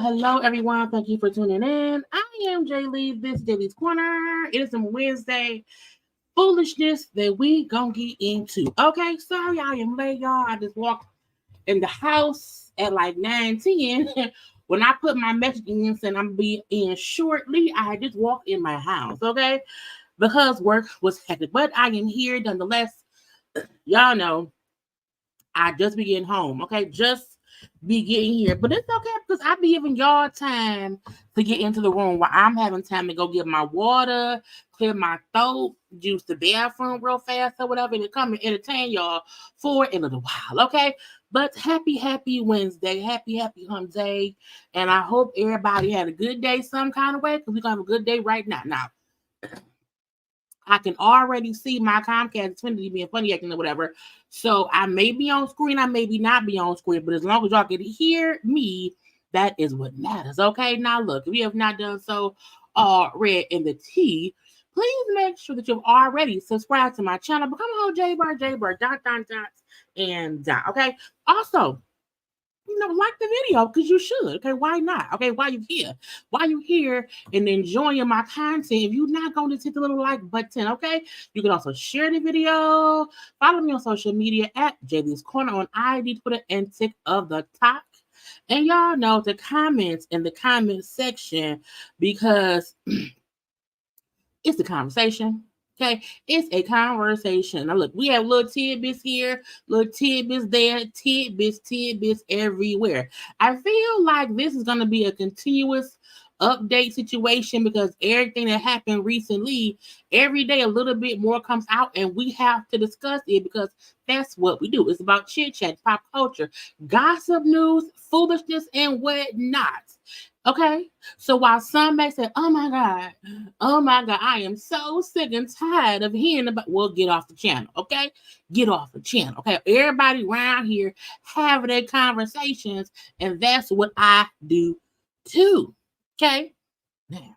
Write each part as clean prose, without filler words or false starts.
Hello, everyone. Thank you for tuning in. I am Jaylee. This is JayLeesCorner. It is some Wednesday foolishness that we gonna get into. Okay, sorry I am late, y'all. I just walked in the house at like 9:10. When I put my message in saying I'm be in shortly, I just walked in my house, okay? Because work was hectic. But I am here nonetheless. Y'all know I just be getting home, okay? Just be getting here, but it's okay because I be giving y'all time to get into the room while I'm having time to go get my water, clear my throat, use the bathroom real fast or whatever, and come and entertain y'all for a little while, okay? But happy Wednesday, happy hump day, and I hope everybody had a good day some kind of way because we're gonna have a good day right now. Now, I can already see my Comcast Xfinity being funny acting or whatever. So I may be on screen, I may be not be on screen, but as long as y'all can hear me, that is what matters. Okay. Now look, if you have not done so already in the tea, please make sure that you've already subscribed to my channel. Become a whole JayBird, and dot. Okay. Also, like the video because you should. Okay, why not? Okay, why you here and enjoying my content? If you're not going to hit the little like button, okay, you can also share the video. Follow me on social media at JayLeesCorner on ID, Twitter, and TikTok. And y'all know the comments in the comment section because it's the conversation. Okay, it's a conversation. Now, look, we have little tidbits here, little tidbits there, tidbits everywhere. I feel like this is going to be a continuous update situation because everything that happened recently, every day a little bit more comes out, and we have to discuss it because that's what we do. It's about chit chat, pop culture, gossip news, foolishness, and whatnot. Okay, so while some may say, oh my God, I am so sick and tired of hearing about, well, get off the channel, okay? Get off the channel, okay? Everybody around here having their conversations, and that's what I do too, okay? Now,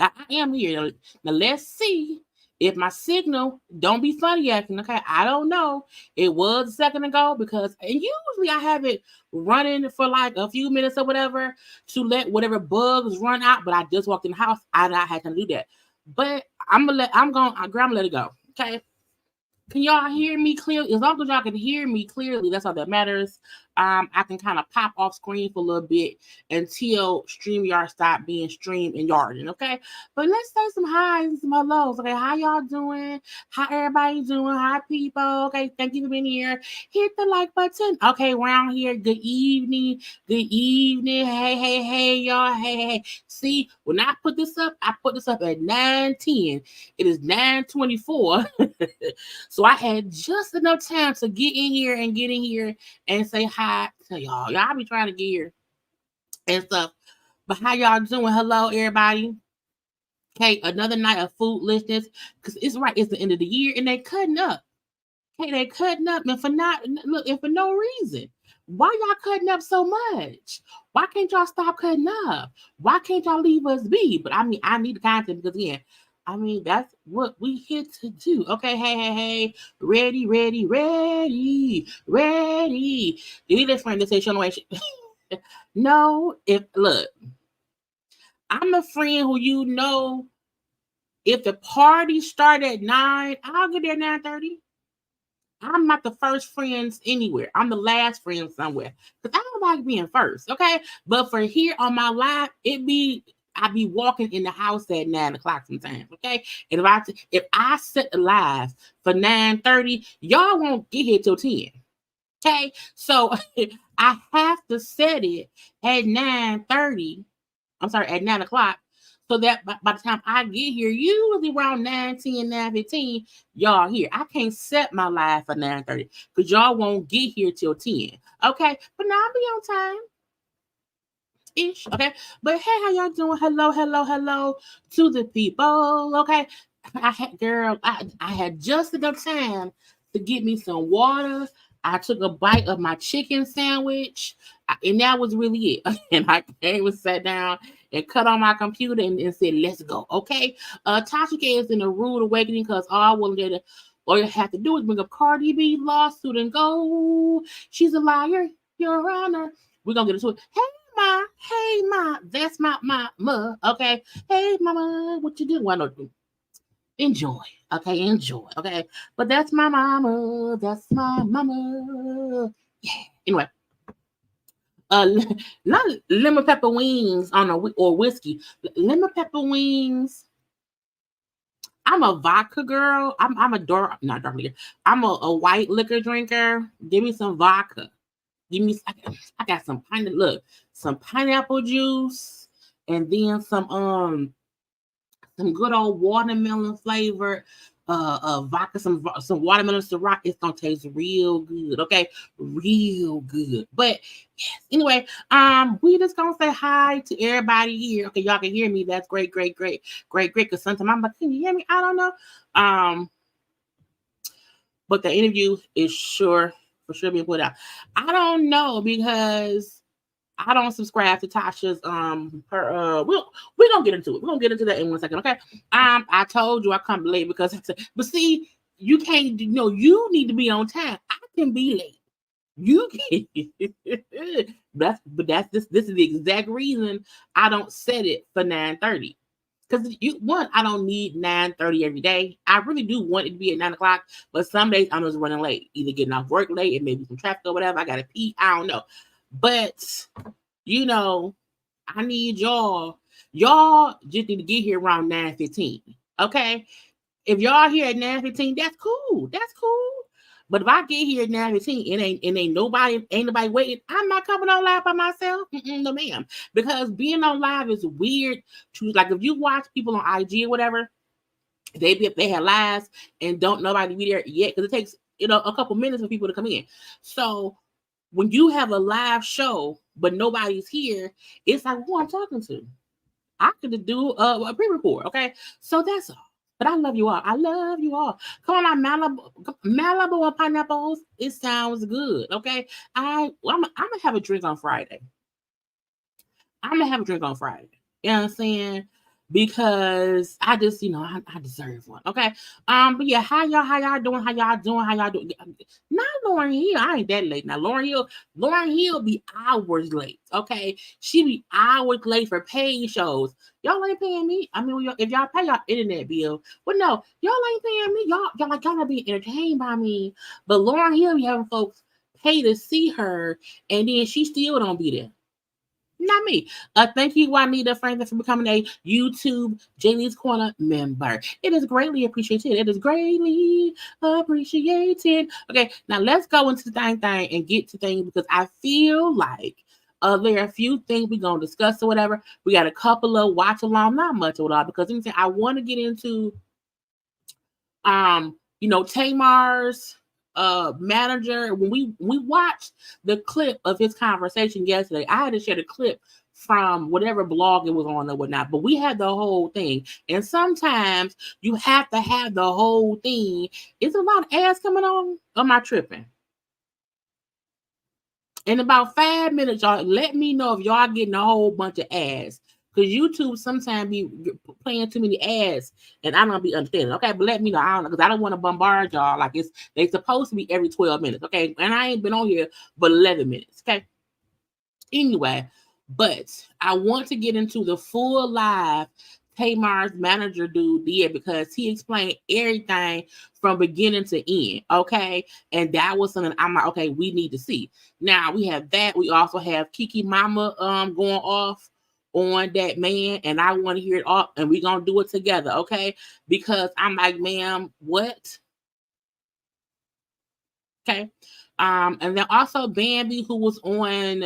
I am here. Now, let's see if my signal don't be funny acting, okay? I don't know. It was a second ago because, and usually I have it running for like a few minutes or whatever to let whatever bugs run out, but I just walked in the house. I not had to do that. But I'm gonna let it go. Okay. Can y'all hear me clearly? As long as y'all can hear me clearly, that's all that matters. I can kind of pop off screen for a little bit until StreamYard stop being streamed and yarding, okay? But let's say some highs and some hellos, okay? How y'all doing? How everybody doing? Hi, people. Okay, thank you for being here. Hit the like button. Okay, around here, good evening. Good evening. Hey, y'all. Hey. See, when I put this up at 9:10. It is 9:24. So I had just enough time to get in here and say hi to y'all. Y'all be trying to get here and stuff. But how y'all doing? Hello, everybody. Okay, another night of foodlessness. Because it's right, it's the end of the year and they cutting up. Okay, they cutting up and for no reason. Why y'all cutting up so much? Why can't y'all stop cutting up? Why can't y'all leave us be? But I mean, I need the content because again, I mean, that's what we here to do. Okay, hey. Ready. You need a friend to say, show no, look, I'm a friend who if the party start at 9, I'll get there at 9:30. I'm not the first friends anywhere. I'm the last friend somewhere. Because I don't like being first, okay? But for here on my live, I be walking in the house at 9 o'clock sometimes, okay? And if I set the live for 9:30, y'all won't get here till 10. Okay? So I have to set it at 9:30. I'm sorry, at 9 o'clock. So that by the time I get here, usually around 9:10, 9:15, y'all here. I can't set my live for 9:30 because y'all won't get here till 10. Okay? But now I'll be on time. Ish. Okay. But hey, how y'all doing? Hello to the people. Okay. I had just enough time to get me some water. I took a bite of my chicken sandwich, and that was really it. And I came and sat down and cut on my computer and said, "Let's go." Okay. Tasha K is in a rude awakening because all you have to do is bring up Cardi B lawsuit and go. She's a liar, Your Honor. We're gonna get into it. Hey ma, that's my mama. Okay. Hey mama, what you doing? Why not enjoy? Okay, enjoy. Okay, but that's my mama. That's my mama. Yeah. Anyway, not lemon pepper wings or whiskey. Lemon pepper wings. I'm a vodka girl. I'm a not dark liquor. I'm a white liquor drinker. Give me some vodka. I got some pineapple juice, and then some good old watermelon flavored vodka, some watermelon Ciroc. It's gonna taste real good, okay, real good. But yes, anyway, we just gonna say hi to everybody here. Okay, y'all can hear me. That's great. Because sometimes I'm like, can you hear me? I don't know. But the interview is for sure being put out. I don't know because I don't subscribe to Tasha's we're gonna get into it. We're gonna get into that in 1 second, okay? I told you I come late because but see, you can't you need to be on time. I can be late. You can this is the exact reason I don't set it for 9:30. Because I don't need 9:30 every day. I really do want it to be at 9 o'clock, but some days I'm just running late, either getting off work late, it may be some traffic or whatever. I gotta pee. I don't know. But I need y'all. Y'all just need to get here around 9:15. Okay? If y'all here at 9:15, that's cool. That's cool. But if I get here at 9:15 and ain't nobody waiting, I'm not coming on live by myself. No, ma'am. Because being on live is weird. Like if you watch people on IG or whatever, they have lives and don't nobody be there yet because it takes a couple minutes for people to come in. So when you have a live show but nobody's here, it's like who I'm talking to. I could do a pre-record, okay? So that's all. But I love you all. I love you all. Come on, Malibu and pineapples. It sounds good, okay? I'm gonna have a drink on Friday. You know what I'm saying? because I just, I deserve one. Okay. But yeah, how y'all doing? How y'all doing? How y'all doing? Not Lauryn Hill. I ain't that late. Now Lauryn Hill be hours late. Okay. She be hours late for paid shows. Y'all ain't paying me. I mean, if y'all pay y'all internet bill, but no, y'all ain't paying me. Y'all be entertained by me. But Lauryn Hill be having folks pay to see her, and then she still don't be there. Not me. Thank you, Juanita Franklin, for becoming a YouTube JayLeesCorner member. It is greatly appreciated. It is greatly appreciated. Okay, now let's go into the thing and get to things because I feel like there are a few things we're going to discuss or whatever. We got a couple of watch along, not much at all, because I want to get into Tamar's manager. When we watched the clip of his conversation yesterday, I had to share the clip from whatever blog it was on or whatnot, but we had the whole thing. And sometimes you have to have the whole thing. Is a lot of ads coming on? Or am I tripping? In about 5 minutes, y'all let me know if y'all getting a whole bunch of ads. Because YouTube sometimes be playing too many ads and I don't be understanding. Okay, but let me know. I don't know because I don't want to bombard y'all like they supposed to be every 12 minutes. Okay, and I ain't been on here but 11 minutes. Okay. Anyway, but I want to get into the full live Tamar's manager dude did because he explained everything from beginning to end. Okay, and that was something I'm like, okay, we need to see. Now we have that. We also have Keke Mama going off on that man, and I want to hear it all, and we're gonna do it together, okay? Because I'm like, ma'am, what? Okay. And then also Bambi, who was on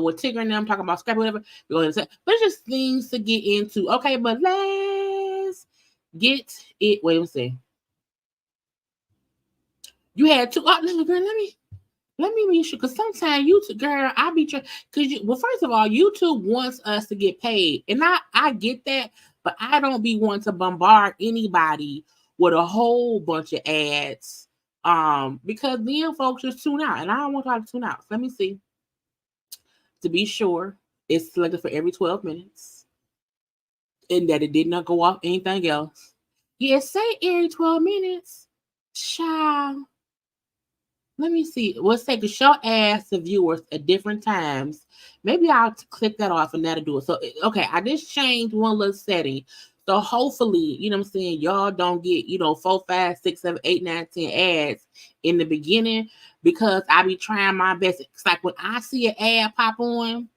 with Tigger and them talking about Scrappy, whatever. But it's just things to get into. Okay, but let's get it. Wait, let's see. You had two. Oh, girl, let me read you because sometimes YouTube, girl, I be trying because first of all, YouTube wants us to get paid, and I get that, but I don't be wanting to bombard anybody with a whole bunch of ads, because then folks just tune out, and I don't want y'all to tune out. So let me see. To be sure, it's selected for every 12 minutes, and that it did not go off anything else. Yeah, say every 12 minutes, child. Let me see. Let's take a show ads to viewers at different times. Maybe I'll click that off and that'll do it. So, okay, I just changed one little setting. So hopefully, you know what I'm saying, y'all don't get, 4, 5, 6, 7, 8, 9, 10 ads in the beginning because I be trying my best. It's like when I see an ad pop on,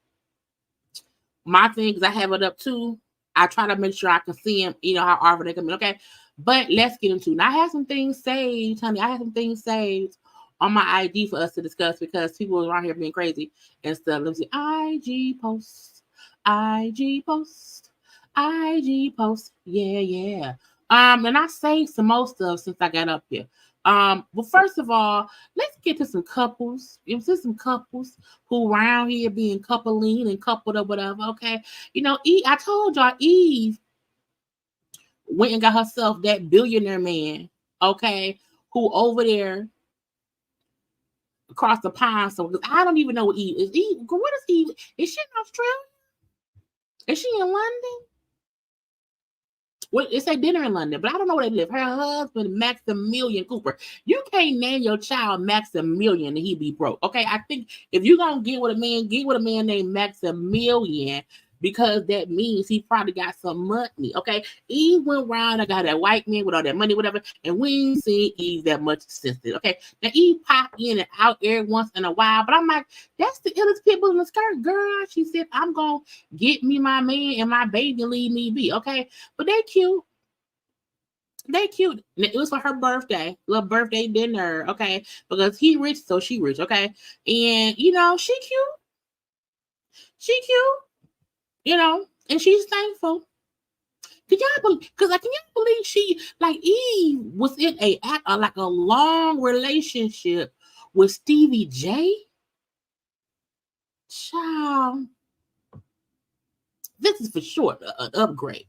my thing, because I have it up too, I try to make sure I can see them, how often they come in. Okay, but let's get into it. Now, I have some things saved, honey. I have some things saved on my ID for us to discuss because people around here being crazy and stuff. Let me see. IG post. Yeah. And I saved some more stuff since I got up here. Well, first of all, let's get to some couples. Some couples who around here being coupling and coupled or whatever. Okay. I told y'all Eve went and got herself that billionaire man. Okay. Who over there across the pond. So I don't even know what Eve is. What is Eve? Is she in Australia? Is she in London? Well, it's a dinner in London, but I don't know where they live. Her husband, Maximilian Cooper. You can't name your child Maximilian and he be broke. Okay, I think if you're gonna get with a man named Maximilian, because that means he probably got some money. Okay, Eve went around and got that white man with all that money, whatever, and we ain't seen Eve that much since then. Okay, now Eve pop in and out every once in a while, but I'm like, that's the illest people in the skirt, girl. She said, I'm gonna get me my man and my baby and leave me be. Okay, but they cute. They cute. It was for her birthday, little birthday dinner, okay? Because he rich, so she rich, okay? And she cute. She cute, and she's thankful. Can y'all believe she Eve was in a long relationship with Stevie J? Child, this is for sure an upgrade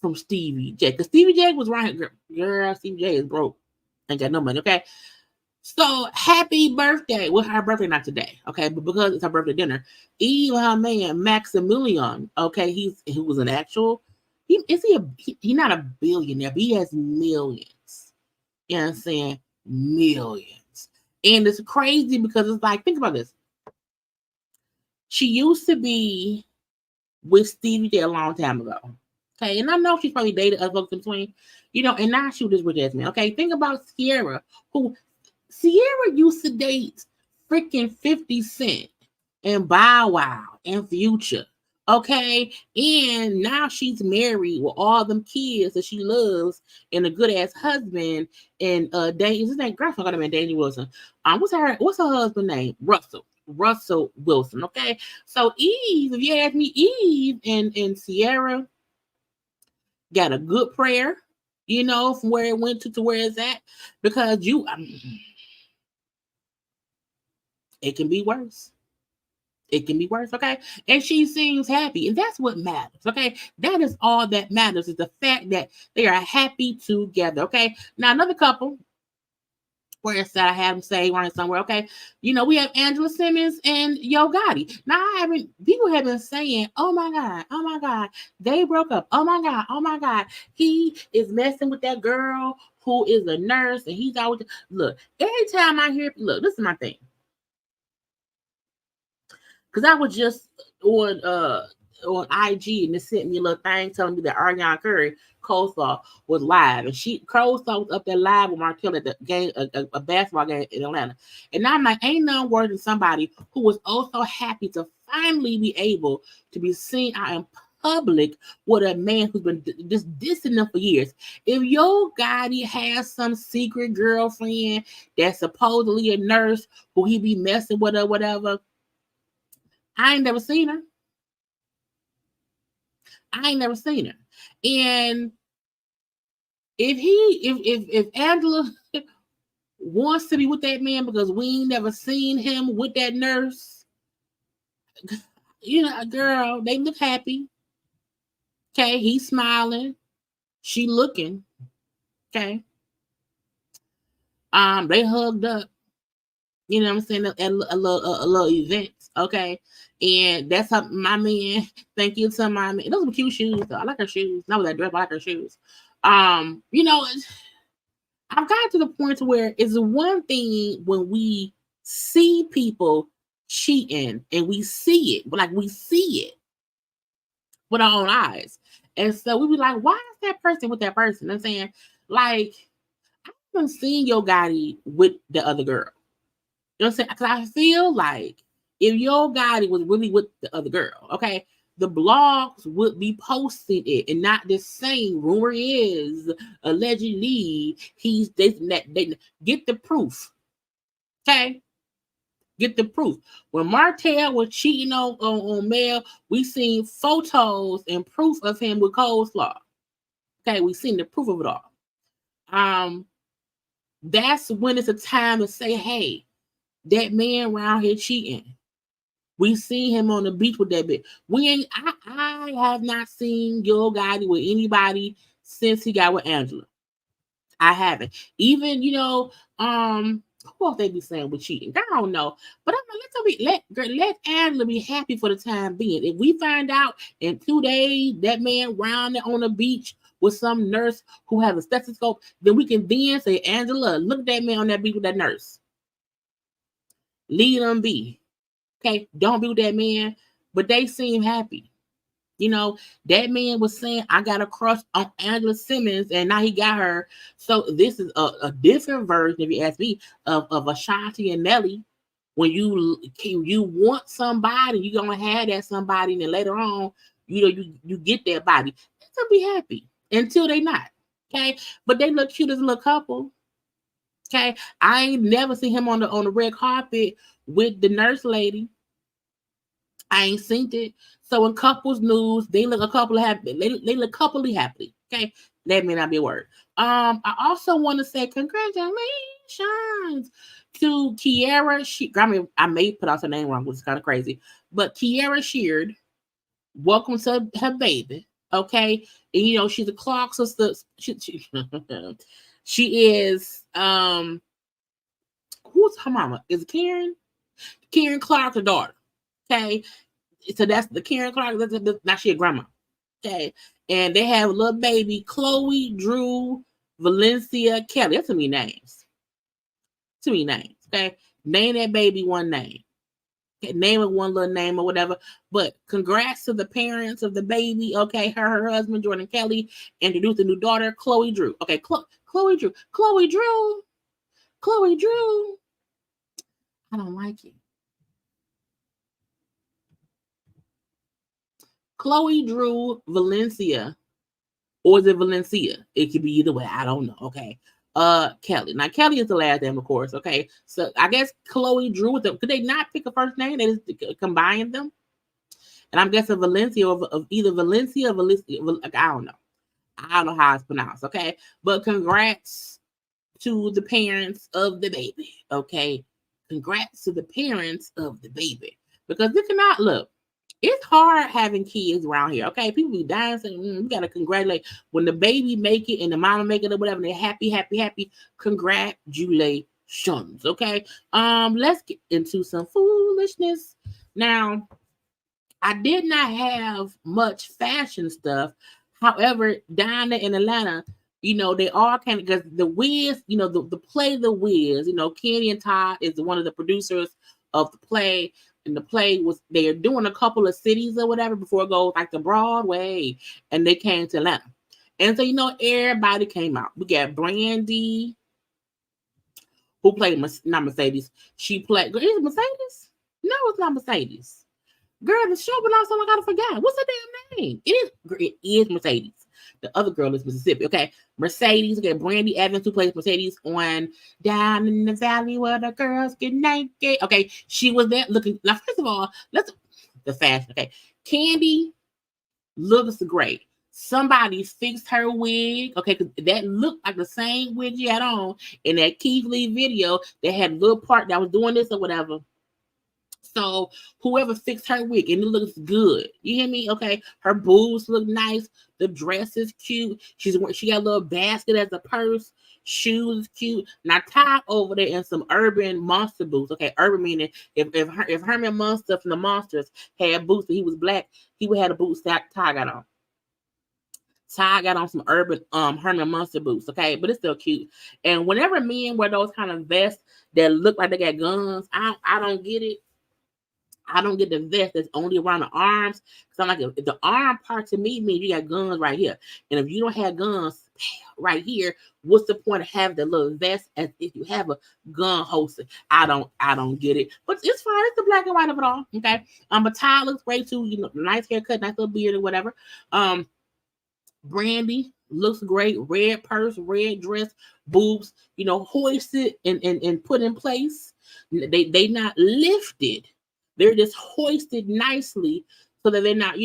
from Stevie J. Because Stevie J was right. Girl, Stevie J is broke. Ain't got no money, okay? So happy birthday. Well, her birthday not today, okay? But because it's her birthday dinner, Eve, her man, Maximilian, okay, he was an actual, He's not a billionaire, but he has millions. You know what I'm saying? Millions. And it's crazy because it's like, think about this. She used to be with Stevie J a long time ago. Okay, and I know she's probably dated other folks in between, and now she was with Jasmine. Okay, think about Sierra used to date freaking 50 Cent and Bow Wow and Future. Okay, and now she's married with all them kids that she loves and a good ass husband. And his name grandson got him in Danny Wilson. What's her husband name? Russell Wilson. Okay, so Eve, if you ask me, Eve and Sierra got a good prayer, from where it went to where it's at, because it can be worse. It can be worse, okay? And she seems happy, and that's what matters, okay? That is all that matters, is the fact that they are happy together, okay? Now, another couple, where it's that I have them say running somewhere, okay? We have Angela Simmons and Yo Gotti. Now, people have been saying, oh my God, they broke up. Oh my God, he is messing with that girl who is a nurse, and he's always, look, every time I hear, look, this is my thing. Because I was just on IG, and it sent me a little thing telling me that Ariana Curry coleslaw was live, and coleslaw was up there live with Martell at the game, a basketball game in Atlanta. And now I'm like, ain't no worse than somebody who was also happy to finally be able to be seen out in public with a man who's been just dissing them for years. If Yo Gotti has some secret girlfriend that's supposedly a nurse who he be messing with or whatever, I ain't never seen her. And if Angela wants to be with that man because we ain't never seen him with that nurse, girl, they look happy. Okay, he's smiling. She looking. Okay. They hugged up. You know what I'm saying? At a little event. Okay. And that's how my man, thank you to my man. Those were cute shoes, though. I like her shoes. Not with that dress, but I like her shoes. I've gotten to the point to where it's one thing when we see people cheating and we see it, but like we see it with our own eyes. And so we be like, why is that person with that person? I'm saying, like, I haven't seen Yo Gotti with the other girl. You know what I'm saying? Because I feel like if Yo Gotti was really with the other girl, okay, the blogs would be posting it and not the same. Rumor is, allegedly, they get the proof. Okay? Get the proof. When Martell was cheating on Mel, we seen photos and proof of him with coleslaw. Okay, we seen the proof of it all. That's when it's a time to say, hey, that man around here cheating. We seen him on the beach with that bitch. I have not seen Yo Gotti with anybody since he got with Angela. I haven't. Even, who else they be saying with cheating? I don't know. But I'm like, let Angela be happy for the time being. If we find out in 2 days that man rounded on the beach with some nurse who has a stethoscope, then we can then say, Angela, look at that man on that beach with that nurse. Leave them be. Okay, don't be with that man. But they seem happy. That man was saying, I got a crush on Angela Simmons, and now he got her. So this is a different version, if you ask me, of Ashanti and Nelly. When you want somebody, you're gonna have that somebody, and then later on, you get that body. They're gonna be happy until they not. Okay, but they look cute as a little couple. Okay, I ain't never seen him on the red carpet with the nurse lady. I ain't seen it. So in couples news, they look a couple of happy. They look couplely happy. Okay, that may not be a word. I also want to say congratulations to Kiara. I may put out her name wrong, which is kind of crazy, but Kiara Sheard. Welcome to her baby. Okay, and she's a Clark sister. She is who's her mama? Is it Karen? Karen Clark's daughter. Okay. So that's the Karen Clark. Now she a grandma. Okay. And they have a little baby, Chloe, Drew, Valencia, Kelly. That's too many names. Too many names. Okay. Name that baby one name. Okay, name it one little name or whatever. But congrats to the parents of the baby. Okay. Her husband, Jordan Kelly, introduced a new daughter, Chloe Drew. Okay. Chloe Drew. Chloe Drew. Chloe Drew. I don't like it. Chloe Drew Valencia. Or is it Valencia? It could be either way. I don't know. Okay. Kelly. Now Kelly is the last name, of course. Okay. So I guess Chloe Drew with them. Could they not pick a first name? They just combine them? And I'm guessing Valencia of either Valencia or Valencia. I don't know. I don't know how it's pronounced. Okay. But congrats to the parents of the baby. Okay. Congrats to the parents of the baby. Because they cannot look. It's hard having kids around here. Okay. People be dying saying, we gotta congratulate when the baby make it and the mama make it or whatever, and they're happy. Congratulations. Okay. Let's get into some foolishness. Now, I did not have much fashion stuff. However, down there in Atlanta, they all kind of, because the Wiz, the play The Wiz, Kenny and Todd is one of the producers of the play. And the play was, they're doing a couple of cities or whatever before it goes like to Broadway. And they came to Atlanta. And so, everybody came out. We got Brandy, who played, not Mercedes. She played, is it Mercedes? No, it's not Mercedes. Girl, the show went off, so I gotta forget. What's her damn name? It is Mercedes. The other girl is Mississippi. Okay, Mercedes. Okay, Brandy Evans, who plays Mercedes on Down in the Valley where the girls get naked. Okay, she was there looking. Now, first of all, let's the fashion. Okay, Candy looks great. Somebody fixed her wig. Okay, because that looked like the same wig she had on in that Keith Lee video. They had a little part that was doing this or whatever. So whoever fixed her wig, and it looks good. You hear me? Okay. Her boobs look nice. The dress is cute. She got a little basket as a purse. Shoes cute. Now Ty over there in some Urban Monster boots. Okay, Urban meaning if Herman Munster from the Monsters had boots and he was black, he would have the boots that Ty got on. Ty got on some Urban Herman Munster boots, okay, but it's still cute. And whenever men wear those kind of vests that look like they got guns, I don't get it. I don't get the vest that's only around the arms. Because I'm like, if the arm part to me means you got guns right here. And if you don't have guns right here, what's the point of having the little vest as if you have a gun holster? I don't get it. But it's fine. It's the black and white of it all. Okay. But Ty looks great too. Nice haircut, nice little beard or whatever. Brandy looks great. Red purse, red dress, boobs, hoisted and put in place. They not lifted. They're just hoisted nicely so that they're not,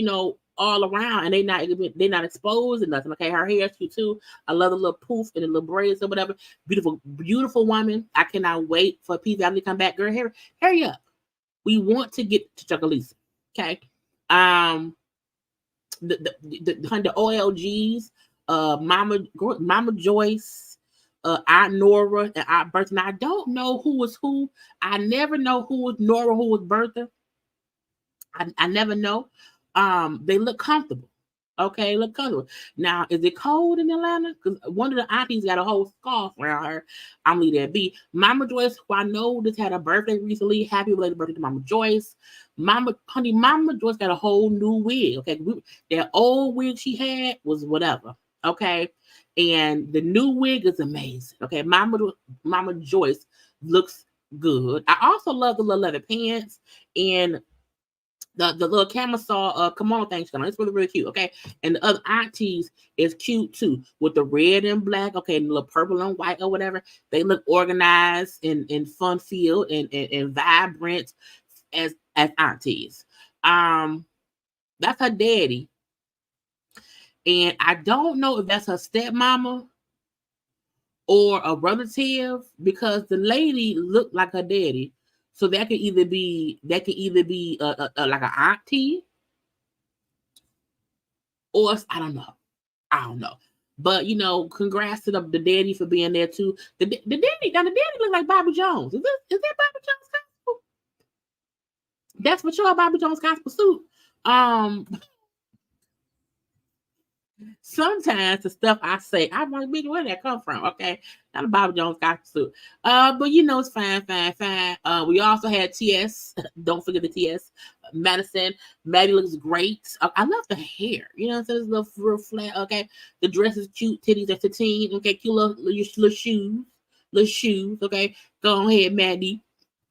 all around and they're not exposed and nothing. Okay, her hair is cute too. I love the little poof and the little braids or whatever. Beautiful, beautiful woman. I cannot wait for P Valley to come back. Girl, hurry up. We want to get to Chuckalisa. Okay. The OLGs, Mama Joyce, Aunt Nora and Aunt Bertha. Now I don't know who was who. I never know who was Nora, who was Bertha. I never know. They look comfortable. Okay, look comfortable. Now, is it cold in Atlanta? Because one of the aunties got a whole scarf around her. I'm leaving that be. Mama Joyce, who I know just had a birthday recently. Happy belated birthday to Mama Joyce. Mama Joyce got a whole new wig. Okay, that old wig she had was whatever. Okay, and the new wig is amazing. Okay, Mama Joyce looks good. I also love the little leather pants and the little camisole kimono thing she's on. It's really, really cute. Okay. And the other aunties is cute too. With the red and black, okay, and the little purple and white or whatever. They look organized and fun filled and vibrant as aunties. That's her daddy. And I don't know if that's her stepmama or a relative, because the lady looked like her daddy. So that could either be like an auntie, or I don't know. But congrats to the daddy for being there too. The daddy look like Bobby Jones. Is that Bobby Jones' gospel? That's for sure Bobby Jones' gospel suit. Sometimes the stuff I say, I'm like, bitch, where did that come from? Okay. Not a Bobby Jones got suit. But it's fine. We also had TS. Don't forget the TS. Madison. Maddie looks great. I love the hair. You know what I'm saying? It's a little real flat. Okay. The dress is cute. Titties are 15. Okay. Cute little shoes. Little shoes. Okay. Go ahead, Maddie.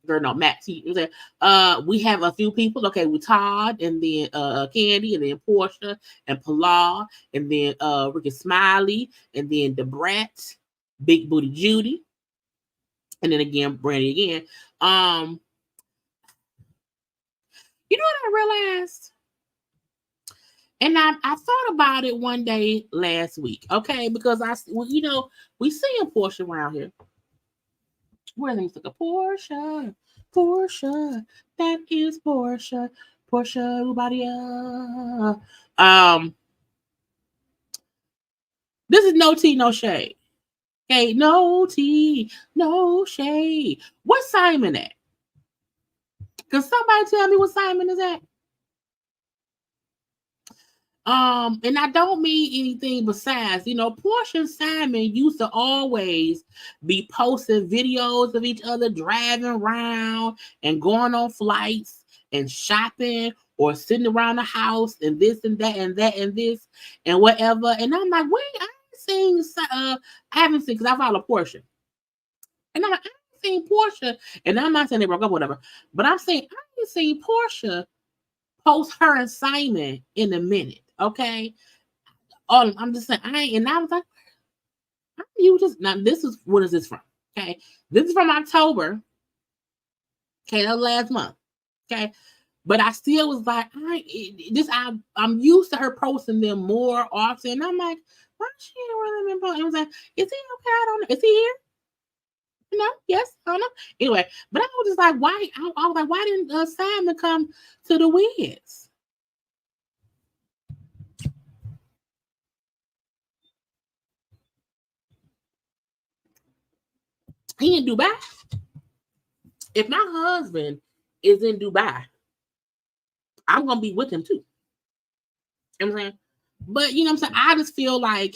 Girl, no, Matt. We have a few people. Okay, with Todd and then Candy and then Portia and Pilar and then Ricky Smiley and then the Brat, Big Booty Judy, and then again Brandy again. You know what I realized? And I thought about it one day last week, okay, because we seeing Portia around here. Where's the Portia? Portia, that is Portia. Portia Ubadia. This is no tea, no shade. Okay, no tea, no shade. What's Simon at? Can somebody tell me what Simon is at? And I don't mean anything besides, Portia and Simon used to always be posting videos of each other driving around and going on flights and shopping or sitting around the house and this and that and that and this and whatever. And I'm like, wait, I haven't seen, because I follow Portia. And I'm like, I haven't seen Portia. And I'm not saying they broke up, whatever, but I'm saying I haven't seen Portia post her and Simon in a minute. Okay. I'm just saying, I was like, you just now. What is this from? Okay, this is from October. Okay, that was last month. Okay, but I still was like, I'm used to her posting them more often. I'm like, why she ain't really been posting? I was like, is he okay? I don't know. Is he here? No, yes, I don't know. Anyway, but I was just like, why? I was like, why didn't Simon come to the Wiz? He in Dubai. If my husband is in Dubai, I'm gonna be with him too. You know what I'm saying? But what I'm saying? I just feel like,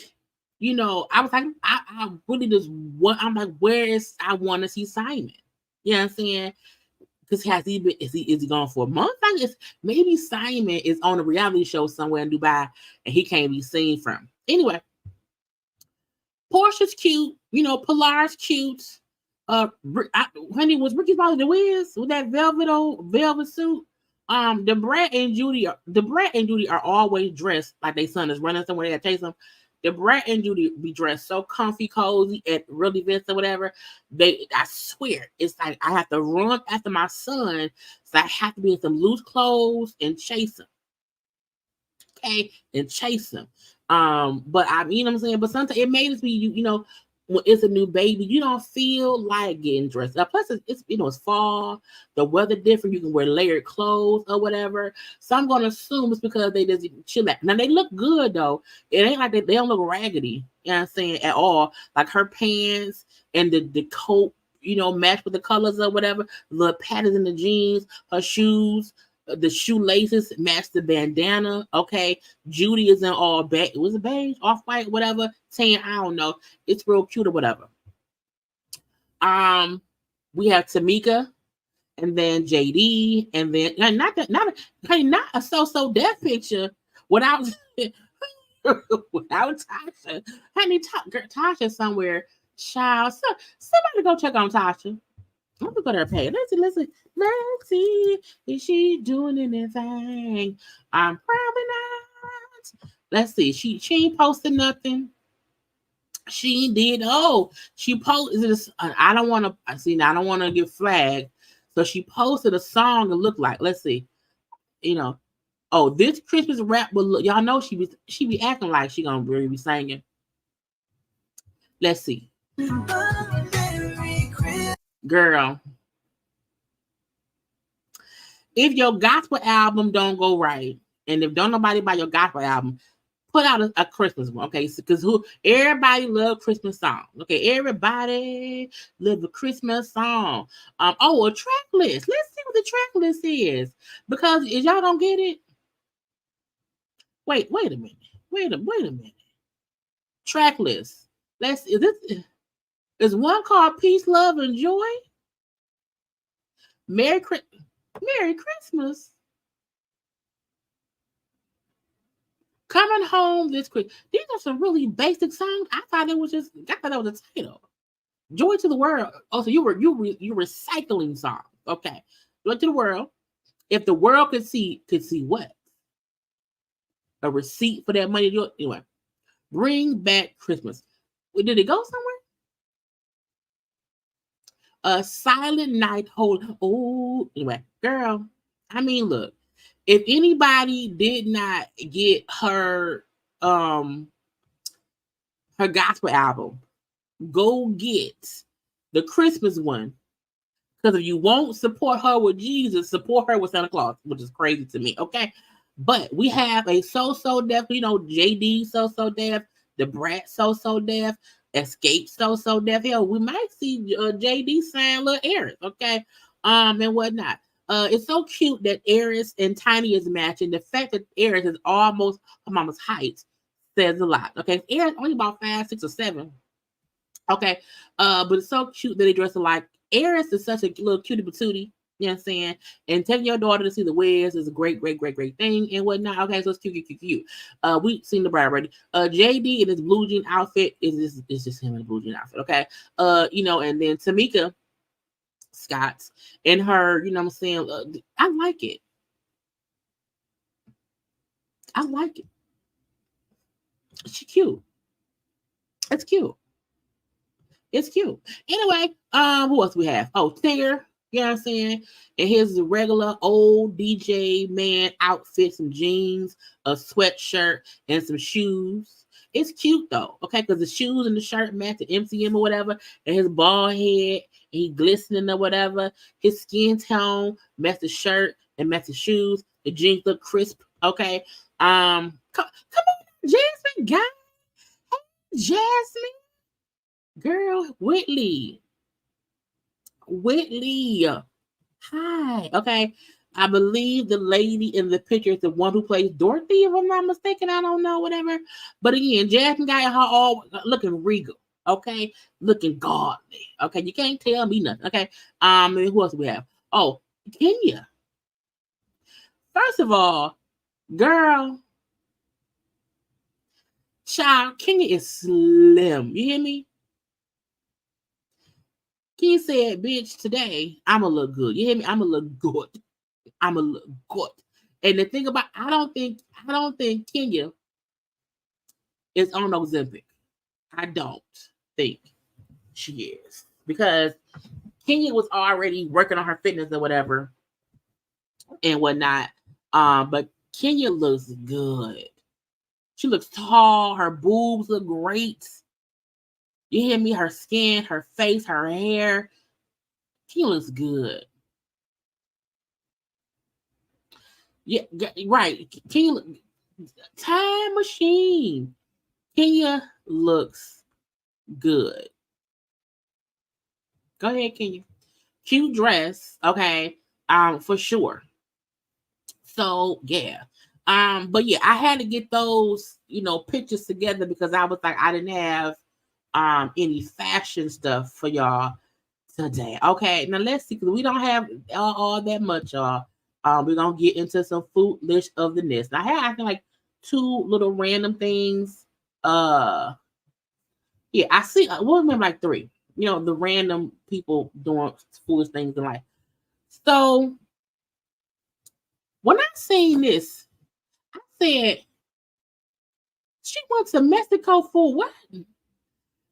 I was like, I really just I'm like, I want to see Simon. You know what I'm saying? Because is he gone for a month? I guess maybe Simon is on a reality show somewhere in Dubai and he can't be seen from. Anyway, Portia's cute, Pilar's cute. Honey, was Ricky's father the Wiz with that velvet suit? The Brat and Judy are always dressed like their son is running somewhere. They gotta chase them. The Brat and Judy be dressed so comfy, cozy at real events or whatever. I swear, it's like I have to run after my son, so I have to be in some loose clothes and chase him. Okay, and chase him. But what I'm saying. But sometimes it may just be when it's a new baby, you don't feel like getting dressed up. Plus, it's fall, the weather different. You can wear layered clothes or whatever. So I'm gonna assume it's because they just chill out. Now they look good though. It ain't like they don't look raggedy. You know what I'm saying, at all. Like her pants and the coat, match with the colors or whatever. The patterns in the jeans, her shoes. The shoelaces match the bandana. Okay, Judy is in all beige. Was it beige, off white, whatever? Tan, I don't know. It's real cute or whatever. We have Tamika, and then JD, and then not a so death picture without without Tasha. Honey, Tasha somewhere. Child, somebody go check on Tasha. I'm gonna go to her page. Let's see. Is she doing anything? I'm probably not. Let's see. She ain't posting nothing. She did. Oh, she posted this. I don't want to see now. I don't want to get flagged. So she posted a song to look like. Let's see. Oh, this Christmas rap will look. Y'all know she be acting like she gonna really be singing. Let's see. Girl, if your gospel album don't go right, and if don't nobody buy your gospel album, put out a Christmas one, okay? Because everybody love Christmas songs, okay? Everybody love a Christmas song. A track list. Let's see what the track list is, because is y'all gonna get it? Wait a minute. Wait a minute. Track list. Is one called Peace, Love, and Joy? Merry Christmas. Coming home this quick. These are some really basic songs. I thought that was a title. Joy to the world. Oh, so you recycling songs. Okay. Joy to the world. If the world could see what? A receipt for that money. Anyway. Bring Back Christmas. Did it go somewhere? A Silent Night Hold. Oh, anyway, girl. I mean, look. If anybody did not get her gospel album, go get the Christmas one. Because if you won't support her with Jesus, support her with Santa Claus, which is crazy to me. Okay. But we have a So Deaf, JD So Deaf, the Brat So Deaf, Escape So Deaf. Hell, we might see JD sign little Eris, okay? And whatnot. It's so cute that Eris and Tiny is matching. The fact that Eris is almost her mama's height says a lot. Okay, Eris only about 5, 6, or 7. Okay, but it's so cute that they dress alike. Eris is such a little cutie patootie. You know what I'm saying? And taking your daughter to see the Wiz is a great thing and whatnot. Okay, so it's cute. We've seen the bride already. JD in his blue jean outfit is just him in a blue jean outfit. Okay. And then Tamika Scott's in her, you know what I'm saying? I like it. She's cute. It's cute. Anyway, who else we have? Oh, Tinger. You know what I'm saying? And his regular old DJ man outfit, some jeans, a sweatshirt, and some shoes. It's cute though, okay? Because the shoes and the shirt match the MCM or whatever, and his bald head, and he glistening or whatever. His skin tone match the shirt and match the shoes. The jeans look crisp, okay? Come on, Jasmine, guy. Hey, Jasmine. Girl, Whitley. Hi. Okay. I believe the lady in the picture is the one who plays Dorothy, if I'm not mistaken. I don't know, whatever. But again, Jasmine got her all looking regal. Okay. Looking godly. Okay. You can't tell me nothing. Okay. And who else we have? Oh, Kenya. First of all, girl, child, Kenya is slim. You hear me? He said, bitch, today I'ma look good. You hear me? I'ma look good. And the thing about I don't think Kenya is on Ozempic. I don't think she is. Because Kenya was already working on her fitness or whatever and whatnot. But Kenya looks good. She looks tall, her boobs look great. You hear me? Her skin, her face, her hair. She looks good. Yeah, right. Kenya, time machine. Kenya looks good. Go ahead, Kenya. Cute dress, okay. For sure. So yeah. But yeah, I had to get those, pictures together because I was like, I didn't have any fashion stuff for y'all today. Okay, now let's see, because we don't have all that much, y'all. We're gonna get into some food list of the list. I think like 2 little random things. Yeah, I see. What remember like 3. The random people doing foolish things in life. So when I seen this, I said she went to Mexico for what?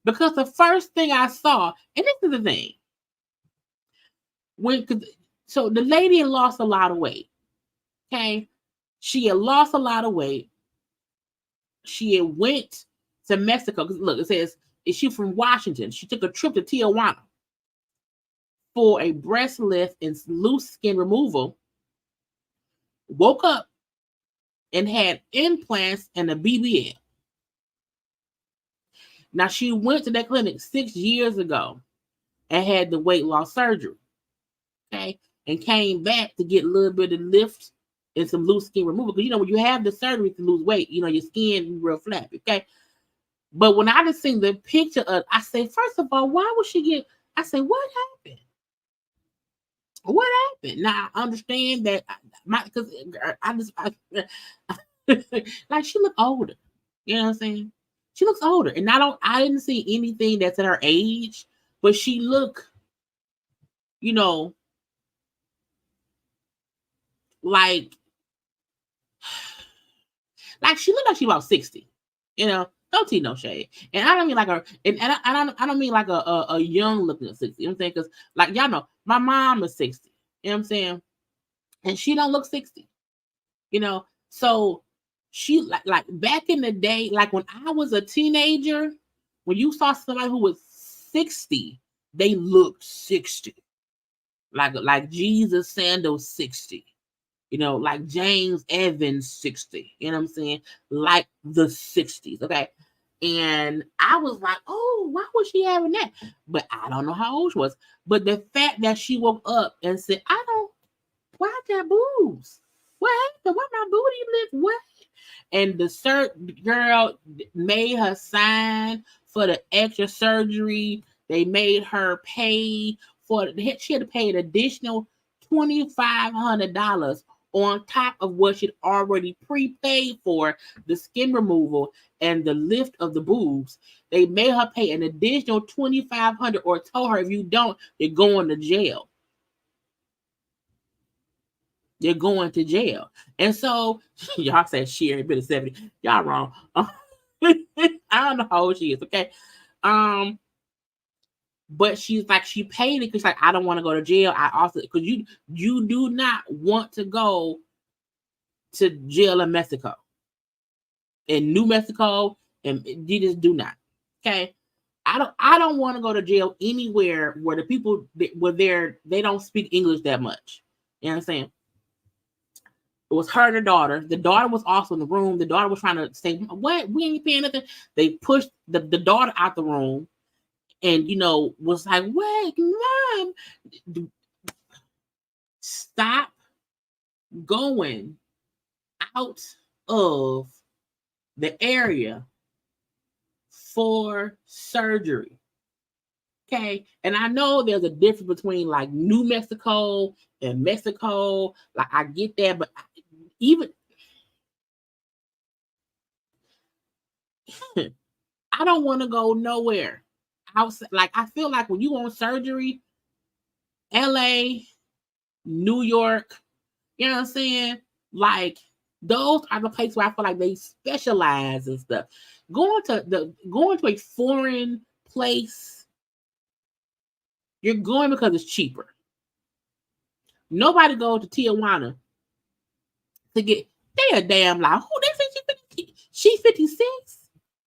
Because the first thing I saw, and this is the thing, so the lady had lost a lot of weight. Okay, she had lost a lot of weight. She had went to Mexico because look, it says is she from Washington? She took a trip to Tijuana for a breast lift and loose skin removal. Woke up and had implants and a BBL. Now she went to that clinic 6 years ago and had the weight loss surgery. Okay, and came back to get a little bit of lift and some loose skin removal. Because, you know, when you have the surgery to lose weight, you know, your skin real flat, okay? But when I just seen the picture of, I say, first of all, why would she get, I say, what happened? What happened? Now, I understand that, because like, she looked older. You know what I'm saying? She looks older. And I didn't see anything that's at her age, but she looked, you know, like she looked like she about 60. You know, don't see no shade. And I don't mean like her, and I don't mean like a young looking 60. You know what I'm saying? Because, like, y'all know, my mom is 60. You know what I'm saying? And she don't look 60. You know, so she like back in the day, like when I was a teenager, when you saw somebody who was 60, they looked 60. Like Jesus Sandals 60. You know, like James Evans 60. You know what I'm saying? Like the 60s, okay? And I was like, oh, why was she having that? But I don't know how old she was. But the fact that she woke up and said, why I got boobs? What happened? Why my booty lift? What? And the girl made her sign for the extra surgery. They made her pay she had to pay an additional $2,500 on top of what she'd already prepaid for the skin removal and the lift of the boobs. They made her pay an additional $2,500 or told her, if you don't, you're going to jail. You're going to jail. And so, y'all said she ain't been 70. Y'all wrong. I don't know how old she is, okay? But she's like, she paid it because, like, I don't want to go to jail. I also, because you do not want to go to jail in Mexico. In New Mexico, and you just do not. Okay? I don't want to go to jail anywhere where the people they don't speak English that much. You know what I'm saying? It was her and her daughter. The daughter was also in the room. The daughter was trying to say, what? We ain't paying nothing. They pushed the daughter out the room and, you know, was like, wait, Mom, stop going out of the area for surgery. Okay. And I know there's a difference between like New Mexico and Mexico. Like, I get that, but even I don't want to go nowhere. Like, I feel like when you want surgery, LA, New York, you know what I'm saying? Like, those are the places where I feel like they specialize and stuff. Going to a foreign place, you're going because it's cheaper. Nobody goes to Tijuana to get they a damn lie. Who they think she 56?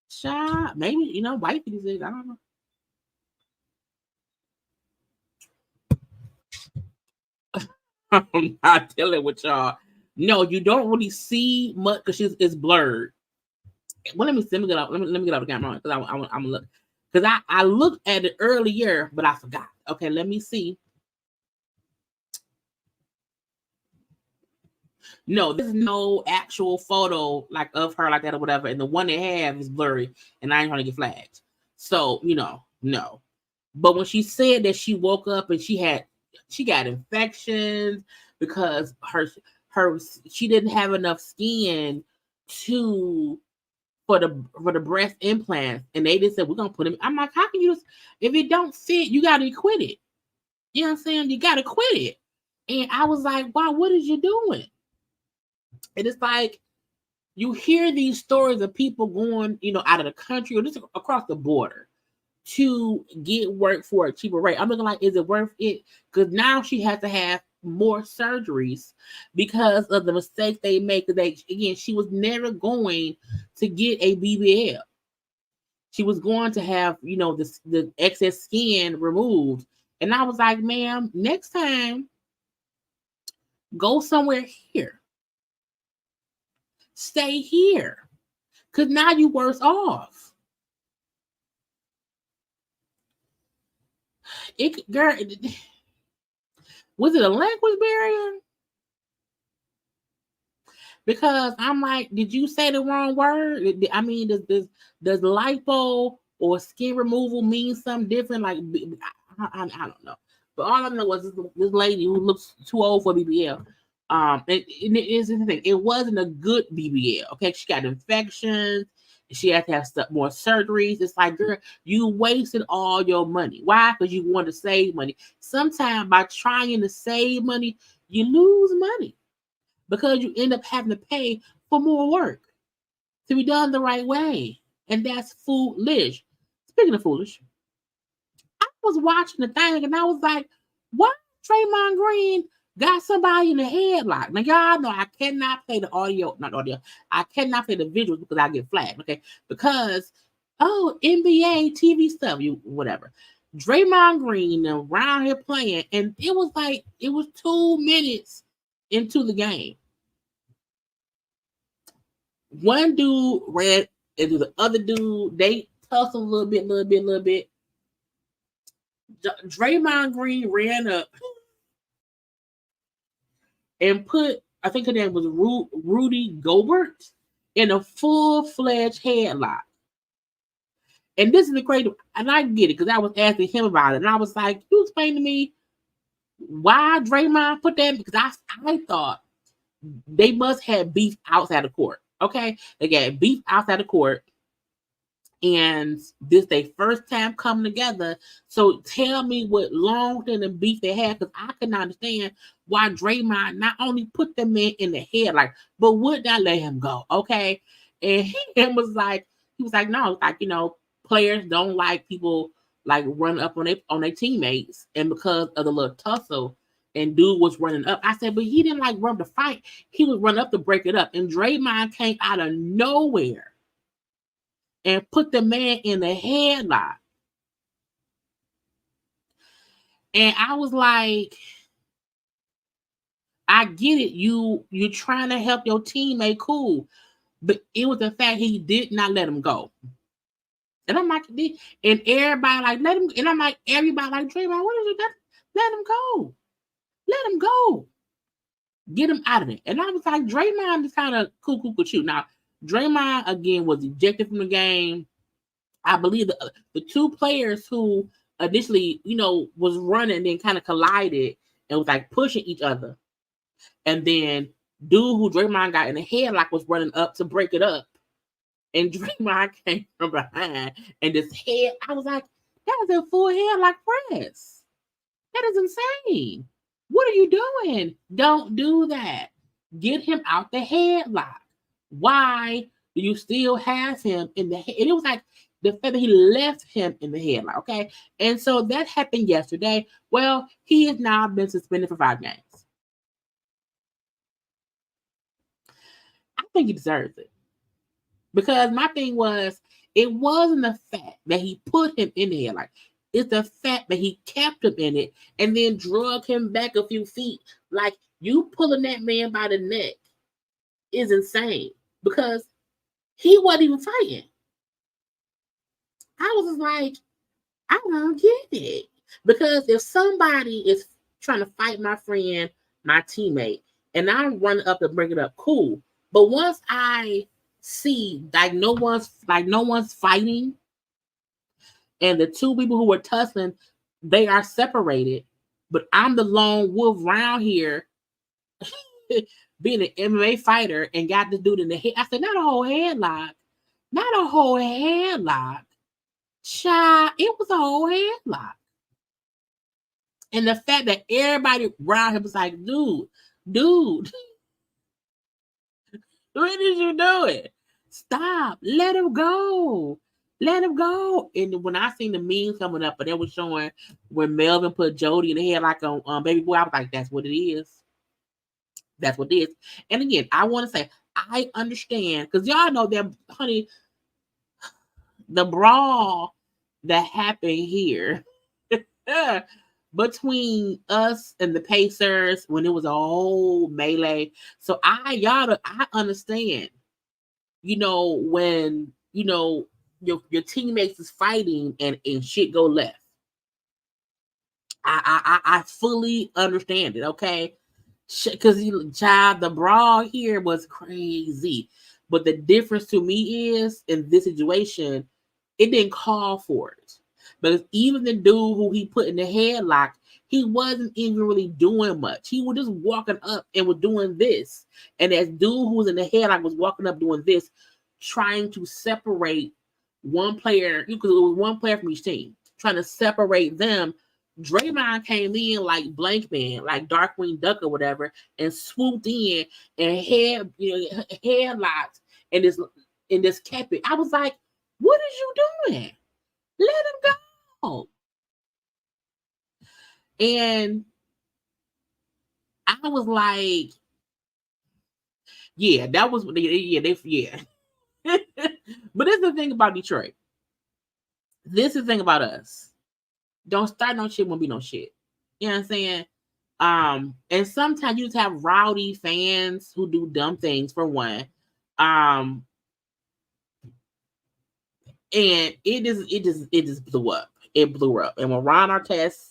Child, maybe, you know, white 56. I don't know. I'm not dealing with y'all. No, you don't really see much because it's blurred. Well, let me get out. Let me get out the camera because I'm look because I looked at it earlier, but I forgot. Okay, let me see. No, there's no actual photo like of her like that or whatever, and the one they have is blurry, and I ain't trying to get flagged. So, you know, no. But when she said that she woke up and she got infections because she didn't have enough skin for the breast implants, and they just said we're gonna put them. I'm like, how can you if it don't fit, you gotta quit it. You know what I'm saying? You gotta quit it. And I was like, wow, what is you doing? And it's like you hear these stories of people going, you know, out of the country or just across the border to get work for a cheaper rate. I'm looking like, is it worth it? Because now she has to have more surgeries because of the mistakes they make. Again, she was never going to get a BBL. She was going to have, you know, the excess skin removed. And I was like, ma'am, next time, go somewhere here. Stay here. Because now you're worse off. Girl, was it a language barrier? Because I'm like, did you say the wrong word? I mean, does lipo or skin removal mean something different? Like, I don't know. But all I know was this lady who looks too old for BBL. It is the thing. It wasn't a good BBL. Okay, she got infections. She had to have more surgeries. It's like, girl, you wasted all your money. Why? Because you want to save money. Sometimes by trying to save money, you lose money because you end up having to pay for more work to be done the right way. And that's foolish. Speaking of foolish, I was watching the thing and I was like, why Draymond Green got somebody in the headlock? Now, y'all know I cannot play the audio, not audio, I cannot play the visuals because I get flagged, okay? Because, NBA TV stuff, whatever. Draymond Green around here playing, and it was 2 minutes into the game. One dude ran into the other dude. They tussled a little bit. Draymond Green ran up and put, I think her name was Rudy Gobert, in a full-fledged headlock. And this is the crazy, and I get it because I was asking him about it, and I was like, you explain to me why Draymond put that? Because I thought they must have beef outside the court. Okay, they got beef outside the court, and this their first time coming together. So tell me what long-standing beef they had, because I couldn't understand why Draymond not only put the man in the head, like, but would not let him go. Okay, and he was like, no, like, players don't like people like run up on their teammates, and because of the little tussle. And dude was running up. I said, but he didn't like run to fight. He was running up to break it up. And Draymond came out of nowhere and put the man in the headlock. And I was like, I get it. You're trying to help your teammate, cool. But it was the fact he did not let him go. And I'm like, and everybody like, let him, and I'm like, everybody like, Draymond, what is it? Let him go. Let him go. Get him out of it. And I was like, Draymond is kind of cool with you. Now, Draymond, again, was ejected from the game. I believe the two players who initially, was running and then kind of collided and was like pushing each other. And then dude who Draymond got in the headlock was running up to break it up. And Draymond came from behind and this head, I was like, that is a full headlock press. That is insane. What are you doing? Don't do that. Get him out the headlock. Why do you still have him in the head? And it was like the fact that he left him in the headlock, okay? And so that happened yesterday. Well, he has now been suspended for 5 games. I think he deserves it. Because my thing was, it wasn't the fact that he put him in the headlock. It's the fact that he kept him in it and then drug him back a few feet. Like, you pulling that man by the neck is insane because he wasn't even fighting. I was just like, I don't get it. Because if somebody is trying to fight my friend, my teammate, and I run up and bring it up, cool. But once I see like no one's fighting, and the two people who were tussling, they are separated, but I'm the lone wolf around here being an MMA fighter and got this dude in the head. I said, not a whole headlock. Not a whole headlock. Child, it was a whole headlock. And the fact that everybody around him was like, dude, what did you do? Stop. Let him go. Let him go. And when I seen the memes coming up, but they were showing when Melvin put Jody in the head like on Baby Boy, I was like, that's what it is. That's what it is. And again, I want to say, I understand, because y'all know that, honey, the brawl that happened here between us and the Pacers when it was a whole melee. So I understand, when, your teammates is fighting and shit go left. I fully understand it, okay? Because the brawl here was crazy. But the difference to me is, in this situation, it didn't call for it. Because even the dude who he put in the headlock, he wasn't even really doing much. He was just walking up and was doing this. And as dude who was in the headlock was walking up doing this, trying to separate one player, because it was one player from each team, trying to separate them. Draymond came in like Blank Man, like Darkwing Duck or whatever, and swooped in and headlocked and this kept it. I was like, what is you doing? Let him go. And I was like, yeah, that was yeah. But this is the thing about Detroit. This is the thing about us. Don't start no shit, won't be no shit. You know what I'm saying? And sometimes you just have rowdy fans who do dumb things, for one. And it just blew up. It blew up. And when Ron Artest,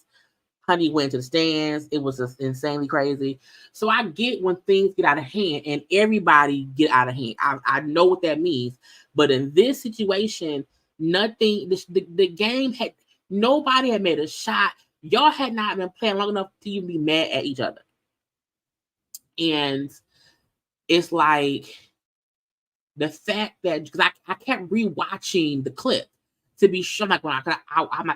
honey, went to the stands, it was just insanely crazy. So I get when things get out of hand, and everybody get out of hand. I know what that means. But in this situation, nothing. The game had, nobody had made a shot. Y'all had not been playing long enough to even be mad at each other. And it's like the fact that, because I kept rewatching the clip to be sure, I'm like,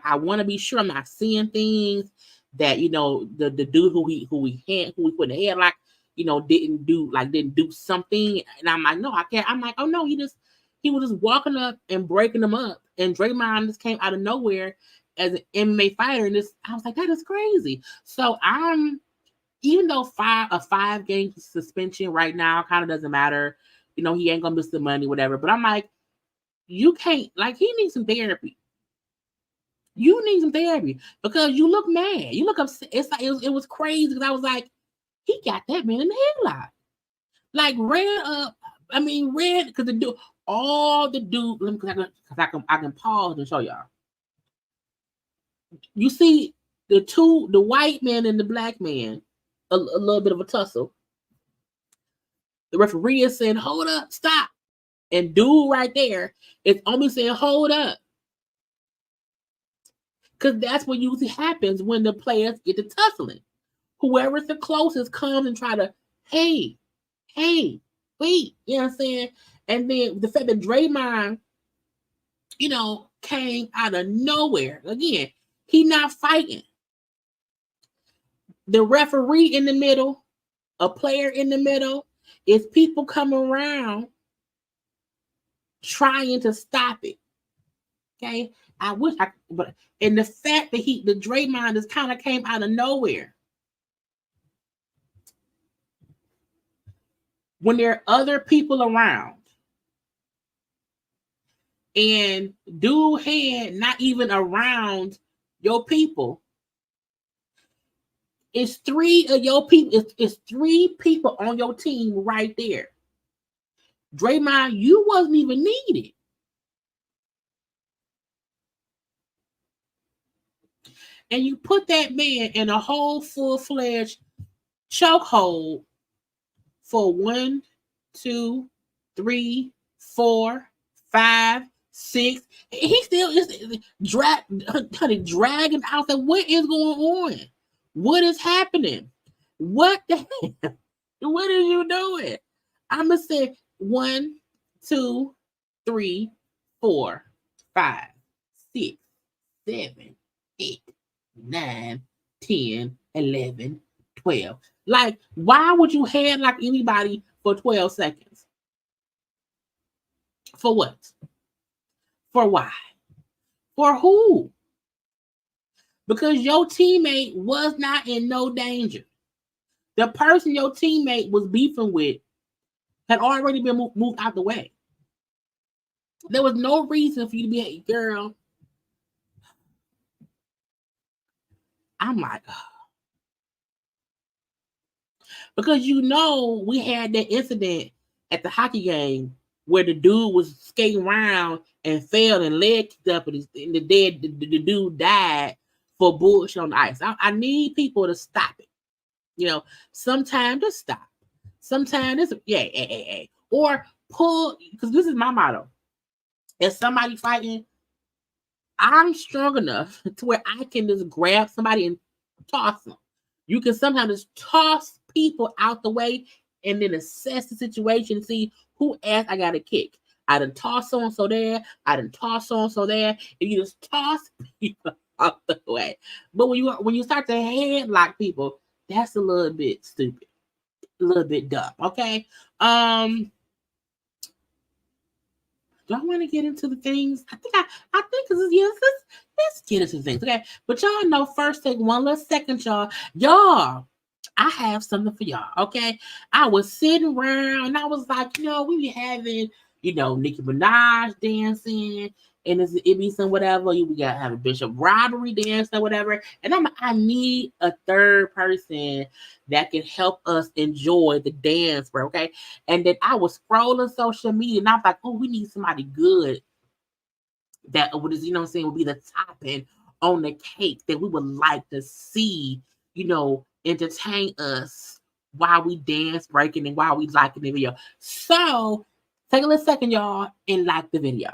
I want to be sure I'm not seeing things that, you know, the dude who we put in the headlock, you know, didn't do something. And I'm like, no, I can't. I'm like, oh no, he was just walking up and breaking them up. And Draymond just came out of nowhere as an MMA fighter, and I was like, that is crazy. So even though a 5-game suspension right now kind of doesn't matter, you know, he ain't gonna miss the money, whatever. But I'm like, you can't, like, he needs some therapy. You need some therapy because you look mad. You look upset. It's like it was crazy because I was like, he got that man in the headlock, like ran up. I mean, ran because all the dude. Because I can pause and show y'all. You see the white man and the black man, a little bit of a tussle. The referee is saying, "Hold up, stop," and dude right there is only saying, "Hold up." Because that's what usually happens when the players get to tussling. Whoever's the closest comes and try to, hey, wait. You know what I'm saying? And then the fact that Draymond, you know, came out of nowhere. Again, he not fighting. The referee in the middle, a player in the middle, is people come around trying to stop it. Okay? I wish but and the fact that the Draymond just kind of came out of nowhere. When there are other people around, and dude had not even around your people, it's 3 of your people, it's 3 people on your team right there. Draymond, you wasn't even needed. And you put that man in a whole full-fledged chokehold for 1, 2, 3, 4, 5, 6. He still is dragging out. Like, what is going on? What is happening? What the hell? What are you doing? I'm gonna say 1, 2, 3, 4, 5, 6, 7, 8, 9, 10, 11, 12. Like, why would you headlock anybody for 12 seconds? For what? For why? For who? Because your teammate was not in no danger. The person your teammate was beefing with had already been moved out the way. There was no reason for you to be a girl. I'm like, because you know we had that incident at the hockey game where the dude was skating around and fell and leg kicked up, and the dude died for bullshit on the ice. I need people to stop it. You know, sometimes just stop. Sometimes it's yeah. Or pull, because this is my motto. If somebody fighting, I'm strong enough to where I can just grab somebody and toss them. You can sometimes just toss people out the way and then assess the situation and see who asked I got a kick. I done toss so and so there. I done toss so and so there. And you just toss people out the way. But when you start to headlock people, that's a little bit stupid, a little bit dumb. Okay. Do I want to get into the things? I think this is yes. Let's get into things, okay? But y'all know first, take one little second, y'all. Y'all, I have something for y'all, okay? I was sitting around and I was like, we be having, Nicki Minaj dancing, and it be some whatever. We gotta have a Bishop Robbery dance or whatever. And I need a third person that can help us enjoy the dance, bro. Okay. And then I was scrolling social media and I was like, oh, we need somebody good that would, would be the topping on the cake that we would like to see, entertain us while we dance, breaking, and while we liking the video. So take a little second, y'all, and like the video.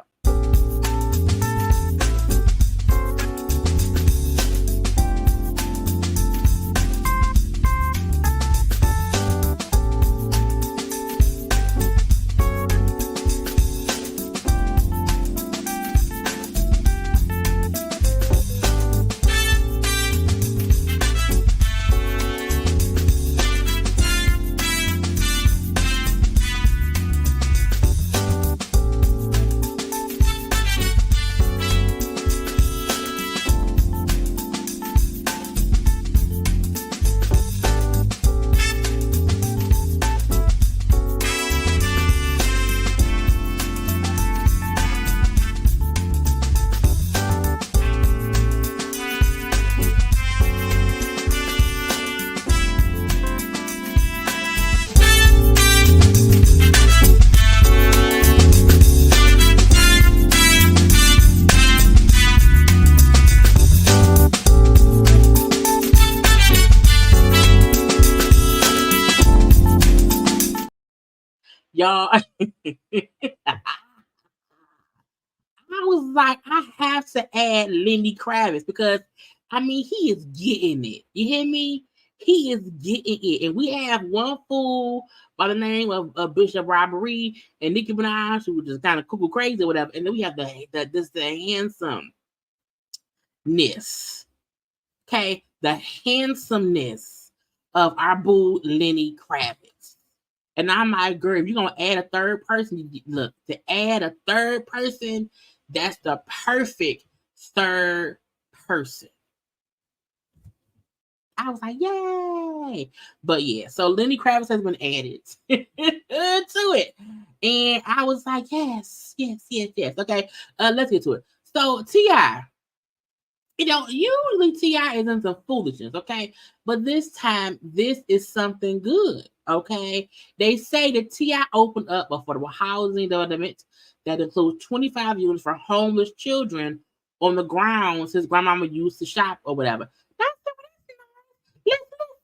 Y'all, I was like, I have to add Lenny Kravitz because, he is getting it. You hear me? He is getting it. And we have one fool by the name of Bishop Robbery and Nicki Minaj, who was just kind of cuckoo crazy or whatever. And then we have the handsomeness. Okay? The handsomeness of our boo Lenny Kravitz. And I'm like, girl, if you're going to add a third person, look, to add a third person, that's the perfect third person. I was like, yay. But yeah, so Lenny Kravitz has been added to it. And I was like, yes. Okay, let's get to it. So T.I., usually T.I. is in some foolishness, okay? But this time, this is something good, okay? They say that T.I. opened up affordable housing development that includes 25 units for homeless children on the grounds his grandmama used to shop or whatever. Let's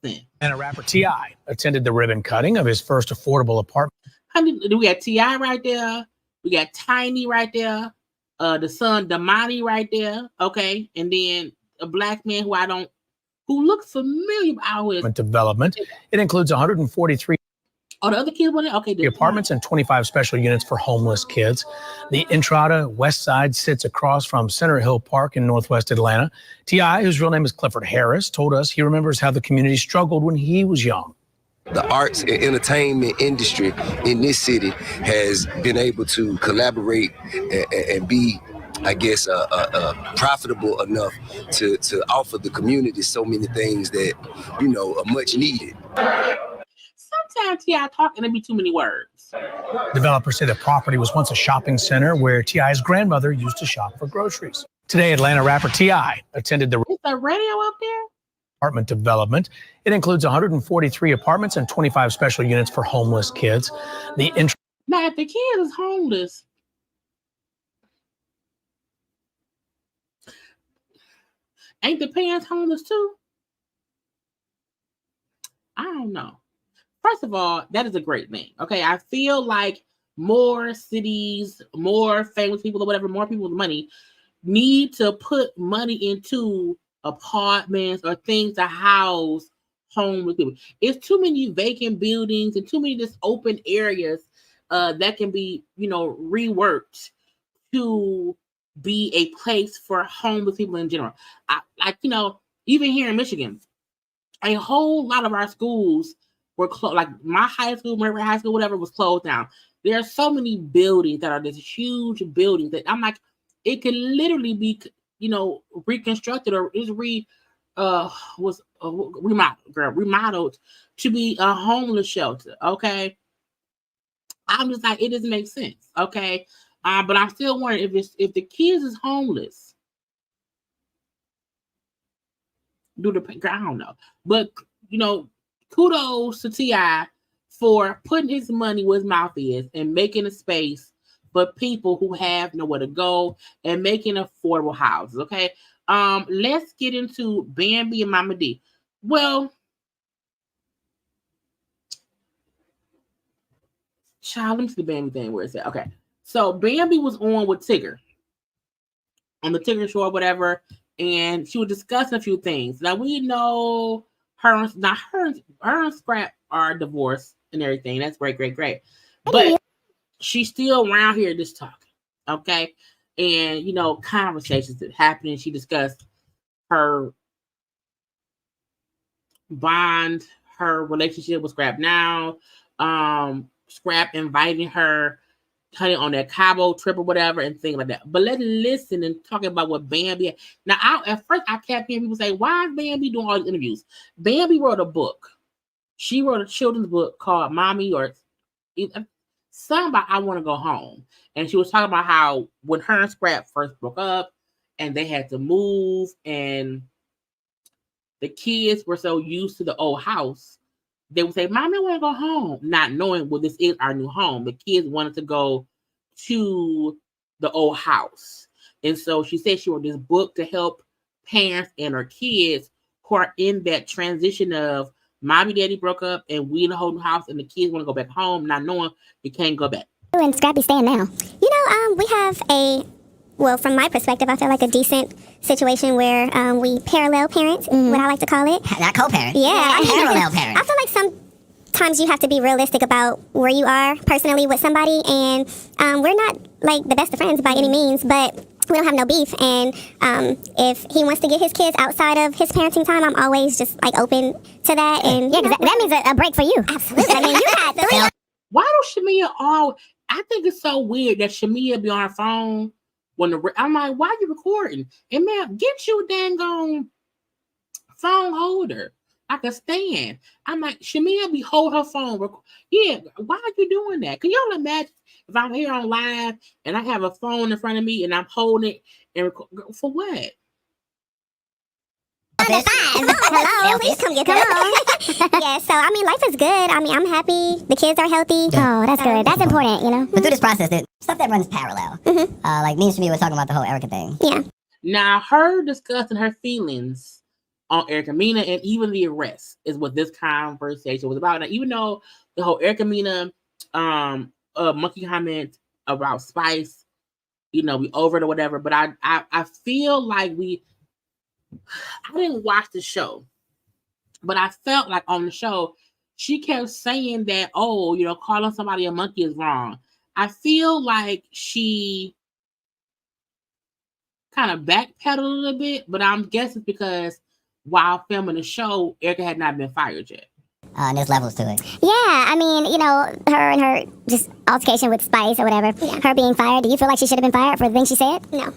listen. And a rapper T.I. attended the ribbon cutting of his first affordable apartment. We got T.I. right there. We got Tiny right there. The son Damani right there, okay, and then a black man who looks familiar out with development. It includes 143. Oh, the other kids were there? Okay. The apartments and 25 special units for homeless kids. The Entrada West Side sits across from Center Hill Park in Northwest Atlanta. T.I., whose real name is Clifford Harris, told us he remembers how the community struggled when he was young. The arts and entertainment industry in this city has been able to collaborate and be, I guess, profitable enough to offer the community so many things that, are much needed. Sometimes T.I. talking, there be too many words. Developers say the property was once a shopping center where T.I.'s grandmother used to shop for groceries. Today, Atlanta rapper T.I. attended the... Is there radio up there? Apartment development. It includes 143 apartments and 25 special units for homeless kids. Now, if the kid is homeless, ain't the parents homeless too? I don't know. First of all, that is a great thing. Okay, I feel like more cities, more famous people or whatever, more people with money need to put money into apartments or things to house homeless people. It's too many vacant buildings and too many just open areas that can be, reworked to be a place for homeless people in general. Even here in Michigan, a whole lot of our schools were closed. Like my high school, Murray High School, whatever, was closed down. There are so many buildings that are this huge buildings that I'm like, it could literally be, reconstructed or is remodeled to be a homeless shelter. Okay, I'm just like, it doesn't make sense. Okay, but I'm still wondering if the kids is homeless. I don't know, but kudos to T.I. for putting his money where his mouth is and making a space for people who have nowhere to go and making affordable houses. Okay, let's get into Bambi and Mama D. Well, child, let me see the Bambi thing where it's at. Okay, so Bambi was on with Tigger on the Tigger show or whatever, and she was discussing a few things. Now we know her and Scrap are divorced and everything. That's great. But she's still around here just talking. Okay. And conversations that happened. She discussed her bond, her relationship with Scrap now. Scrap inviting her on that Cabo trip or whatever and things like that. But let's listen and talk about what Bambi. Now, at first I kept hearing people say, "Why is Bambi doing all these interviews?" Bambi wrote a book. She wrote a children's book called "Mommy" or something about "I Want to Go Home," and she was talking about how when her and Scrap first broke up, and they had to move, and the kids were so used to the old house. They would say, "Mommy, I want to go home," not knowing, well, this is our new home. The kids wanted to go to the old house. And so she said she wrote this book to help parents and her kids who are in that transition of mommy, daddy broke up, and we in the whole new house, and the kids want to go back home, not knowing you can't go back. And Scrappy staying now. We have from my perspective, I feel like a decent situation where we parallel parent, what I like to call it. Not co-parent. Yeah. Parallel parent. I feel like sometimes you have to be realistic about where you are personally with somebody, and we're not like the best of friends by any means, but we don't have no beef. And if he wants to get his kids outside of his parenting time, I'm always just like open to that. And yeah, because that means a break for you. Absolutely. I mean, you had 3. Why don't Shamia I think it's so weird that Shamia be on her phone I'm like, why are you recording? And man, get you a dang on phone holder, like a stand. I'm like, Shamia be hold her phone. Yeah, why are you doing that? Can y'all imagine if I'm here on live and I have a phone in front of me and I'm holding it and for what? Hello, please come get them. Yeah, so I mean, life is good. I mean, I'm happy. The kids are healthy. Yeah. Oh, that's good. That's important, But through this process, stuff that runs parallel. Mm-hmm. Like me and Shamia were talking about the whole Erica thing. Yeah. Now, her discussing her feelings on Erica Mena and even the arrest is what this conversation was about. Now, even though the whole Erica Mena monkey comment about Spice, we over it or whatever, but I feel like I didn't watch the show, but I felt like on the show, she kept saying that, calling somebody a monkey is wrong. I feel like she kind of backpedaled a little bit, but I'm guessing because while filming the show, Erica had not been fired yet. And there's levels to it. Yeah, I mean, her and her just altercation with Spice or whatever, her being fired, do you feel like she should have been fired for the things she said? No,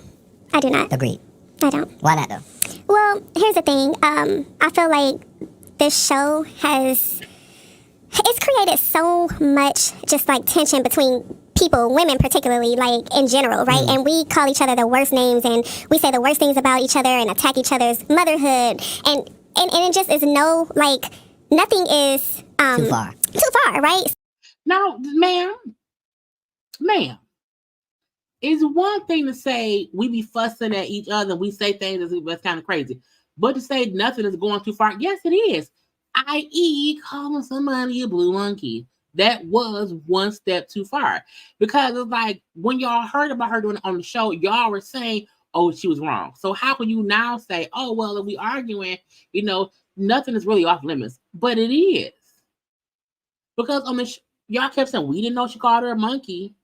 I do not. Agreed. I don't. Why not, though? Well, here's the thing. I feel like this show it's created so much just like tension between people, women particularly, like in general, right? And we call each other the worst names, and we say the worst things about each other and attack each other's motherhood, and it just is nothing is too far, right? Now, ma'am, it's one thing to say we be fussing at each other and we say things that's kind of crazy, but to say nothing is going too far, yes, it is. i.e., calling somebody a blue monkey. That was one step too far. Because it's like when y'all heard about her doing it on the show, y'all were saying, oh, she was wrong. So how can you now say, oh, well, if we arguing, nothing is really off limits? But it is. Because on the y'all kept saying, we didn't know she called her a monkey.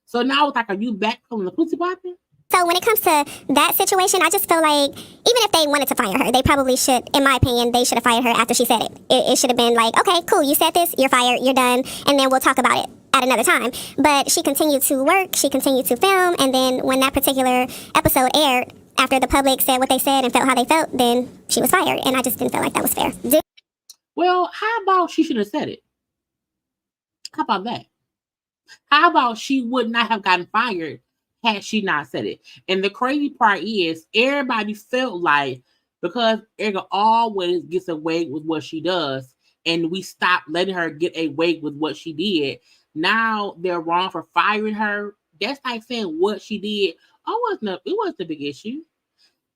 So now it's like, are you back on the pussy popping? So when it comes to that situation, I just feel like even if they wanted to fire her, they probably should, in my opinion, they should have fired her after she said it. It should have been like, okay, cool, you said this, you're fired, you're done, and then we'll talk about it at another time. But she continued to work, she continued to film, and then when that particular episode aired, after the public said what they said and felt how they felt, then she was fired, and I just didn't feel like that was fair. Well, how about she should have said it? How about that? How about she would not have gotten fired had she not said it? And the crazy part is everybody felt like because Erica always gets away with what she does and we stopped letting her get away with what she did, now they're wrong for firing her. That's like saying what she did. It wasn't a big issue.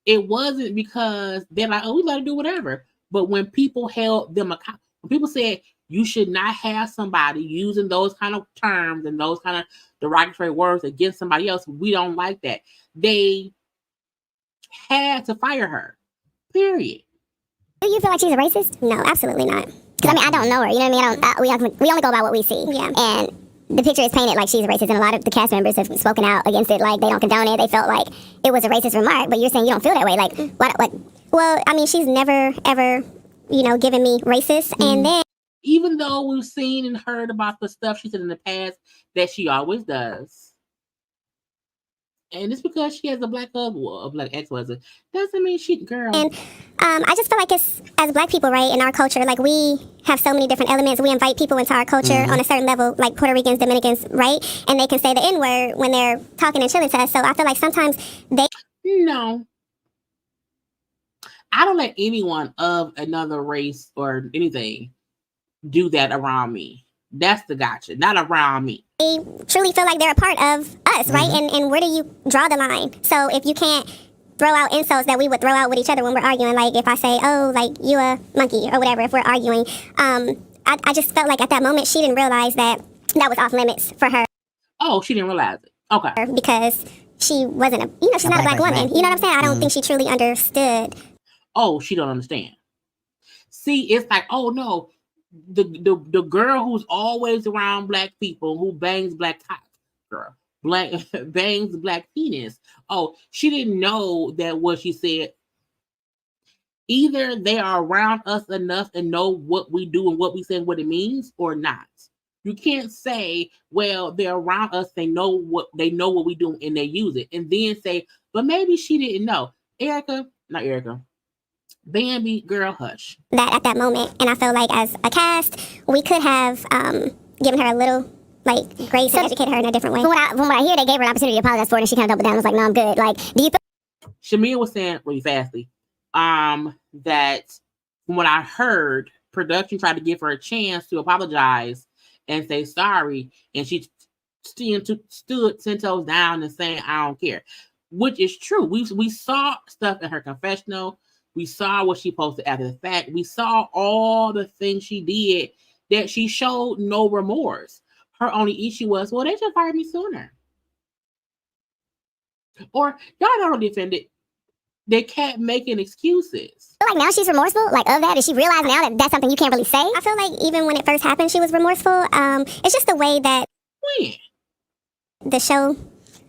It wasn't because they're like, oh, we let her do whatever. But when people held them accountable, when people said you should not have somebody using those kind of terms and those kind of derogatory words against somebody else, we don't like that. They had to fire her. Period. Do you feel like she's a racist? No, absolutely not. Because I don't know her. You know what I mean? We only go by what we see. Yeah. And the picture is painted like she's a racist, and a lot of the cast members have spoken out against it, like they don't condone it. They felt like it was a racist remark, but you're saying you don't feel that way. Like, what? Like, well, I mean, she's never ever, given me racist, and then. Even though we've seen and heard about the stuff she said in the past that she always does. And it's because she has a black ex-husband. Doesn't mean she, girl. And I just feel like it's, as black people, right, in our culture, like we have so many different elements. We invite people into our culture on a certain level, like Puerto Ricans, Dominicans, right? And they can say the N-word when they're talking and chilling to us. So I feel like sometimes they... No. I don't let anyone of another race or anything do that around me. That's the gotcha. Not around me. They truly feel like they're a part of us, right? And where do you draw the line? So if you can't throw out insults that we would throw out with each other when we're arguing, like if I say, oh, like you a monkey or whatever, if we're arguing, I just felt like at that moment she didn't realize that was off limits for her. Oh, she didn't realize it. Okay. Because she wasn't she's not a black woman. You know what I'm saying? I don't think she truly understood. Oh, she don't understand. See, it's like, oh no, the girl who's always around black people, who bangs black girl, bangs black penis. Oh, she didn't know that what she said. Either they are around us enough and know what we do and what we say and what it means, or not. You can't say, well, they're around us, they know what we do and they use it, and then say, but maybe she didn't know. Bambi, girl, hush. That at that moment, and I feel like as a cast, we could have given her a little grace and educated her in a different way. From what I hear, they gave her an opportunity to apologize for it, and she kind of doubled down and was like, no, I'm good. Like, do you feel... Shamia was saying really fastly that from what I heard, production tried to give her a chance to apologize and say sorry, and she stood 10 toes down and saying, I don't care, which is true. We saw stuff in her confessional. We saw what she posted after the fact. We saw all the things she did that she showed no remorse. Her only issue was, well, they should fire me sooner. Or y'all don't defend it. They kept making excuses. Like now she's remorseful, of that. Does she realize now that that's something you can't really say? I feel like even when it first happened, she was remorseful. It's just the way that the show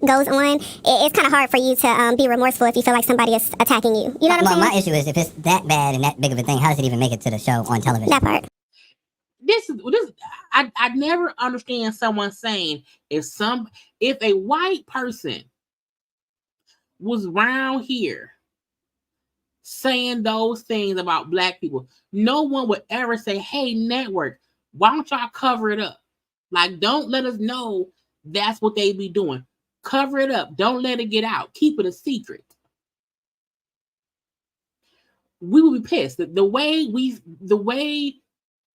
goes on. It's kind of hard for you to be remorseful if you feel like somebody is attacking you. You know what I'm saying? My issue is if it's that bad and that big of a thing, how does it even make it to the show on television? That part. I never understand someone saying if a white person was around here saying those things about black people, no one would ever say, hey, network, why don't y'all cover it up? Like, don't let us know that's what they be doing. Cover it up. Don't let it get out. Keep it a secret. We would be pissed. The way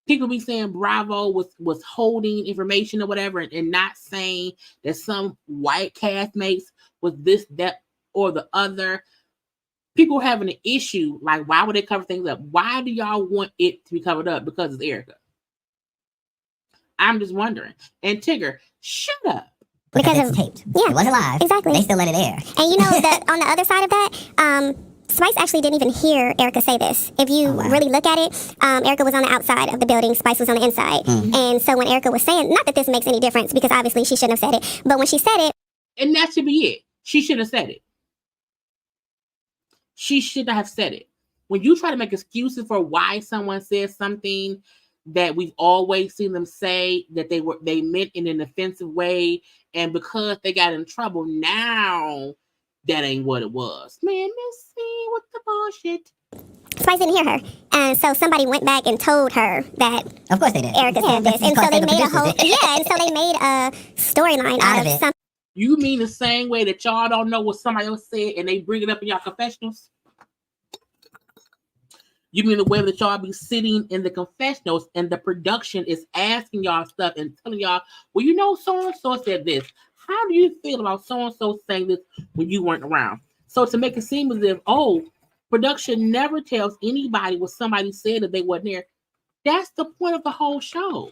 people be saying Bravo was holding information or whatever and not saying that some white castmates was this, that, or the other. people having an issue, like why would they cover things up? Why do y'all want it to be covered up? Because it's Erica. I'm just wondering. And Tigger, shut up. Because it's taped. Yeah, it wasn't live. Exactly. They still let it air. And you know, on the other side of that, Spice actually didn't even hear Erica say this. If you really look at it, Erica was on the outside of the building, Spice was on the inside. And so when Erica was saying, not that this makes any difference, because obviously she shouldn't have said it, but when she said it. And that should be it. She should have said it. She should not have said it. When you try to make excuses for why someone says something that we've always seen them say that they meant in an offensive way, and because they got in trouble now, that ain't what it was. Man, Missy, what the bullshit? Spice didn't hear her, and so somebody went back and told her that. Of course they did. Erica said this, and so they made a whole and so they made a storyline out of something. You mean the same way that y'all don't know what somebody else said and they bring it up in y'all confessionals? You mean the way that y'all be sitting in the confessionals and the production is asking y'all stuff and telling y'all, well, you know, so-and-so said this. How do you feel about so-and-so saying this when you weren't around? So to make it seem as if, production never tells anybody what somebody said if they wasn't there. That's the point of the whole show.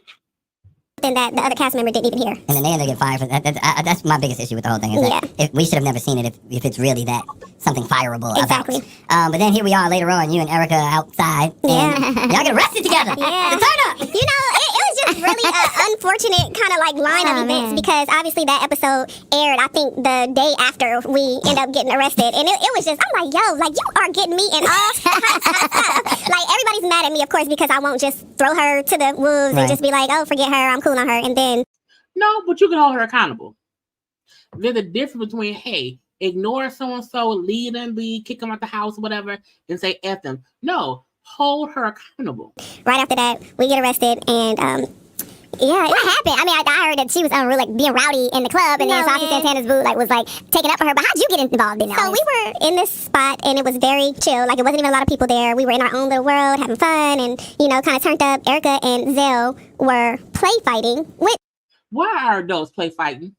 That the other cast member didn't even hear. And then they end up getting fired for that. That's my biggest issue with the whole thing. Is that we should have never seen it if it's really that something fireable exactly. about. But then here we are later on, you and Erica outside, and y'all get arrested together. Yeah. The turn up. You know, it was just really an unfortunate kind of like line of events because obviously that episode aired, I think, the day after we end up getting arrested, and it was just, I'm like, yo, like you are getting me in all kinds of stuff. Like everybody's mad at me, of course, because I won't just throw her to the wolves and just be like, oh, forget her, I'm cool on her, and then no, but you can hold her accountable. There's a difference between, hey, ignore so-and-so, leave them be, kick them out the house, whatever, and say F them. No, hold her accountable. Right after that, we get arrested, and yeah, what happened? I mean, I heard that she was like being rowdy in the club, and then Saucy Santana's boo was like taking up for her. But how'd you get involved in that? So we were in this spot, and it was very chill. Like it wasn't even a lot of people there. We were in our own little world, having fun, and kind of turned up. Erica and Zell were play fighting with. Why are adults play fighting?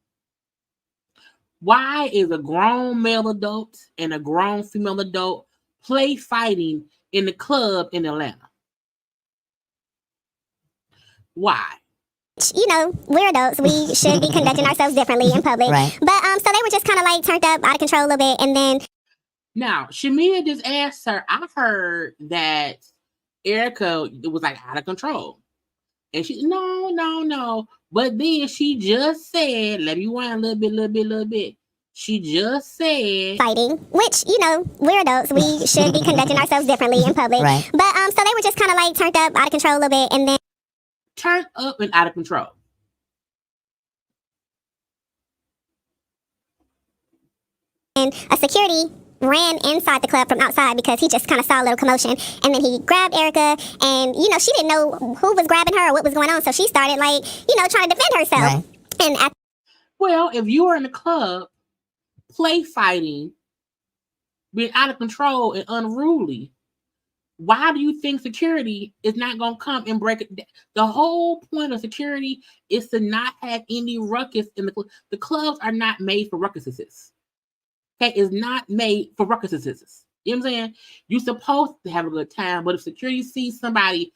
Why is a grown male adult and a grown female adult play fighting in the club in Atlanta? Why? We're adults. We should be conducting ourselves differently in public. Right. But so they were just kind of like turned up, out of control a little bit, and then. Now, Shamia just asked her, I heard that Erica was like out of control. And she, no. But then she just said, let me wind a little bit. She just said fighting, which, we're adults. We should be conducting ourselves differently in public. Right. But so they were just kind of like turned up, out of control a little bit, and then. Turned up and out of control. And a security ran inside the club from outside because he just kind of saw a little commotion, and then he grabbed Erica, and she didn't know who was grabbing her or what was going on, so she started like trying to defend herself. Right. And well, if you were in the club play fighting, being out of control and unruly, why do you think security is not going to come and break it? The whole point of security is to not have any ruckus in the club. The clubs are not made for ruckuses. Okay, it's not made for ruckuses. You know what I'm saying? You're supposed to have a good time, but if security sees somebody,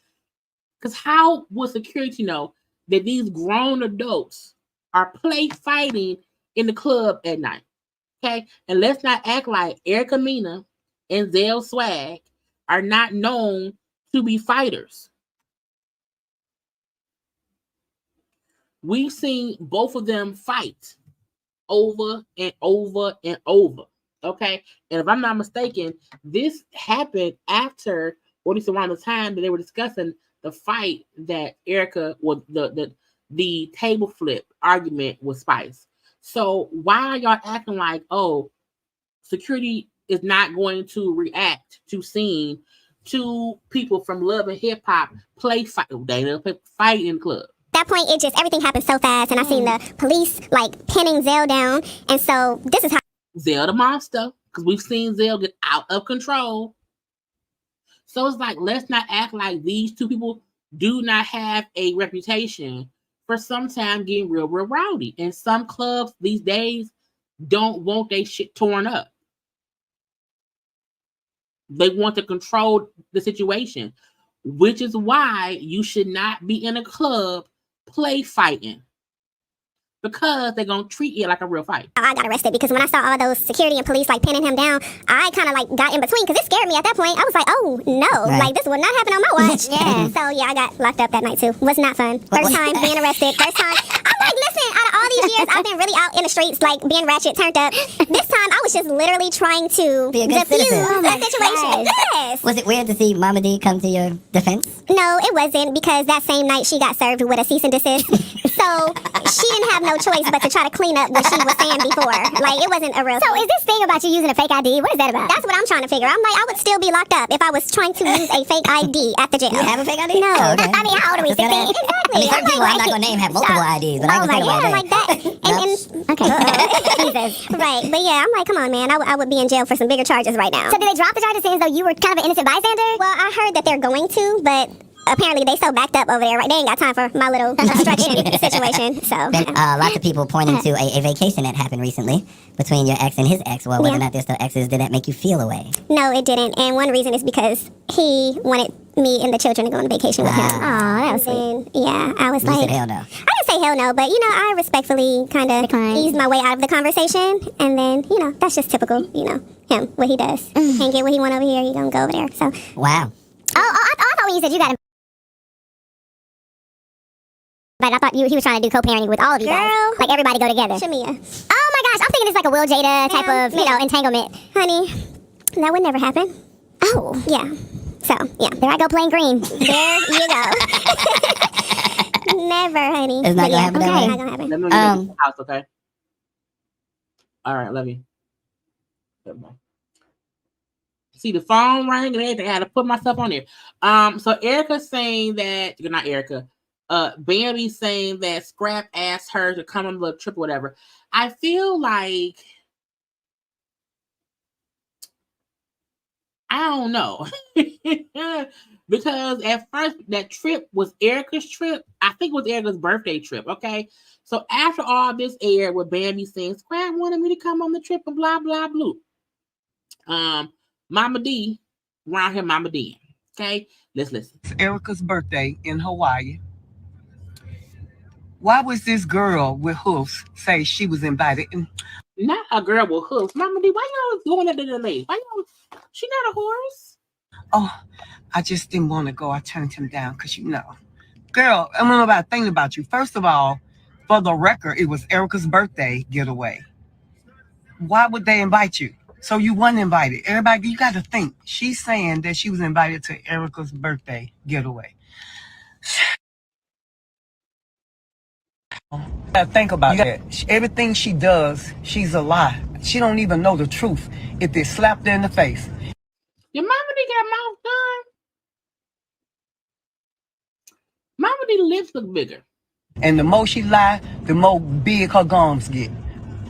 because how would security know that these grown adults are play fighting in the club at night? Okay, and let's not act like Erica Mena and Zell Swag are not known to be fighters. We've seen both of them fight over and over and over. Okay. And if I'm not mistaken, this happened after, or at least around the time that they were discussing the fight that Erica was the table flip argument with Spice. So why are y'all acting like, security is not going to react to seeing two people from Love and Hip Hop play fight? They don't fight in the club. That point, everything happened so fast, and I seen the police like pinning Zell down, and so this is how Zell the monster, because we've seen Zell get out of control. So it's like, let's not act like these two people do not have a reputation for sometimes getting real rowdy. And some clubs these days don't want their shit torn up. They want to control the situation, which is why you should not be in a club play fighting. Because they're going to treat it like a real fight. I got arrested because when I saw all those security and police like pinning him down, I kind of like got in between because it scared me at that point. I was like, oh no, like this would not happen on my watch. So yeah, I got locked up that night too. Was not fun. First time being arrested. First time. I'm like, listen, out of all these years, I've been really out in the streets, like being ratchet, turned up. This time, I was just literally trying to defuse the situation. Yes. Was it weird to see Mama D come to your defense? No, it wasn't, because that same night she got served with a cease and desist. So she didn't have no choice but to try to clean up what she was saying before. Like, it wasn't a real So is this thing about you using a fake ID, what is that about? That's what I'm trying to figure. I'm like, I would still be locked up if I was trying to use a fake ID at the jail. You have a fake ID? No. Oh, okay. I mean, how old are we? 16? Exactly. I mean, certain people I'm not going to name have multiple IDs, but I can say like that. Okay. Jesus. Right. But yeah, I'm like, come on, man. I would be in jail for some bigger charges right now. So did they drop the charges saying as though you were kind of an innocent bystander? Well, I heard that they're going to, but apparently they so backed up over there, right? They ain't got time for my little obstruction situation. So been lots of people pointing to a vacation that happened recently between your ex and his ex. Well, whether or not they're still exes, did that make you feel away? No, it didn't. And one reason is because he wanted me and the children to go on vacation with him. Oh, that was sweet. Yeah, I was You like, said hell no. I didn't say hell no, but I respectfully kind of eased my way out of the conversation, and then that's just typical, him, what he does. Can't get what he want over here, he gonna go over there. So Wow. I thought when you said you got him. But I thought he was trying to do co-parenting with all of you guys. Like everybody go together. Shamia, Oh my gosh, I'm thinking it's like a Will Jada type of, entanglement. honey, that would never happen. Oh, Yeah. So yeah, there I go playing green. there you go. Never, honey. It's not gonna happen that way? Not gonna happen. Let me get to the house, okay? All right, love you. Goodbye. See the phone ring and everything. I had to put myself on there. So Erica's saying that you're not Erica. Bambi saying that Scrap asked her to come on the trip or whatever. I feel like I don't know. Because at first that trip was Erica's trip. I think it was Erica's birthday trip, okay? So after all this aired with Bambi saying Scrap wanted me to come on the trip and blah blah blah. Mama D, around here Mama D. Okay, let's listen. It's Erica's birthday in Hawaii. Why was this girl with hoofs say she was invited? Not a girl with hooves. Mama D, why y'all going into the lady? Why y'all? She not a horse. Oh, I just didn't want to go. I turned him down because girl, I don't know about thinking about you. First of all, for the record, it was Erica's birthday getaway. Why would they invite you? So you weren't invited. Everybody, you got to think. She's saying that she was invited to Erica's birthday getaway. Think about that. Everything she does, she's a lie. She don't even know the truth. If they slapped her in the face. Your Mama D got mouth done. Mama D lips look bigger. And the more she lie, the more big her gums get.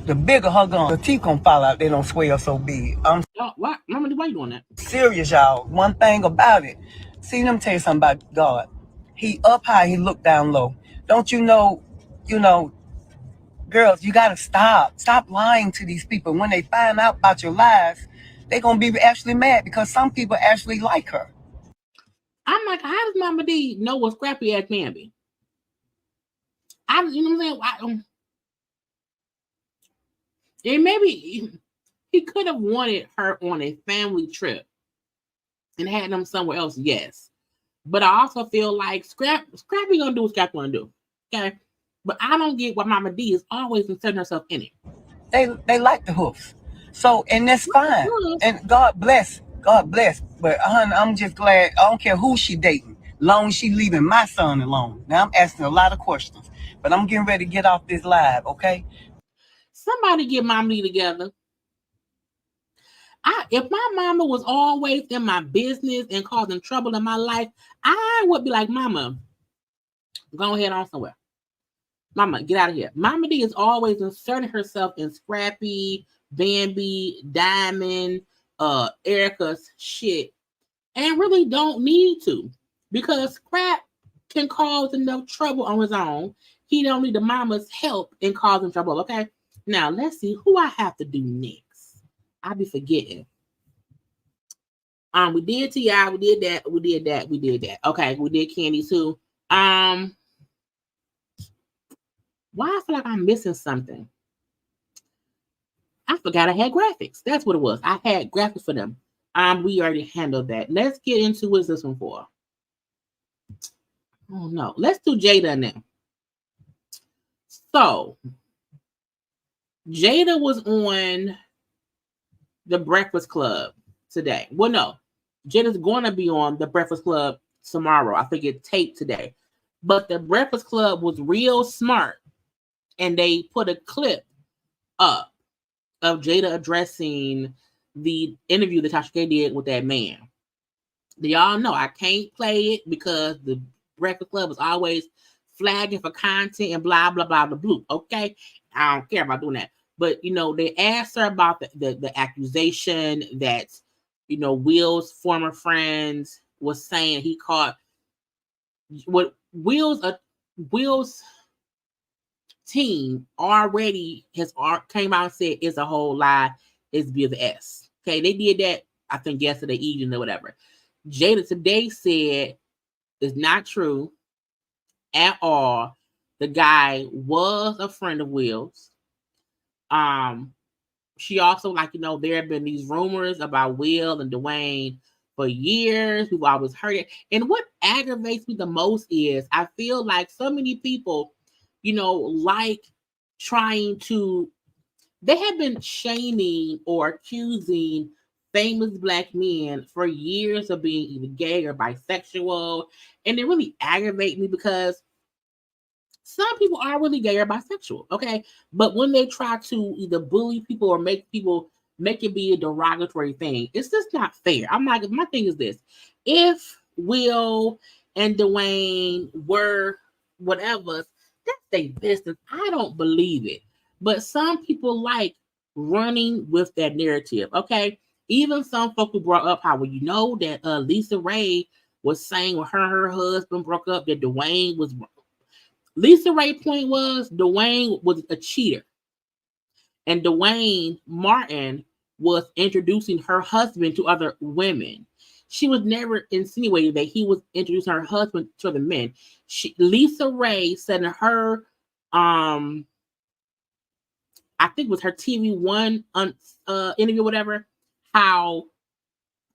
The bigger her gums, the teeth gonna fall out. They don't swell so big. I'm Why, Mama D, why you doing that? serious, y'all. One thing about it. See, let me tell you something about God. He up high, he look down low. Don't you know, girls, you gotta stop. Stop lying to these people. When they find out about your lies, they're gonna be actually mad because some people actually like her. I'm like, how does Mama D know what Scrappy ass Bambi? You know what I'm saying? And maybe he could have wanted her on a family trip and had them somewhere else, yes. But I also feel like Scrappy gonna do what Scrappy gonna do. Okay. But I don't get why Mama D is always inserting herself in it. They like the hoofs. So, and that's fine. And God bless. But I'm just glad. I don't care who she dating. Long as she leaving my son alone. Now I'm asking a lot of questions. But I'm getting ready to get off this live, okay? Somebody get Mama D together. If my mama was always in my business and causing trouble in my life, I would be like, Mama, go ahead on somewhere. Mama, get out of here. Mama D is always inserting herself in Scrappy, Bambi, Diamond, Erica's shit, and really don't need to, because Scrap can cause enough trouble on his own. He don't need the mama's help in causing trouble. Okay, now let's see who I have to do next. I be forgetting. We did T.I., we did that. Okay, we did Candy too. Why I feel like I'm missing something? I forgot I had graphics. That's what it was. I had graphics for them. We already handled that. Let's get into what's this one for. Oh no, let's do Jada now. So Jada was on the Breakfast Club today. Well, no, Jada's going to be on the Breakfast Club tomorrow. I think it taped today. But the Breakfast Club was real smart, and they put a clip up of Jada addressing the interview that Tasha did with that man. Y'all know I can't play it because the Breakfast Club is always flagging for content and blah, blah, blah, blah, blah. Okay? I don't care about doing that. But, you know, they asked her about the accusation that, you know, Will's former friends was saying he caught what Will's team already came out and said it's a whole lie, it's BS. Okay, they did that, I think, yesterday evening or whatever. Jada today said it's not true at all. The guy was a friend of Will's. She also, like, you know, there have been these rumors about Will and Dwayne for years. We've always heard it. And what aggravates me the most is I feel like so many people, you know, like trying to, they have been shaming or accusing famous Black men for years of being either gay or bisexual. And it really aggravates me because some people are really gay or bisexual, okay? But when they try to either bully people or make it be a derogatory thing, it's just not fair. I'm like, my thing is this. If Will and Dwayne were whatever, that's their business. I don't believe it. But some people like running with that narrative, okay? Even some folk who brought up how, well, you know that Lisa Ray was saying when her and her husband broke up that Dwayne was... Lisa Ray's point was Dwayne was a cheater. And Dwayne Martin was introducing her husband to other women. She was never insinuating that he was introducing her husband to other men. Lisa Ray said in her, I think it was her TV One interview, whatever, how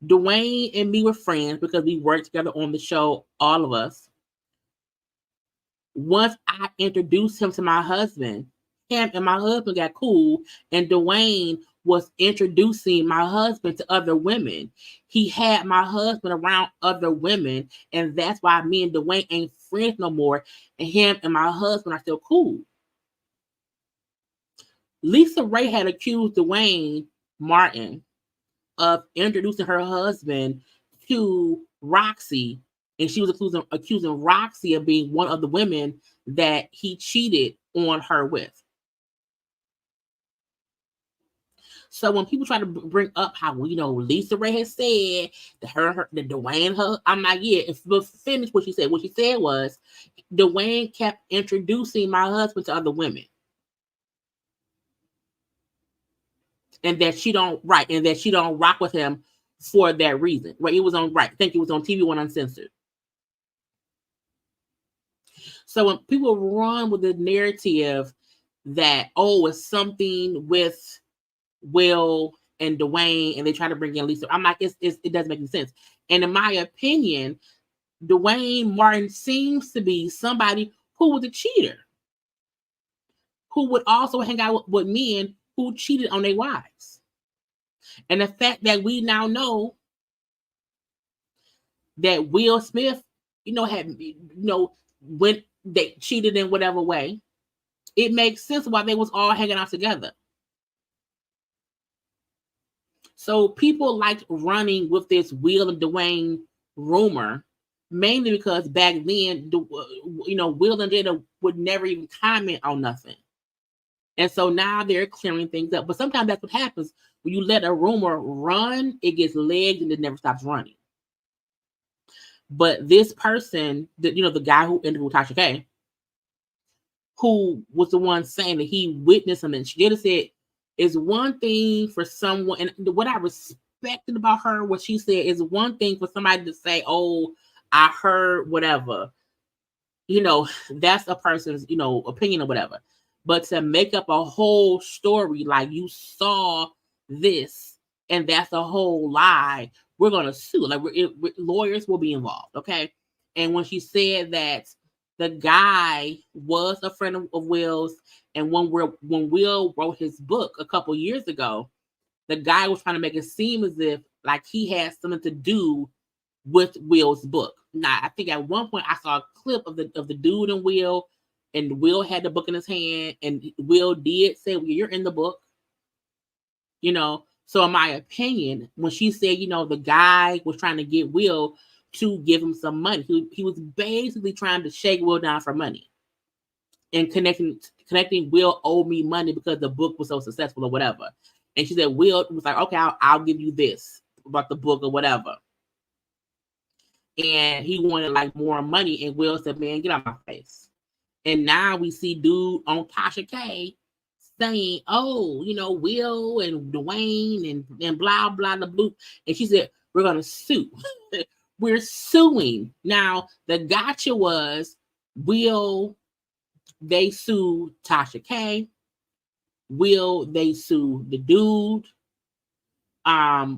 Dwayne and me were friends because we worked together on the show, all of us. Once I introduced him to my husband, him and my husband got cool, and Dwayne was introducing my husband to other women. He had my husband around other women, and that's why me and Dwayne ain't friends no more, and him and my husband are still cool. Lisa Ray had accused Dwayne Martin of introducing her husband to Roxy, and she was accusing Roxy of being one of the women that he cheated on her with. So when people try to bring up how, you know, Lisa Ray has said that that Dwayne, I'm like, yeah, but finish what she said. What she said was Dwayne kept introducing my husband to other women. And that she don't rock with him for that reason. Right? It was on, right. I think it was on TV One Uncensored. So when people run with the narrative that, oh, it's something with Will and Dwayne, and they try to bring in Lisa, I'm like, it doesn't make any sense. And in my opinion, Dwayne Martin seems to be somebody who was a cheater, who would also hang out with men who cheated on their wives. And the fact that we now know that Will Smith, when they cheated in whatever way, it makes sense why they was all hanging out together. So people liked running with this Will and Dwayne rumor, mainly because back then, Will and Jada would never even comment on nothing. And so now they're clearing things up. But sometimes that's what happens. When you let a rumor run, it gets legs and it never stops running. But this person, the guy who interviewed Tasha K, who was the one saying that he witnessed something, Jada said, it's one thing for someone, and what I respected about her, what she said, is one thing for somebody to say, oh, I heard whatever. You know, that's a person's, you know, opinion or whatever. But to make up a whole story like you saw this and that's a whole lie, we're going to sue. Like, lawyers will be involved, okay? And when she said that the guy was a friend of Will's, and when Will wrote his book a couple years ago, the guy was trying to make it seem as if like he had something to do with Will's book. Now, I think at one point I saw a clip of the dude and Will had the book in his hand, and Will did say, well, you're in the book. You know, so in my opinion, when she said, you know, the guy was trying to get Will to give him some money, he was basically trying to shake Will down for money and connecting Will owed me money because the book was so successful or whatever. And she said, Will was like, okay, I'll give you this about the book or whatever. And he wanted like more money, and Will said, man, get out my face. And now we see dude on Tasha K saying, oh, you know, Will and Dwayne and blah, blah, the blue. And she said, we're going to sue. We're suing. Now, the gotcha was, will they sue Tasha K? Will they sue the dude?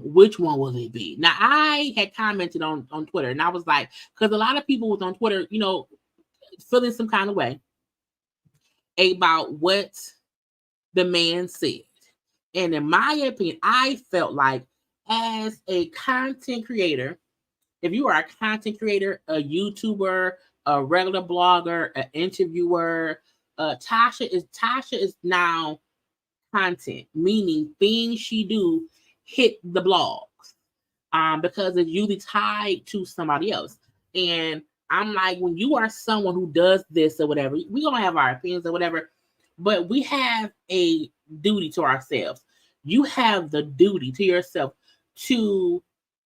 Which one will it be? Now, I had commented on Twitter, and I was like, because a lot of people was on Twitter, you know, feeling some kind of way about what the man said. And in my opinion, I felt like as a content creator, if you are a content creator, a YouTuber, a regular blogger, an interviewer, Tasha is now content, meaning things she do hit the blogs because it's usually tied to somebody else. And I'm like, when you are someone who does this or whatever, we gonna have our opinions or whatever, but we have a duty to ourselves. You have the duty to yourself to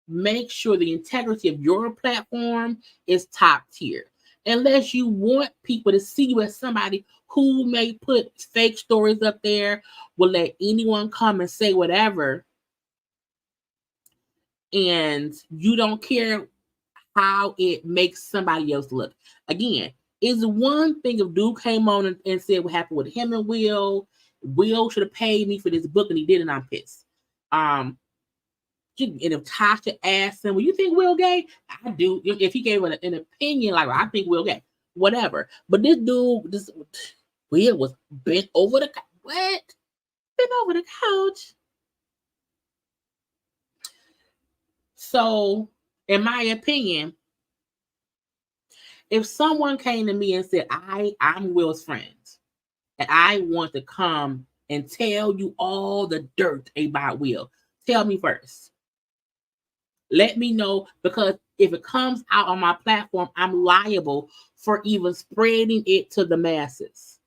make sure the integrity of your platform is top tier. Unless you want people to see you as somebody who may put fake stories up there, will let anyone come and say whatever, and you don't care how it makes somebody else look. Again, it's one thing if dude came on and said what happened with him and Will. Will should have paid me for this book, and he did, and I'm pissed. And if Tasha asked him, well, you think Will gay? I do. If he gave an opinion, like, well, I think Will gay, whatever. But this dude, Will was bent over the couch. What? Bent over the couch. So, in my opinion, if someone came to me and said, I'm Will's friend, and I want to come and tell you all the dirt about Will, tell me first. Let me know, because if it comes out on my platform, I'm liable for even spreading it to the masses.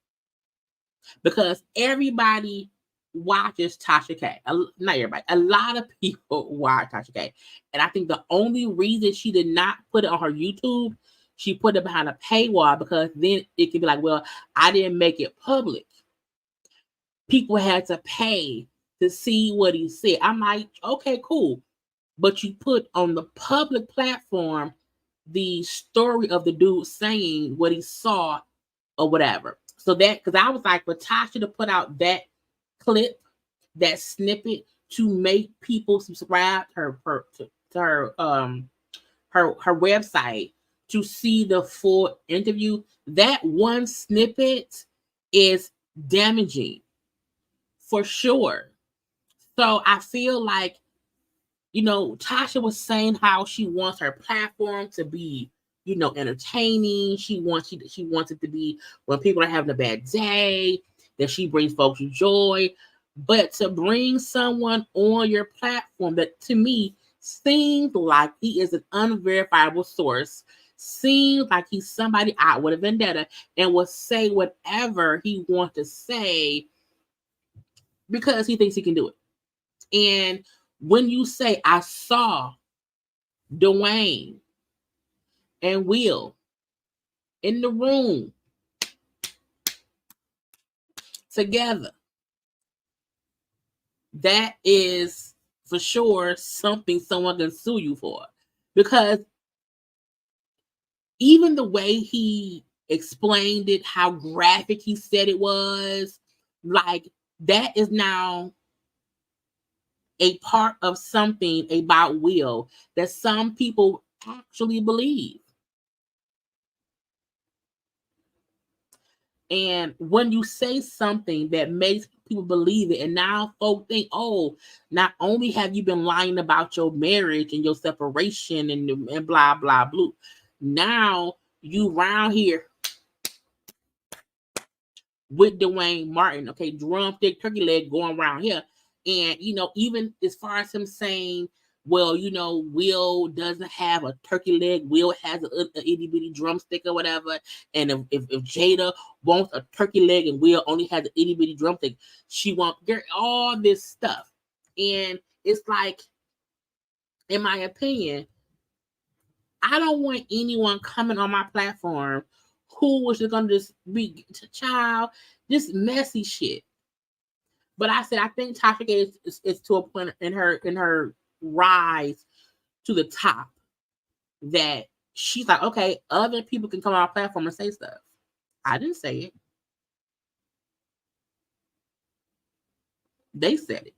Because everybody watches Tasha K. Not everybody. A lot of people watch Tasha K. And I think the only reason she did not put it on her YouTube, she put it behind a paywall, because then it can be like, well, I didn't make it public. People had to pay to see what he said. I'm like, okay, cool. But you put on the public platform the story of the dude saying what he saw or whatever. So that, because I was like, for Tasha to put out that clip, that snippet, to make people subscribe to her website to see the full interview, that one snippet is damaging for sure. So I feel like, you know, Tasha was saying how she wants her platform to be, you know, entertaining. She wants it to be, when people are having a bad day, that she brings folks joy. But to bring someone on your platform that, to me, seems like he is an unverifiable source, seems like he's somebody out with a vendetta and will say whatever he wants to say because he thinks he can do it. And when you say, I saw Dwayne and Will in the room together, that is, for sure something someone can sue you for. Because even the way he explained it, how graphic he said it was, like that is now a part of something about Will that some people actually believe. And when you say something that makes people believe it, and now folks think, oh, not only have you been lying about your marriage and your separation and blah, blah, blah, now you round here with Dwayne Martin, okay, drumstick, turkey leg going around here. And, even as far as him saying, well, Will doesn't have a turkey leg. Will has a itty bitty drumstick or whatever. And if Jada wants a turkey leg and Will only has an itty bitty drumstick, she wants all this stuff. And it's like, in my opinion, I don't want anyone coming on my platform who was just going to just be child, this messy shit. But I said, I think Tasha is to a point in her rise to the top that she's like, okay, other people can come on our platform and say stuff. I didn't say it. They said it.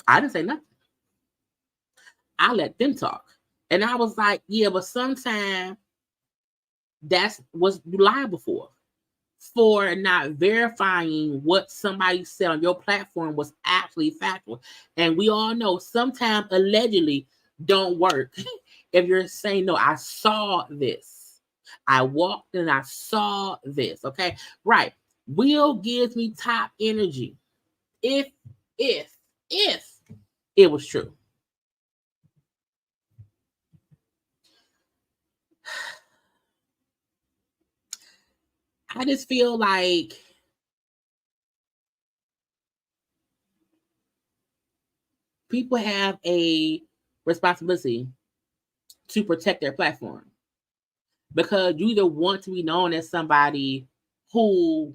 I didn't say nothing. I let them talk. And I was like, yeah, but sometimes that's what you liable for not verifying what somebody said on your platform was actually factual. And we all know sometimes allegedly don't work. If you're saying, no, I saw this. I walked and I saw this. Okay. Right. Will gives me top energy. If it was true. I just feel like people have a responsibility to protect their platform, because you either want to be known as somebody who,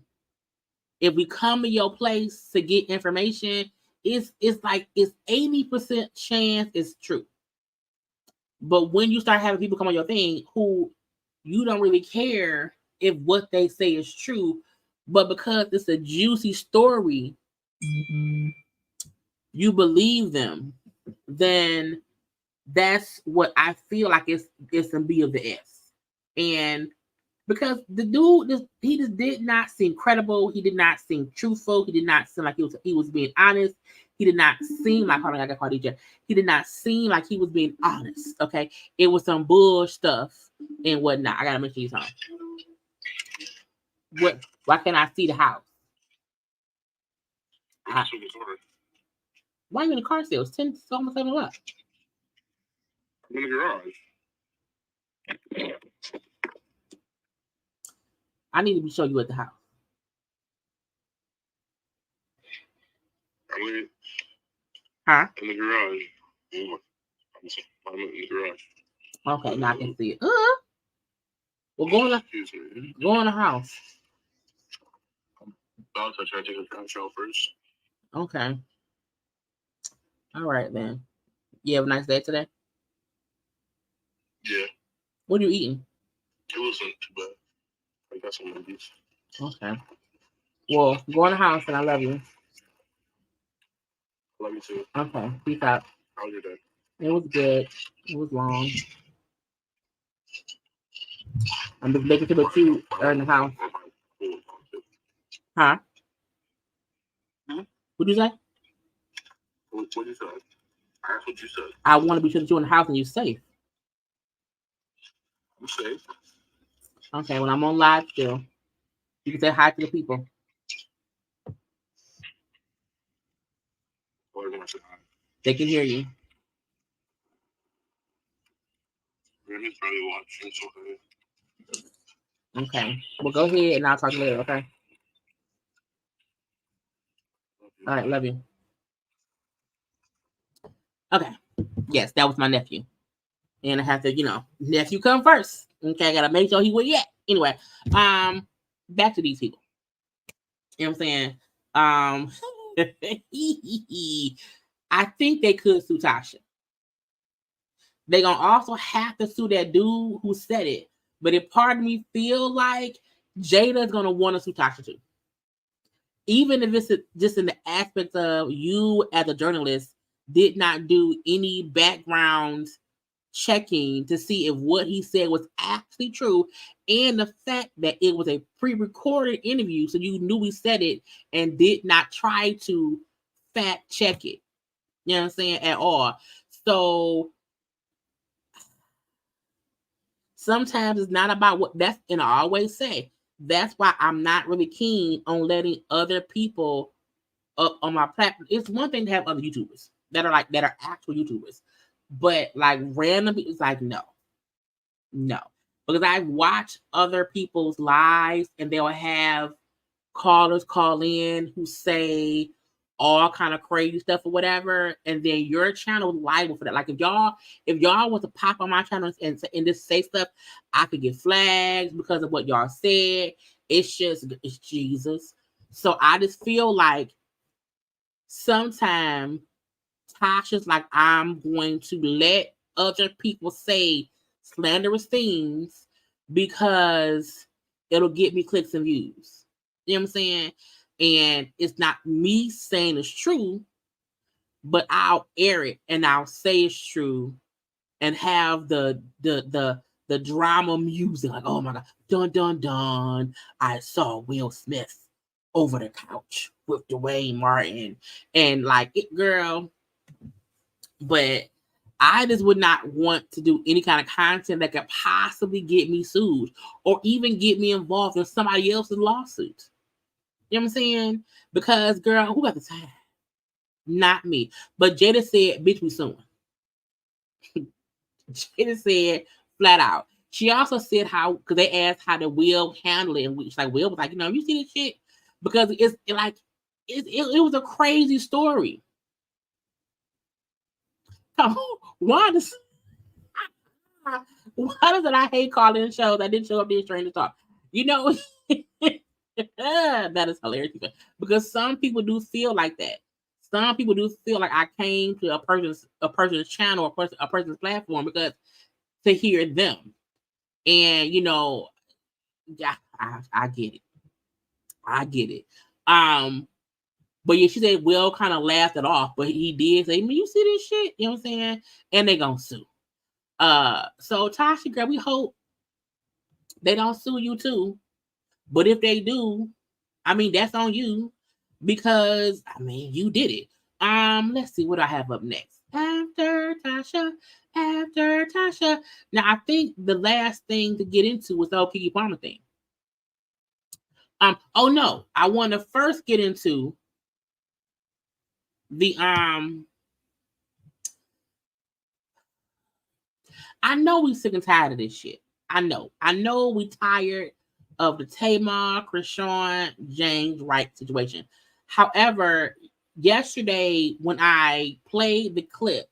if we come to your place to get information, it's like it's 80% chance it's true. But when you start having people come on your thing who you don't really care if what they say is true, but because it's a juicy story, you believe them, then that's what I feel like it's some B of the S. And because the dude, he just did not seem credible. He did not seem truthful. He did not seem like he was being honest. He did not seem like, hold on, I got called DJ. He did not seem like he was being honest. Okay, it was some bull stuff and whatnot. I gotta make sure he's home. What? Why can't I see the house? Why are you in the car still? It's 10, it's almost 7 o'clock. I'm in the garage. I need to show you at the house. I'm in the garage. I'm in the garage. Okay, now I can see it. Well, go in the house. I'll try to take a trash out first. Okay. All right, then. You have a nice day today? Yeah. What are you eating? It wasn't too bad. I got some movies. Okay. Well, go in the house, and I love you. Love you too. Okay. Peace out. How was your day? It was good. It was long. I'm just making sure that you are in the house. Huh? What'd you say? What did you say? I asked what you said. I want to be sure that you're in the house and you're safe. I'm safe. Okay, when I'm on live still, you can say hi to the people. They can hear you. He's probably watching, so okay. Well, go ahead and I'll talk to you later, okay? All right, love you. Okay. Yes, that was my nephew. And I have to, nephew come first. Okay, I gotta make sure he went yet. Anyway, back to these people. You know what I'm saying? I think they could sue Tasha. They're going to also have to sue that dude who said it. But if part of me feel like Jada is going to want to sue Tasha too. Even if it's just in the aspect of you as a journalist did not do any background checking to see if what he said was actually true, and the fact that it was a pre-recorded interview, so you knew he said it and did not try to fact check it. You know what I'm saying? At all. So sometimes it's not about what that's, and I always say that's why I'm not really keen on letting other people up on my platform. It's one thing to have other YouTubers that are actual YouTubers, but like randomly, it's like no, because I watch other people's lives and they'll have callers call in who say all kind of crazy stuff or whatever, and then your channel is liable for that. Like if y'all was to pop on my channel and just say stuff, I could get flags because of what y'all said. It's Jesus. So I just feel like sometimes Tasha's like, I'm going to let other people say slanderous things because it'll get me clicks and views. You know what I'm saying? And it's not me saying it's true, but I'll air it and I'll say it's true and have the drama music, like, oh my God, dun dun dun. I saw Will Smith over the couch with Dwayne Martin, and like it, girl. But I just would not want to do any kind of content that could possibly get me sued or even get me involved in somebody else's lawsuit. You know what I'm saying? Because, girl, who got the time? Not me. But Jada said, bitch, we suing. Jada said flat out. She also said how, because they asked how the Will handle it, and Will was like, you see this shit? Because it was a crazy story. Come on, why does it I hate calling shows I didn't show up there trying to talk? That is hilarious because some people do feel like that. Some people do feel like I came to a person's channel or a person's platform because to hear them, and yeah, I get it. I get it. But yeah, she said Will kind of laughed it off, but he did say, "You see this shit?" You know what I'm saying? And they gonna sue. So Tasha, girl, we hope they don't sue you too. But if they do, I mean, that's on you because I mean you did it. Let's see what I have up next. After Tasha. Now I think the last thing to get into was the whole Keke Palmer thing. Oh no, I want to first get into the I know we sick and tired of this shit. I know we tired of the Tamar, Krishan, James Wright situation. However, yesterday when I played the clip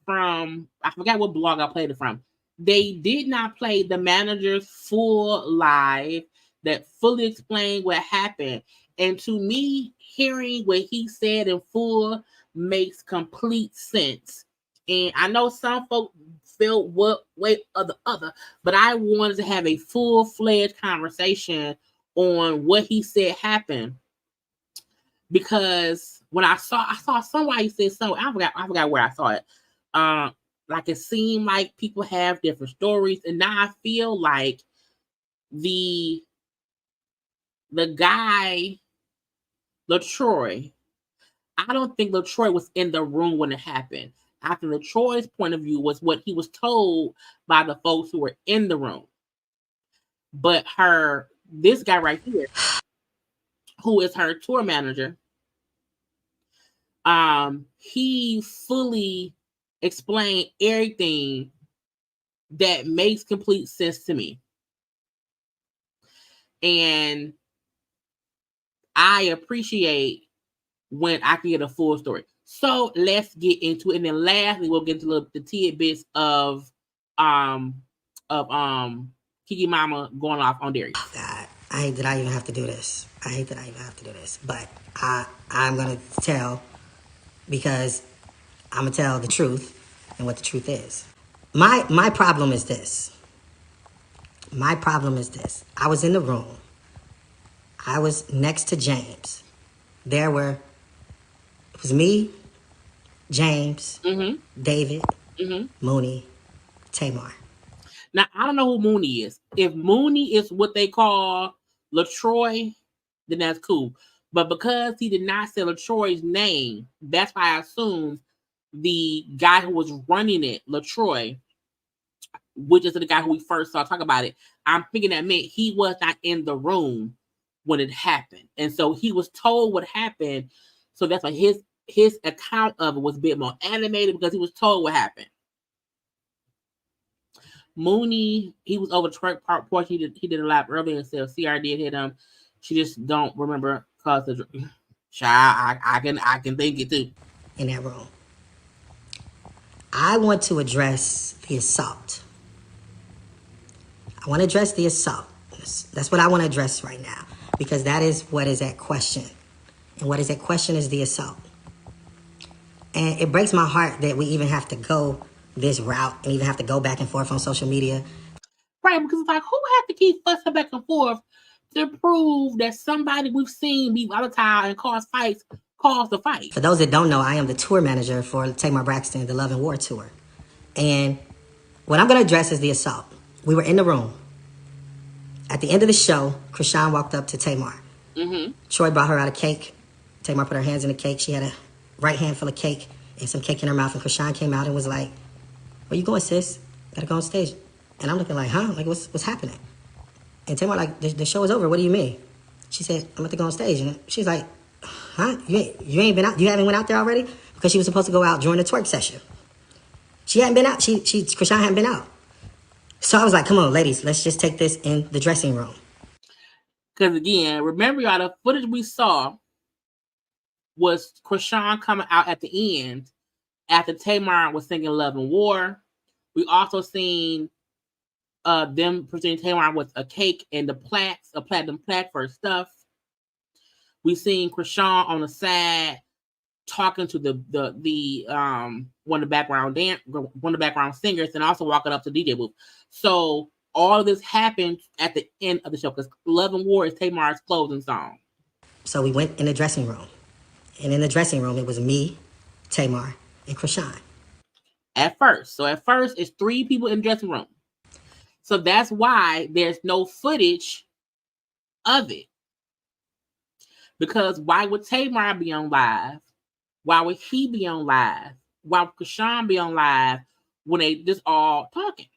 from, I forgot what blog I played it from, they did not play the manager's full live that fully explained what happened. And to me, hearing what he said in full makes complete sense. And I know some folks felt what way or the other, but I wanted to have a full-fledged conversation on what he said happened, because when I saw somebody said something, I forgot where I saw it. Like it seemed like people have different stories, and now I feel like the guy LaTroy, I don't think LaTroy was in the room when it happened. I think LaTroy's point of view was what he was told by the folks who were in the room. But this guy right here, who is her tour manager, he fully explained everything that makes complete sense to me. And I appreciate when I can get a full story. So let's get into it. And then lastly, we'll get into the tidbits of Keke Mama going off on Darius. God, I hate that I even have to do this. But I'm gonna tell, because I'm gonna tell the truth and what the truth is. My problem is this. My problem is this. I was in the room. I was next to James. It was me, James, David, Mooney, Tamar. Now, I don't know who Mooney is. If Mooney is what they call LaTroy, then that's cool. But because he did not say LaTroy's name, that's why I assumed the guy who was running it, LaTroy, which is the guy who we first saw talk about it, I'm thinking that meant he was not in the room when it happened. And so he was told what happened. So that's why his account of it was a bit more animated because he was told what happened. Mooney, he was over the truck park porch. He did a lap earlier and said CR did hit him. She just don't remember cause the child. I can think it too. In that room. I want to address the assault. I want to address the assault. That's what I want to address right now because that is what is at question. And what is at question is the assault. And it breaks my heart that we even have to go this route and even have to go back and forth on social media. Right, because it's like, who had to keep fussing back and forth to prove that somebody we've seen be volatile and cause fights caused the fight? For those that don't know, I am the tour manager for Tamar Braxton, the Love and War Tour. And what I'm going to address is the assault. We were in the room. At the end of the show, Krishan walked up to Tamar. Troy brought her out a cake. Tamar put her hands in the cake. She had a right hand full of cake and some cake in her mouth. And Krishan came out and was like, "Where you going, sis? Gotta go on stage." And I'm looking like, huh? Like, what's happening? And Tamar like, the show is over. What do you mean? She said, "I'm about to go on stage." And she's like, huh? You ain't been out? You haven't went out there already? Because she was supposed to go out during the twerk session. She hadn't been out. Krishan hadn't been out. So I was like, come on, ladies, let's just take this in the dressing room. Because again, remember y'all, the footage we saw was Krishan coming out at the end after Tamar was singing Love and War. We also seen them presenting Tamar with a cake and the plaques, a platinum plaque for her stuff. We seen Krishan on the side talking to the one of the background singers, and also walking up to DJ booth. So all of this happened at the end of the show because Love and War is Tamar's closing song. So we went in the dressing room, and in the dressing room it was me, Tamar, and Krishan. At first it's 3 people in the dressing room. So that's why there's no footage of it. Because why would Tamar be on live? Why would he be on live? Why would Krishan be on live when they just all talking?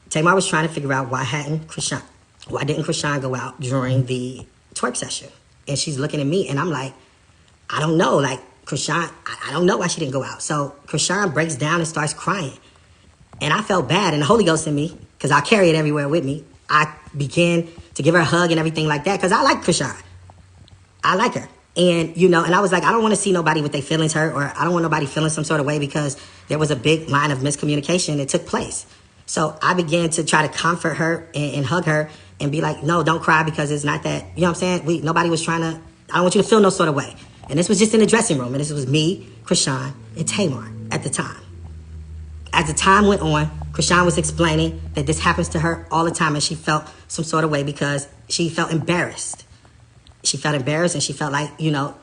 Tamar was trying to figure out why didn't Krishan go out during the twerk session? And she's looking at me and I'm like, I don't know. Like, Krishan, I don't know why she didn't go out. So Krishan breaks down and starts crying. And I felt bad, and the Holy Ghost in me, because I carry it everywhere with me, I began to give her a hug and everything like that, because I like Krishan. I like her. And, and I was like, I don't want to see nobody with their feelings hurt, or I don't want nobody feeling some sort of way, because there was a big line of miscommunication that took place. So I began to try to comfort her and hug her and be like, no, don't cry, because it's not that, you know what I'm saying? Nobody was trying to, I don't want you to feel no sort of way. And this was just in the dressing room, and this was me, Krishan, and Tamar at the time. As the time went on, Krishan was explaining that this happens to her all the time, and she felt some sort of way because she felt embarrassed. She felt embarrassed, and she felt like, that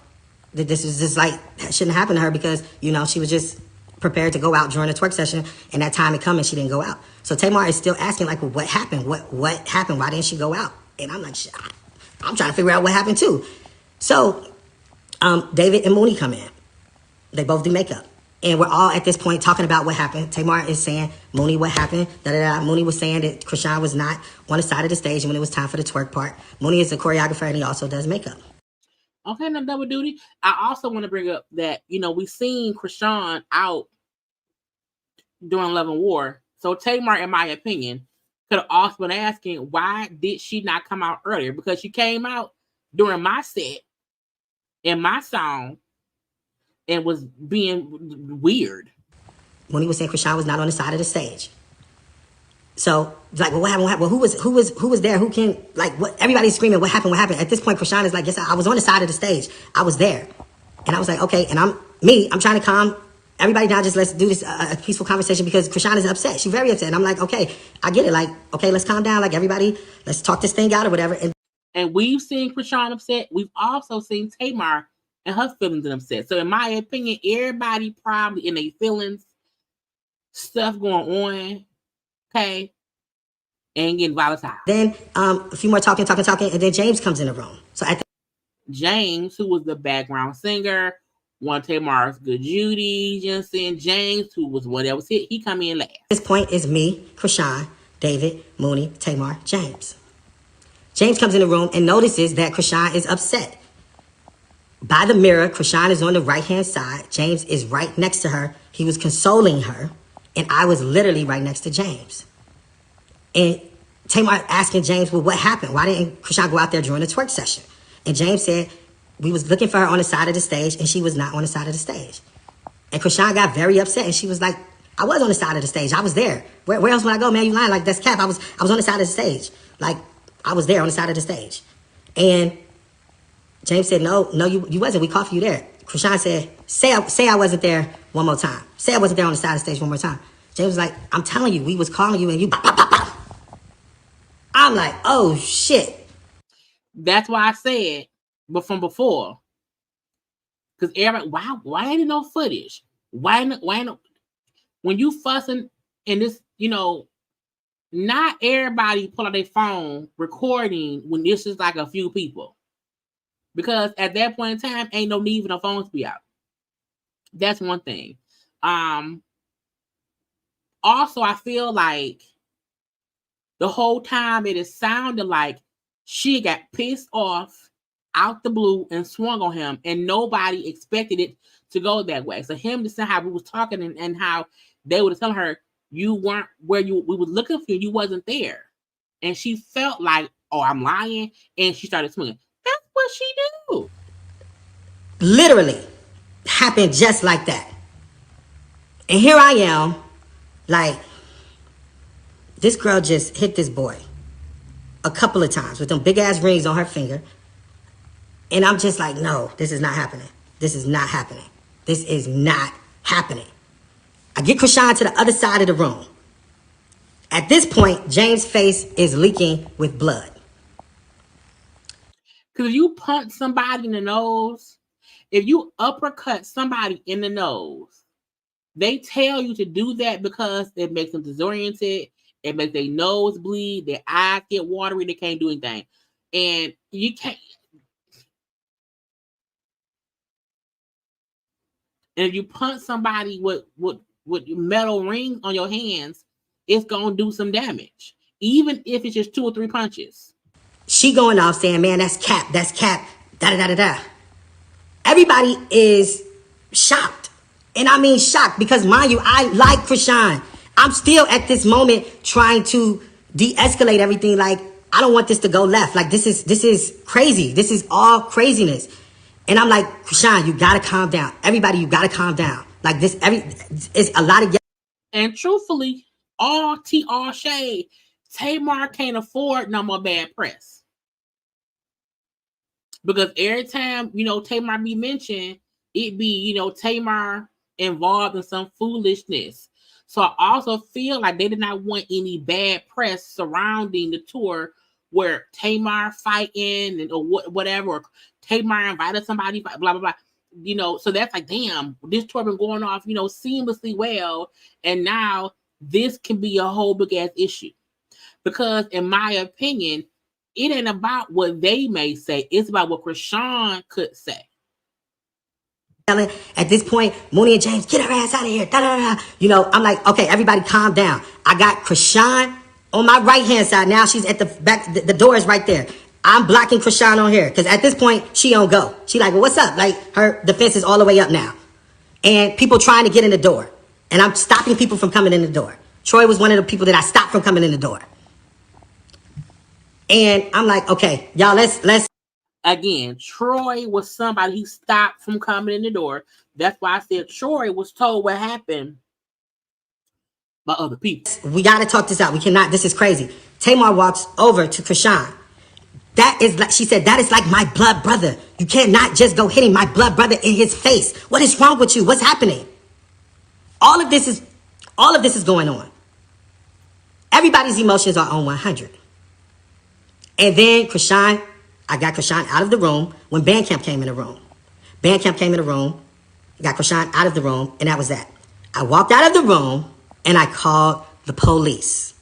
this is just like, that shouldn't happen to her because, she was just prepared to go out during the twerk session, and that time had come and she didn't go out. So Tamar is still asking, like, well, what happened? What happened? Why didn't she go out? And I'm like, I'm trying to figure out what happened too. So David and Mooney come in. They both do makeup. And we're all at this point talking about what happened. Tamar is saying, Mooney, what happened? Mooney was saying that Krishan was not on the side of the stage when it was time for the twerk part. Mooney is a choreographer and he also does makeup. Okay, now double duty. I also want to bring up that, we've seen Krishan out during Love and War. So Tamar, in my opinion, could have also been asking, why did she not come out earlier? Because she came out during my set in my song and was being weird. Mooney was saying Krishan was not on the side of the stage. So, like, well, what happened? Well, who was there? Who can, like, what? Everybody's screaming, what happened? At this point, Krishan is like, yes, I was on the side of the stage. I was there. And I was like, okay. And I'm trying to calm everybody now just let's do this a peaceful conversation because Krishan is upset. She's very upset. And I'm like, okay, I get it. Like, okay, let's calm down. Like, everybody, let's talk this thing out or whatever. And we've seen Krishan upset. We've also seen Tamar and her feelings and upset. So in my opinion, everybody probably in their feelings, stuff going on, okay, and getting volatile. Then a few more talking, and then James comes in the room. So James, who was the background singer, one of Tamar's good Jaylee Johnson, James, who was one that was hit, he come in last. This point is me, Krishan, David, Mooney, Tamar, James. James comes in the room and notices that Krishan is upset. By the mirror, Krishan is on the right-hand side. James is right next to her. He was consoling her, and I was literally right next to James. And Tamar asking James, well, what happened? Why didn't Krishan go out there during the twerk session? And James said, we was looking for her on the side of the stage, and she was not on the side of the stage. And Krishan got very upset, and she was like, I was on the side of the stage. I was there. Where else would I go, man? You lying? Like, that's cap. I was on the side of the stage. Like, I was there on the side of the stage. And James said, no, you wasn't. We caught for you there. Krishan said, say I wasn't there one more time. Say I wasn't there on the side of the stage one more time. James was like, I'm telling you, we was calling you, and you... I'm like, oh, shit. That's why I said, but from before, because everybody, why ain't no footage? Why no? When you fussing and this, not everybody pull out their phone recording when this is like a few people, because at that point in time, ain't no need for no phones to be out. That's one thing. Also, I feel like the whole time it is sounded like she got pissed off out the blue and swung on him, and nobody expected it to go that way. So him to say how we was talking and how they would tell her you weren't where we were looking for you wasn't there, and she felt like, oh, I'm lying, and she started swinging. That's what she do. Literally happened just like that. And here I am, like, this girl just hit this boy a couple of times with them big ass rings on her finger. And I'm just like, no, this is not happening. This is not happening. This is not happening. I get Krishan to the other side of the room. At this point, James' face is leaking with blood. Because if you punch somebody in the nose, if you uppercut somebody in the nose, they tell you to do that because it makes them disoriented. It makes their nose bleed, their eyes get watery, they can't do anything. And you can't. And if you punch somebody with metal rings on your hands, it's going to do some damage, even if it's just 2 or 3 punches. She going off saying, man, that's cap, da-da-da-da-da. Everybody is shocked. And I mean shocked because, mind you, I like Krishan. I'm still at this moment trying to de-escalate everything. Like, I don't want this to go left. Like, this is crazy. This is all craziness. And I'm like, Krishan, you gotta calm down. Everybody, you gotta calm down. Like this, it's a lot of. And truthfully, all shade, Tamar can't afford no more bad press. Because every time, Tamar be mentioned, it be, Tamar involved in some foolishness. So I also feel like they did not want any bad press surrounding the tour where Tamar fighting or whatever, or Tamar invited somebody, blah, blah, blah. So that's like, damn, this tour been going off, seamlessly well. And now this can be a whole big ass issue. Because in my opinion, it ain't about what they may say. It's about what Krishan could say. At this point, Mooney and James, get her ass out of here. Da, da, da. I'm like, okay, everybody calm down. I got Krishan on my right-hand side. Now she's at the back. The door is right there. I'm blocking Krishan on here because at this point, she don't go. She like, well, what's up? Like, her defense is all the way up now. And people trying to get in the door. And I'm stopping people from coming in the door. Troy was one of the people that I stopped from coming in the door. And I'm like, okay, y'all, let's. Again, Troy was somebody he stopped from coming in the door. That's why I said Troy was told what happened by other people. We got to talk this out. We cannot. This is crazy. Tamar walks over to Krishan. That is like, she said, that is like my blood brother. You cannot just go hitting my blood brother in his face. What is wrong with you? What's happening? All of this is going on. Everybody's emotions are on 100. And then I got Krishan out of the room when Bandcamp came in the room. Bandcamp came in the room, got Krishan out of the room, and that was that. I walked out of the room and I called the police.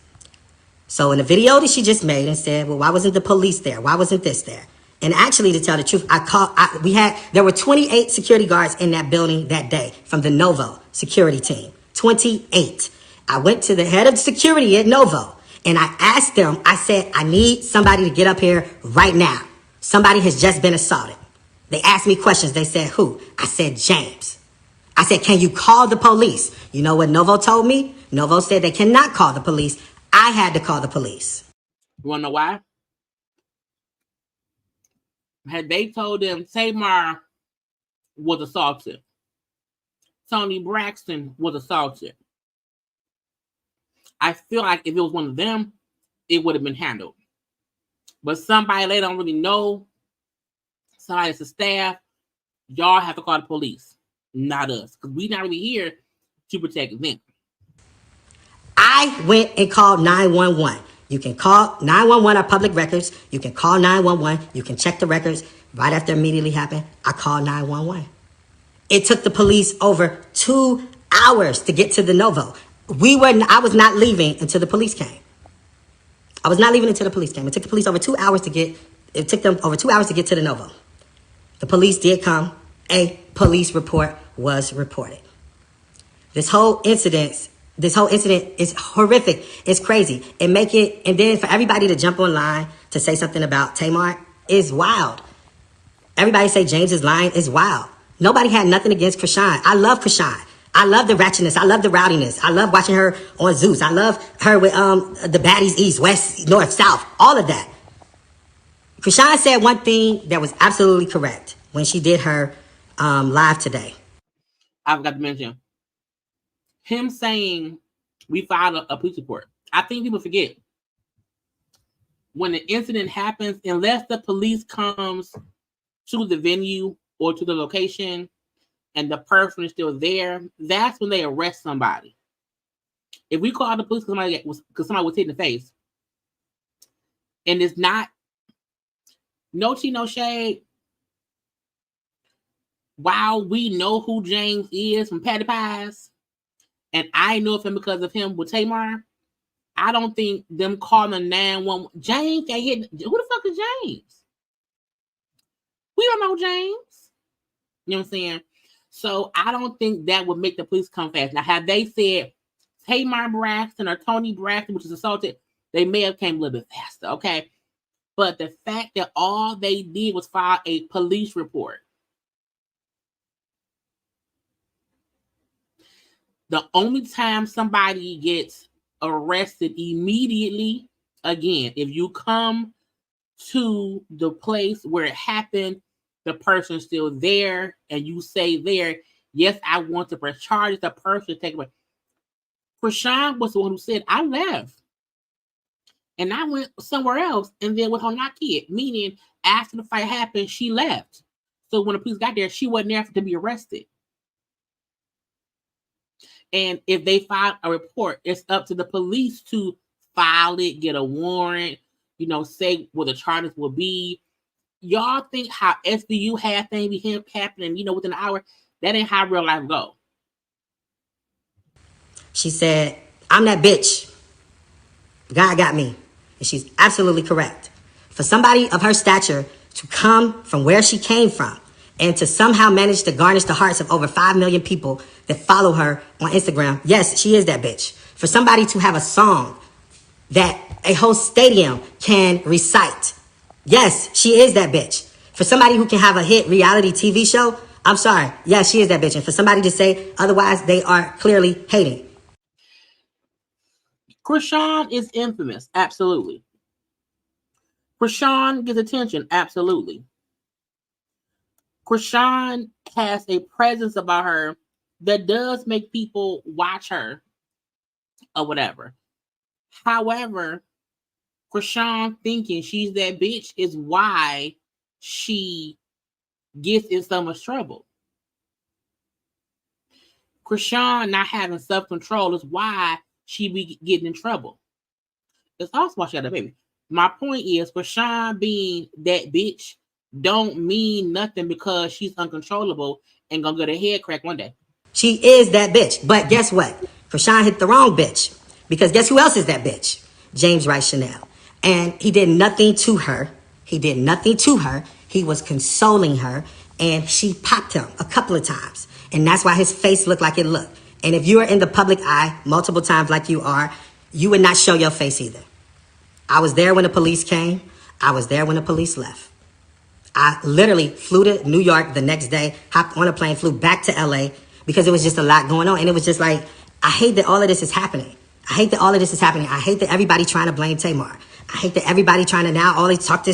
So in the video that she just made and said, well, why wasn't the police there? Why wasn't this there? And actually, to tell the truth, there were 28 security guards in that building that day from the Novo security team. 28. I went to the head of security at Novo and I asked them, I said, I need somebody to get up here right now. Somebody has just been assaulted. They asked me questions. They said, who? I said, James. I said, can you call the police? You know what Novo told me? Novo said they cannot call the police. I had to call the police. You want to know why? Had they told them Tamar was assaulted, Tony Braxton was assaulted, I feel like if it was one of them, it would have been handled. But somebody they don't really know, somebody that's the staff, y'all have to call the police, not us, because we're not really here to protect them. I went and called 911. You can call 911 our public records. You can call 911. You can check the records. Right after immediately happened, I called 911. It took the police over 2 hours to get to the Novo. I was not leaving until the police came. I was not leaving until the police came. It took the police over 2 hours to get to the Novo. The police did come. A police report was reported. This whole incident is horrific. It's crazy. And then for everybody to jump online to say something about Tamar is wild. Everybody say James is lying is wild. Nobody had nothing against Krishan. I love Krishan. I love the ratchetness. I love the rowdiness. I love watching her on Zeus. I love her with the baddies east, west, north, south, all of that. Krishan said one thing that was absolutely correct when she did her live today. I forgot to mention him saying we filed a police report. I think people forget when the incident happens, unless the police comes to the venue or to the location and the person is still there, that's when they arrest somebody. If we call the police because somebody was hit in the face, and it's not no tea, no shade, while we know who James is from Patty Pies, and I know of him because of him with Tamar, I don't think them calling 911. James got hit. Who the fuck is James? We don't know James. You know what I'm saying? So I don't think that would make the police come fast. Now, had they said Tamar Braxton or Tony Braxton, which is assaulted, they may have came a little bit faster, okay? But the fact that all they did was file a police report. The only time somebody gets arrested immediately, again, if you come to the place where it happened, the person's still there, and you say there, yes, I want to press charges, the person take away. Krishan was the one who said, I left. And I went somewhere else and then with her not kid, meaning after the fight happened, she left. So when the police got there, she wasn't there to be arrested. And if they file a report, it's up to the police to file it, get a warrant, say what the charges will be. Y'all think how SVU had things be happening, within an hour? That ain't how real life go. She said, I'm that bitch. God got me. And she's absolutely correct. For somebody of her stature to come from where she came from and to somehow manage to garnish the hearts of over 5 million people that follow her on Instagram, yes, she is that bitch. For somebody to have a song that a whole stadium can recite, yes, she is that bitch. For somebody who can have a hit reality TV show, I'm sorry, yes, she is that bitch. And for somebody to say otherwise, they are clearly hating. Krishan is infamous, absolutely. Krishan gets attention, absolutely. Krishan has a presence about her that does make people watch her or whatever. However, Krishan thinking she's that bitch is why she gets in so much trouble. Krishan not having self-control is why she be getting in trouble. It's also why she had a baby. My point is, Krishan being that bitch don't mean nothing because she's uncontrollable and gonna get her head cracked one day. She is that bitch. But guess what? Krishan hit the wrong bitch. Because guess who else is that bitch? James Rice Chanel. And he did nothing to her. He did nothing to her. He was consoling her. And she popped him a couple of times. And that's why his face looked like it looked. And if you are in the public eye multiple times like you are, you would not show your face either. I was there when the police came. I was there when the police left. I literally flew to New York the next day, hopped on a plane, flew back to LA because it was just a lot going on. And it was just like, I hate that all of this is happening. I hate that all of this is happening. I hate that everybody trying to blame Tamar. I hate that everybody trying to now always talk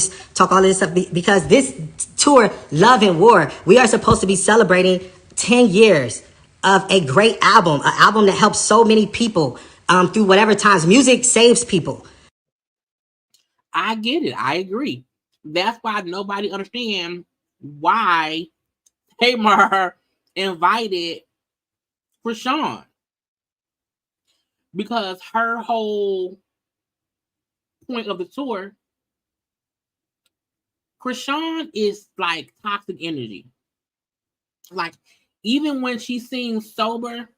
all of this stuff because this tour, Love and War, we are supposed to be celebrating 10 years of a great album, an album that helps so many people through whatever times. Music saves people. I get it. I agree. That's why nobody understands why Tamar invited Krishan. Because her whole point of the tour, Krishan is like toxic energy. Like, even when she sings sober,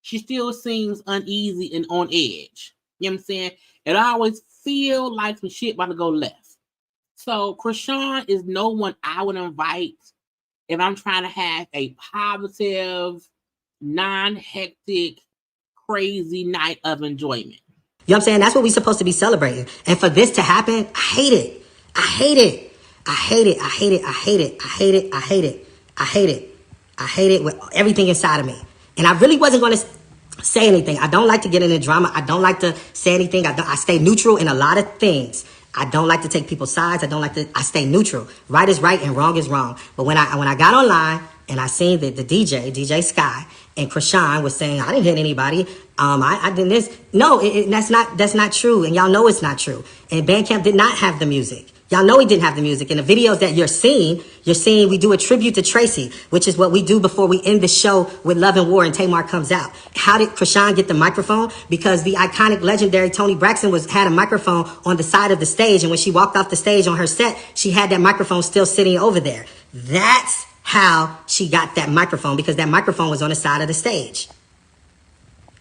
she still sings uneasy and on edge. You know what I'm saying? It always feel like some shit about to go left. So Krishan is no one I would invite if I'm trying to have a positive, non-hectic, crazy night of enjoyment. You know what I'm saying? That's what we're supposed to be celebrating. And for this to happen, I hate it. I hate it. I hate it. I hate it. I hate it. I hate it. I hate it. I hate it. I hate it with everything inside of me. And I really wasn't going to say anything. I don't like to get into drama. I don't like to say anything. I stay neutral in a lot of things. I don't like to take people's sides. I stay neutral. Right is right and wrong is wrong. But when I got online and I seen that the DJ Sky and Krishan was saying, I didn't hit anybody. I did this. No, that's not true. And y'all know it's not true. And Bandcamp did not have the music. Y'all know he didn't have the music. In the videos that you're seeing we do a tribute to Tracy, which is what we do before we end the show with Love and War and Tamar comes out. How did Krishan get the microphone? Because the iconic, legendary Toni Braxton had a microphone on the side of the stage. And when she walked off the stage on her set, she had that microphone still sitting over there. That's how she got that microphone, because that microphone was on the side of the stage.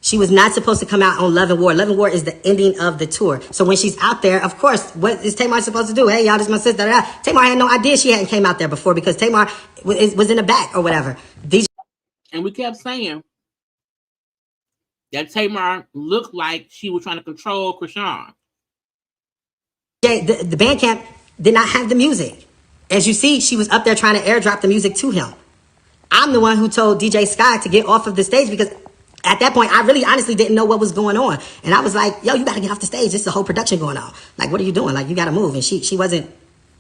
She was not supposed to come out on Love and War. Love and War is the ending of the tour. So when she's out there, of course, what is Tamar supposed to do? Hey, y'all, this is my sister. Tamar had no idea she hadn't came out there before because Tamar was in the back or whatever. And we kept saying that Tamar looked like she was trying to control Krishan. The Bandcamp did not have the music. As you see, she was up there trying to airdrop the music to him. I'm the one who told DJ Sky to get off of the stage because at that point, I really honestly didn't know what was going on. And I was like, yo, you got to get off the stage. This is a whole production going on. Like, what are you doing? Like, you got to move. And she wasn't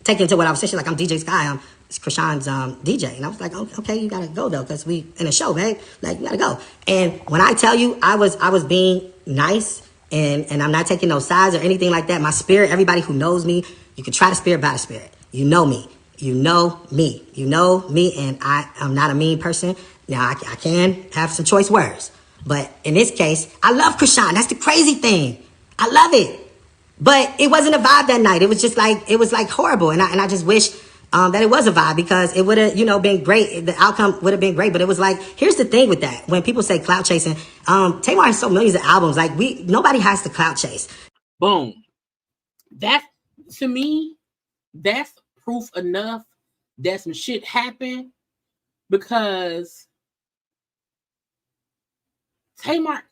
taking to what I was saying. She's like, I'm DJ Sky. I'm Krishan's DJ. And I was like, oh, okay, you got to go, though, because we in a show, babe. Like, you got to go. And when I tell you I was being nice and I'm not taking no sides or anything like that, my spirit, everybody who knows me, you can try the spirit by the spirit. You know me. You know me. You know me, and I'm not a mean person. Now, I can have some choice words. But in this case, I love Krishan. That's the crazy thing. I love it. But it wasn't a vibe that night. It was just like, it was like horrible. And I just wish that it was a vibe because it would have, been great. The outcome would have been great. But it was like, here's the thing with that. When people say clout chasing, Tamar has so millions of albums. Like nobody has to clout chase. Boom. That, to me, that's proof enough that some shit happened because Tamar,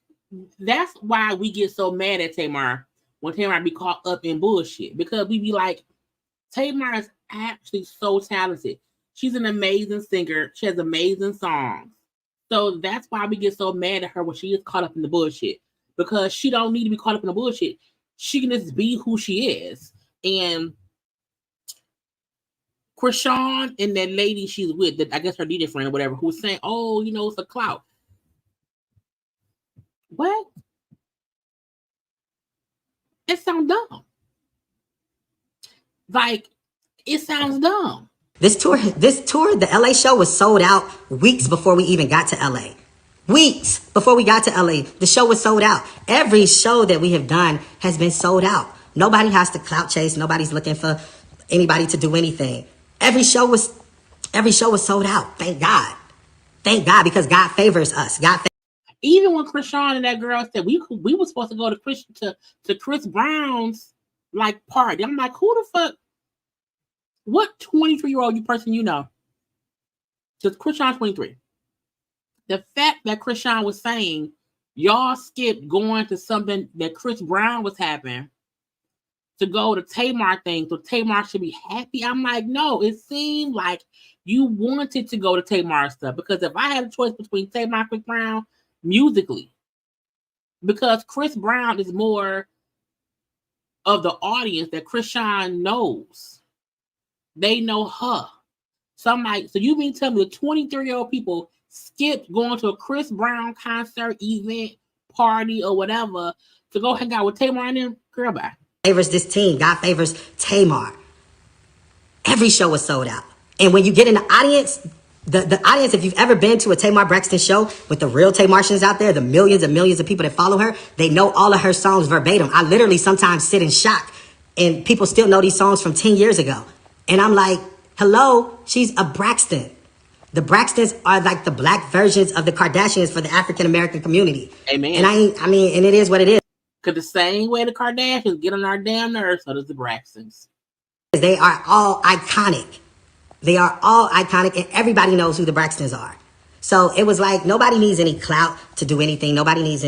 that's why we get so mad at Tamar when Tamar be caught up in bullshit. Because we be like, Tamar is actually so talented. She's an amazing singer. She has amazing songs. So that's why we get so mad at her when she is caught up in the bullshit. Because she don't need to be caught up in the bullshit. She can just be who she is. And Krishan and that lady she's with, that I guess her DJ friend or whatever, who was saying, oh, it's a clout. What? It sounds dumb. Like, it sounds dumb. This tour, the LA show was sold out weeks before we even got to LA. Weeks before we got to LA, the show was sold out. Every show that we have done has been sold out. Nobody has to clout chase. Nobody's looking for anybody to do anything. Every show was sold out. Thank God. Thank God, because God favors us. Even when Krishan and that girl said we were supposed to go to Chris Brown's like party, I'm like, who the fuck? What 23-year-old person you know? Because Krishan 23. The fact that Krishan was saying y'all skipped going to something that Chris Brown was having to go to Tamar thing, so Tamar should be happy. I'm like, no, it seemed like you wanted to go to Tamar stuff, because if I had a choice between Tamar and Chris Brown musically, because Chris Brown is more of the audience that Krishan knows. They know her. So I'm like, so you mean tell me the 23-year-old people skipped going to a Chris Brown concert, event, party, or whatever to go hang out with Tamar and them? Girl, bye. Favors this team. God favors Tamar. Every show was sold out. And when you get in the audience, the audience, if you've ever been to a Tamar Braxton show with the real Tamartians out there, the millions and millions of people that follow her, they know all of her songs verbatim. I literally sometimes sit in shock, and people still know these songs from 10 years ago. And I'm like, hello, she's a Braxton. The Braxtons are like the black versions of the Kardashians for the African American community. Amen. And and it is what it is. Because the same way the Kardashians get on our damn nerves, so does the Braxtons. They are all iconic. They are all iconic, and everybody knows who the Braxtons are. So it was like, nobody needs any clout to do anything. Nobody needs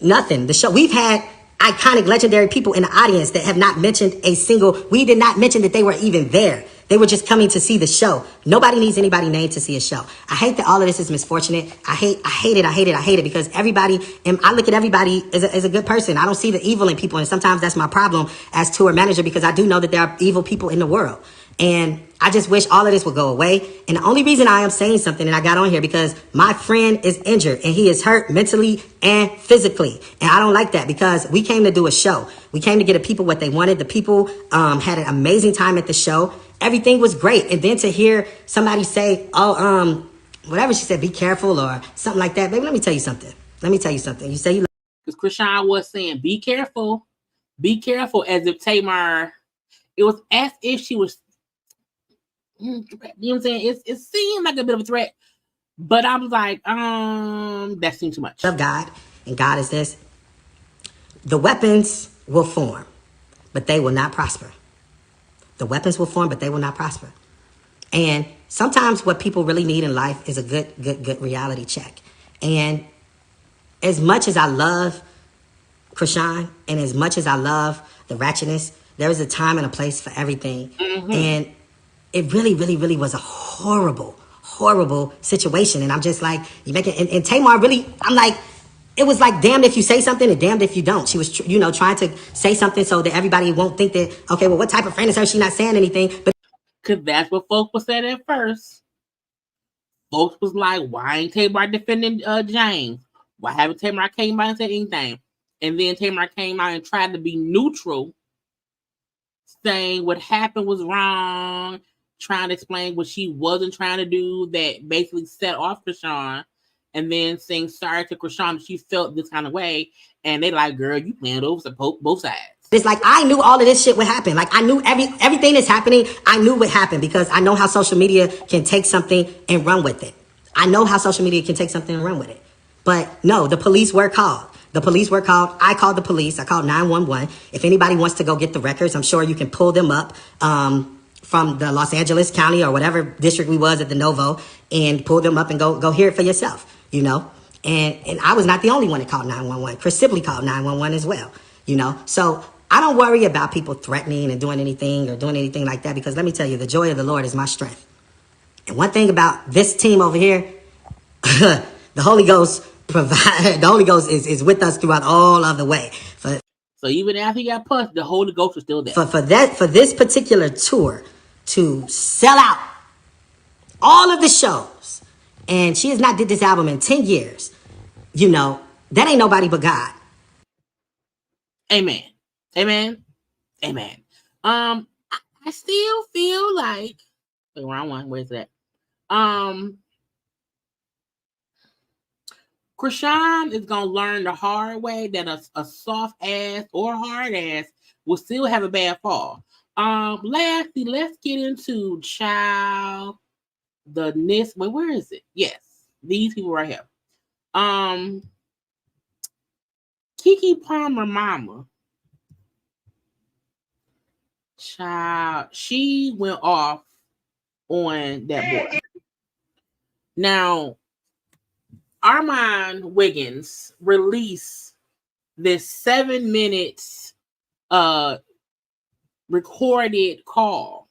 nothing. The show, we've had iconic, legendary people in the audience that have not mentioned we did not mention that they were even there. They were just coming to see the show. Nobody needs anybody named to see a show. I hate that all of this is misfortunate. I hate it because everybody, and I look at everybody as a good person. I don't see the evil in people, and sometimes that's my problem as tour manager, because I do know that there are evil people in the world. And I just wish all of this would go away. And the only reason I am saying something, and I got on here, because my friend is injured and he is hurt mentally and physically. And I don't like that, because we came to do a show. We came to get the people what they wanted. The people had an amazing time at the show. Everything was great. And then to hear somebody say, whatever she said, be careful or something like that. Baby, let me tell you something. You say you. Because Krishan was saying, be careful, as if Tamar, it was as if she was, you know what I'm saying? It seemed like a bit of a threat, but I was like, that seemed too much. Of God, and God is this. The weapons will form, but they will not prosper. The weapons will form, but they will not prosper. And sometimes what people really need in life is a good reality check. And as much as I love Krishan, and as much as I love the ratchetness, there is a time and a place for everything. Mm-hmm. And it really, really, really was a horrible situation. And I'm just like, you make it, and Tamar really, I'm like, it was like damned if you say something and damned if you don't. She was, trying to say something so that everybody won't think that, okay, well, what type of friend is her? She's not saying anything. But because that's what folks was saying at first. Folks was like, why ain't Tamar defending James? Why haven't Tamar came out and said anything? And then Tamar came out and tried to be neutral, saying what happened was wrong, trying to explain what she wasn't trying to do, that basically set off Krishan, and then saying sorry to Krishan that she felt this kind of way. And they like, girl, you playing over both sides. It's like, I knew all of this shit would happen. Like, I knew everything that's happening, I knew would happen, because I know how social media can take something and run with it. I know how social media can take something and run with it. But no, the police were called. I called the police. I called 911. If anybody wants to go get the records, I'm sure you can pull them up from the Los Angeles County or whatever district we was at the Novo, and pull them up and go hear it for yourself, And I was not the only one that called 911. Chris Sibley called 911 as well, So I don't worry about people threatening and doing anything like that, because let me tell you, the joy of the Lord is my strength. And one thing about this team over here, the Holy Ghost is with us throughout all of the way. So even after he got punched, the Holy Ghost was still there. For this particular tour to sell out all of the shows, and she has not did this album in 10 years, that ain't nobody but God. Amen. I still feel like, wait, wrong one. Where's that? Krishan is going to learn the hard way that a soft ass or hard ass will still have a bad fall. Lastly, let's get into the NIST. Wait, where is it? Yes, these people right here. Keke Palmer mama. Child, she went off on that boy. Now, Armand Wiggins released this 7 minutes recorded call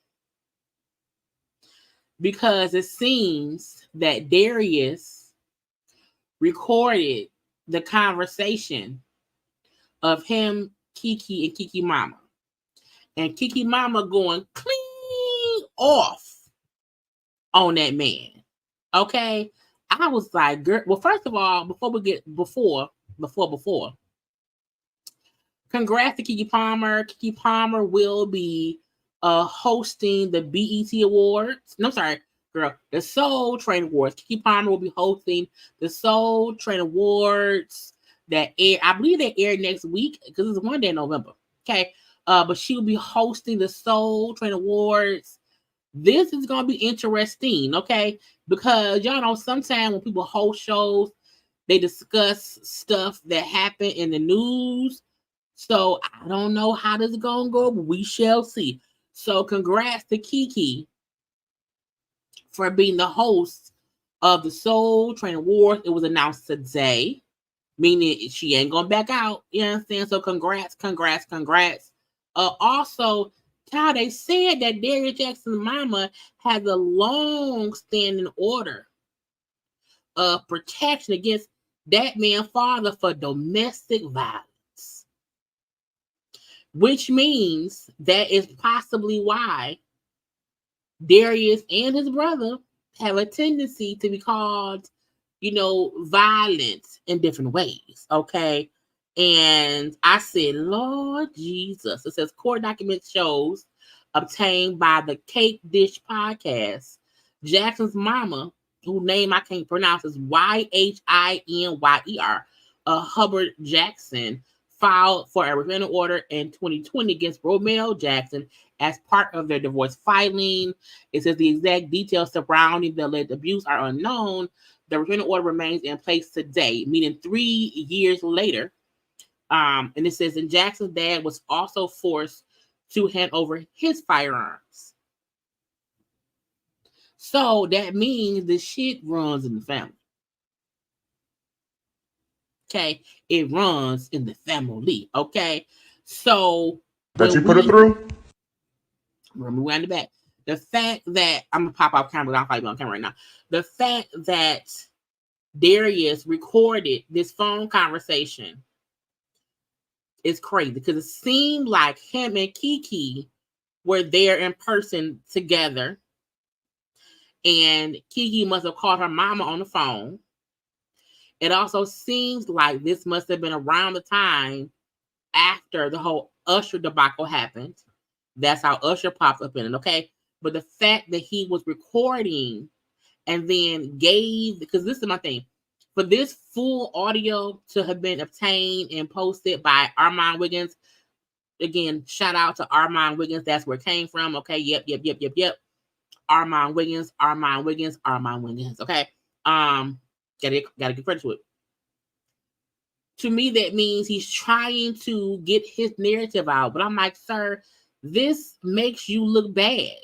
because it seems that Darius recorded the conversation of him, Keke, and Keke mama. And Keke mama going clean off on that man. Okay? I was like, girl, well, first of all, before, congrats to Keke Palmer. Keke Palmer will be hosting the BET Awards. No, sorry, girl, the Soul Train Awards. Keke Palmer will be hosting the Soul Train Awards that air. I believe they air next week because it's one day in November. Okay, but she will be hosting the Soul Train Awards. This is gonna be interesting, okay? Because y'all know sometimes when people host shows, they discuss stuff that happened in the news. So I don't know how this is gonna go, but we shall see. So congrats to Keke for being the host of the Soul Train Awards. It was announced today, meaning she ain't gonna back out. You understand? So congrats. Also, how they said that Darius Jackson's mama has a long-standing order of protection against that man's father for domestic violence, which means that is possibly why Darius and his brother have a tendency to be called, violent in different ways, okay? And I said, Lord Jesus. It says court document shows obtained by the Cake Dish podcast. Jackson's mama, whose name I can't pronounce, is Hyinyer, Hubbard Jackson, filed for a restraining order in 2020 against Romeo Jackson as part of their divorce filing. It says the exact details surrounding the alleged abuse are unknown. The restraining order remains in place today, meaning 3 years later. And it says, and Jackson's dad was also forced to hand over his firearms. So that means the shit runs in the family. Okay, it runs in the family. Okay, so that you put it through. Remember, we the back. The fact that I'm gonna pop off camera, I'll be on camera right now. The fact that Darius recorded this phone conversation is crazy because it seemed like him and Keke were there in person together, and Keke must have called her mama on the phone. It also seems like this must have been around the time after the whole Usher debacle happened. That's how Usher popped up in it, okay? But the fact that he was recording and then gave, because this is my thing, for this full audio to have been obtained and posted by Armand Wiggins, again, shout out to Armand Wiggins. That's where it came from, okay? Yep. Armand Wiggins, okay? Gotta give credit to it. To me, that means he's trying to get his narrative out. But I'm like, sir, this makes you look bad.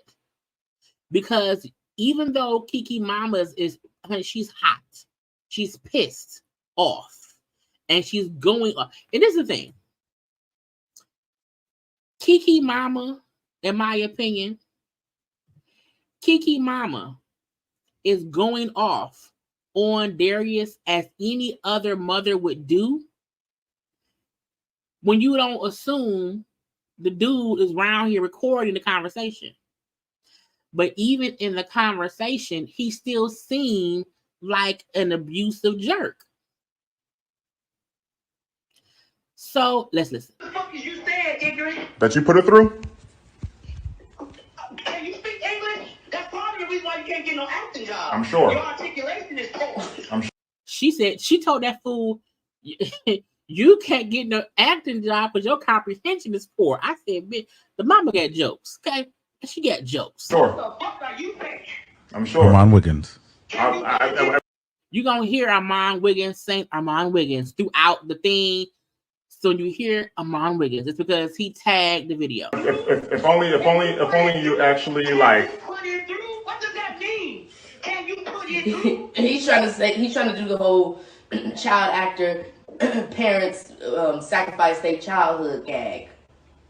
Because even though Keke Mama she's hot. She's pissed off. And she's going off. And this is the thing. Keke Mama, in my opinion, Keke Mama is going off on Darius as any other mother would do when you don't assume the dude is around here recording the conversation. But even in the conversation, he still seemed like an abusive jerk. So let's listen. What the fuck is you saying, ignorant? That you put it through? Can you speak English? That's part of the reason why you can't get no acting job. I'm sure. Your articulation is poor. She said she told that fool, you can't get no acting job because your comprehension is poor. I said, bitch, the mama got jokes, okay? She got jokes. Sure. What the fuck are you think? I'm sure. Armand Wiggins. You're going to hear Armand Wiggins saying Armand Wiggins throughout the thing. So when you hear Armand Wiggins, it's because he tagged the video. If only you actually like. Put it through? What does that mean? Can you put it through? He's trying to do the whole child actor parents sacrifice their childhood gag.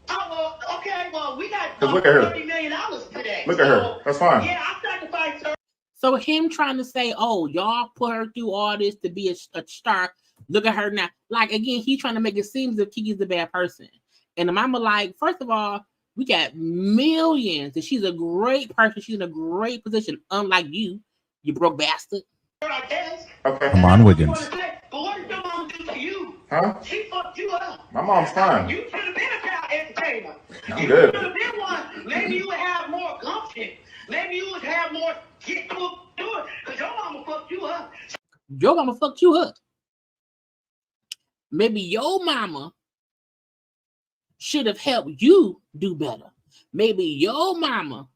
Oh, well, okay, well, we got Look at her. $30 million today. Look at her. That's fine. Yeah, I sacrificed her. So him trying to say, oh, y'all put her through all this to be a star. Look at her now. Like, again, he's trying to make it seem as if Keke's a bad person. And the mama like, first of all, we got millions. And she's a great person. She's in a great position. Unlike you broke bastard. Okay. Armand Wiggins. But what did your mom do to you? Huh? She fucked you up. My mom's fine. You should have been a child entertainer. I'm good. You should have been one. Maybe you would have more gumption. Maybe you would have more get to it. Because your mama fucked you up. Your mama fucked you up. Maybe your mama should have helped you do better. Maybe your mama.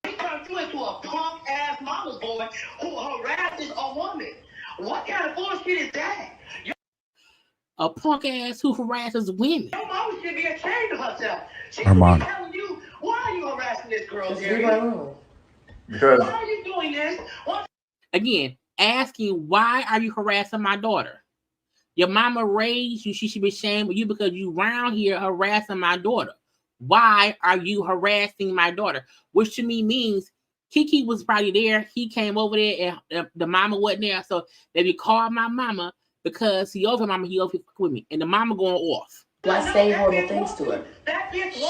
He turned you into a punk ass mama's boy who harasses a woman. What kind of bullshit is that? A punk ass who harasses women. Your mama should be ashamed of herself. She should Armand. be telling you, why are you harassing this girl, Just Jerry? leave her alone. Because Why are you doing this? Again, asking, why are you harassing my daughter? Your mama raised you. She should be ashamed of you because you round here harassing my daughter. Why are you harassing my daughter? Which to me means Keke was probably there. He came over there and the mama wasn't there. So they called my mama because he over with me. And the mama going off. Why say horrible things to her?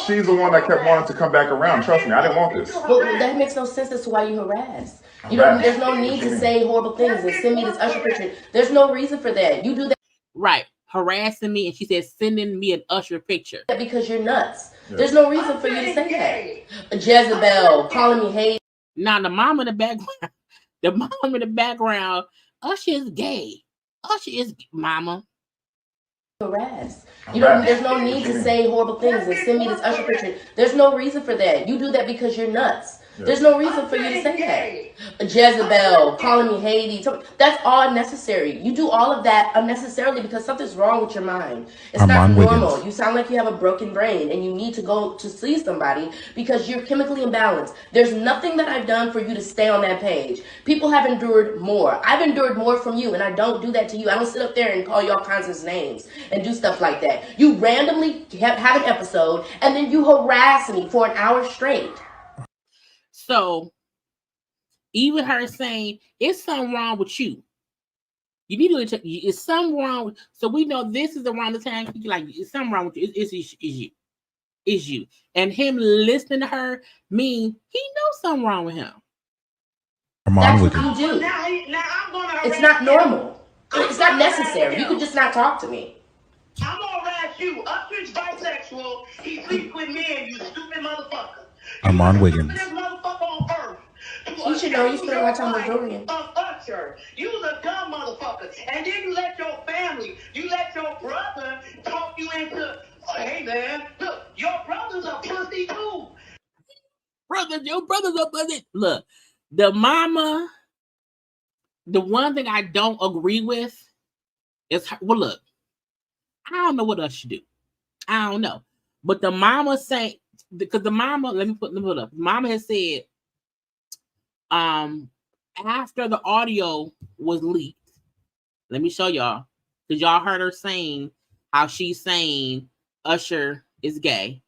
she's the one that kept wanting to come back around. Trust me, I didn't want this. Well, that makes no sense as to why you harass. You don't. There's no need to say horrible things and send me this Usher picture. There's no reason for that. You do that. Right. Harassing me. And she said, sending me an Usher picture. Because you're nuts. Yeah. There's no reason for you to say that. Jezebel, calling me hate. Now, the mom in the background, Usher is gay. Usher is mama. Harass. You don't. There's no need to say horrible things and send me this Usher picture. There's no reason for that. You do that because you're nuts. Yeah. There's no reason for you to say that. Jezebel, calling me Haiti. That's all unnecessary. You do all of that unnecessarily because something's wrong with your mind. It's not normal. You sound like you have a broken brain and you need to go to see somebody because you're chemically imbalanced. There's nothing that I've done for you to stay on that page. People have endured more. I've endured more from you and I don't do that to you. I don't sit up there and call you all kinds of names and do stuff like that. You randomly have an episode and then you harass me for an hour straight. So, even her saying, it's something wrong with you. You need to, it's something wrong. So, we know this is around the time, like, it's something wrong with you. It's you. It's you. And him listening to her mean he knows something wrong with him. That's what you do. It's not normal. It's not necessary. You could just not talk to me. I'm gonna harass you. Usher's bisexual. He sleeps with men, you stupid motherfucker. Armand Wiggins. You should know you spend a lot of time with Dorian. Usher, you a dumb motherfucker. And then you let your family, you let your brother talk you into, hey man, look, your brother's a pussy too. Your brother's a pussy. Look, the mama, the one thing I don't agree with is, well, look, I don't know what Usher do. I don't know. But the mama say, because the mama, let me put up. Mama has said, after the audio was leaked, let me show y'all, because y'all heard her saying how she's saying Usher is gay,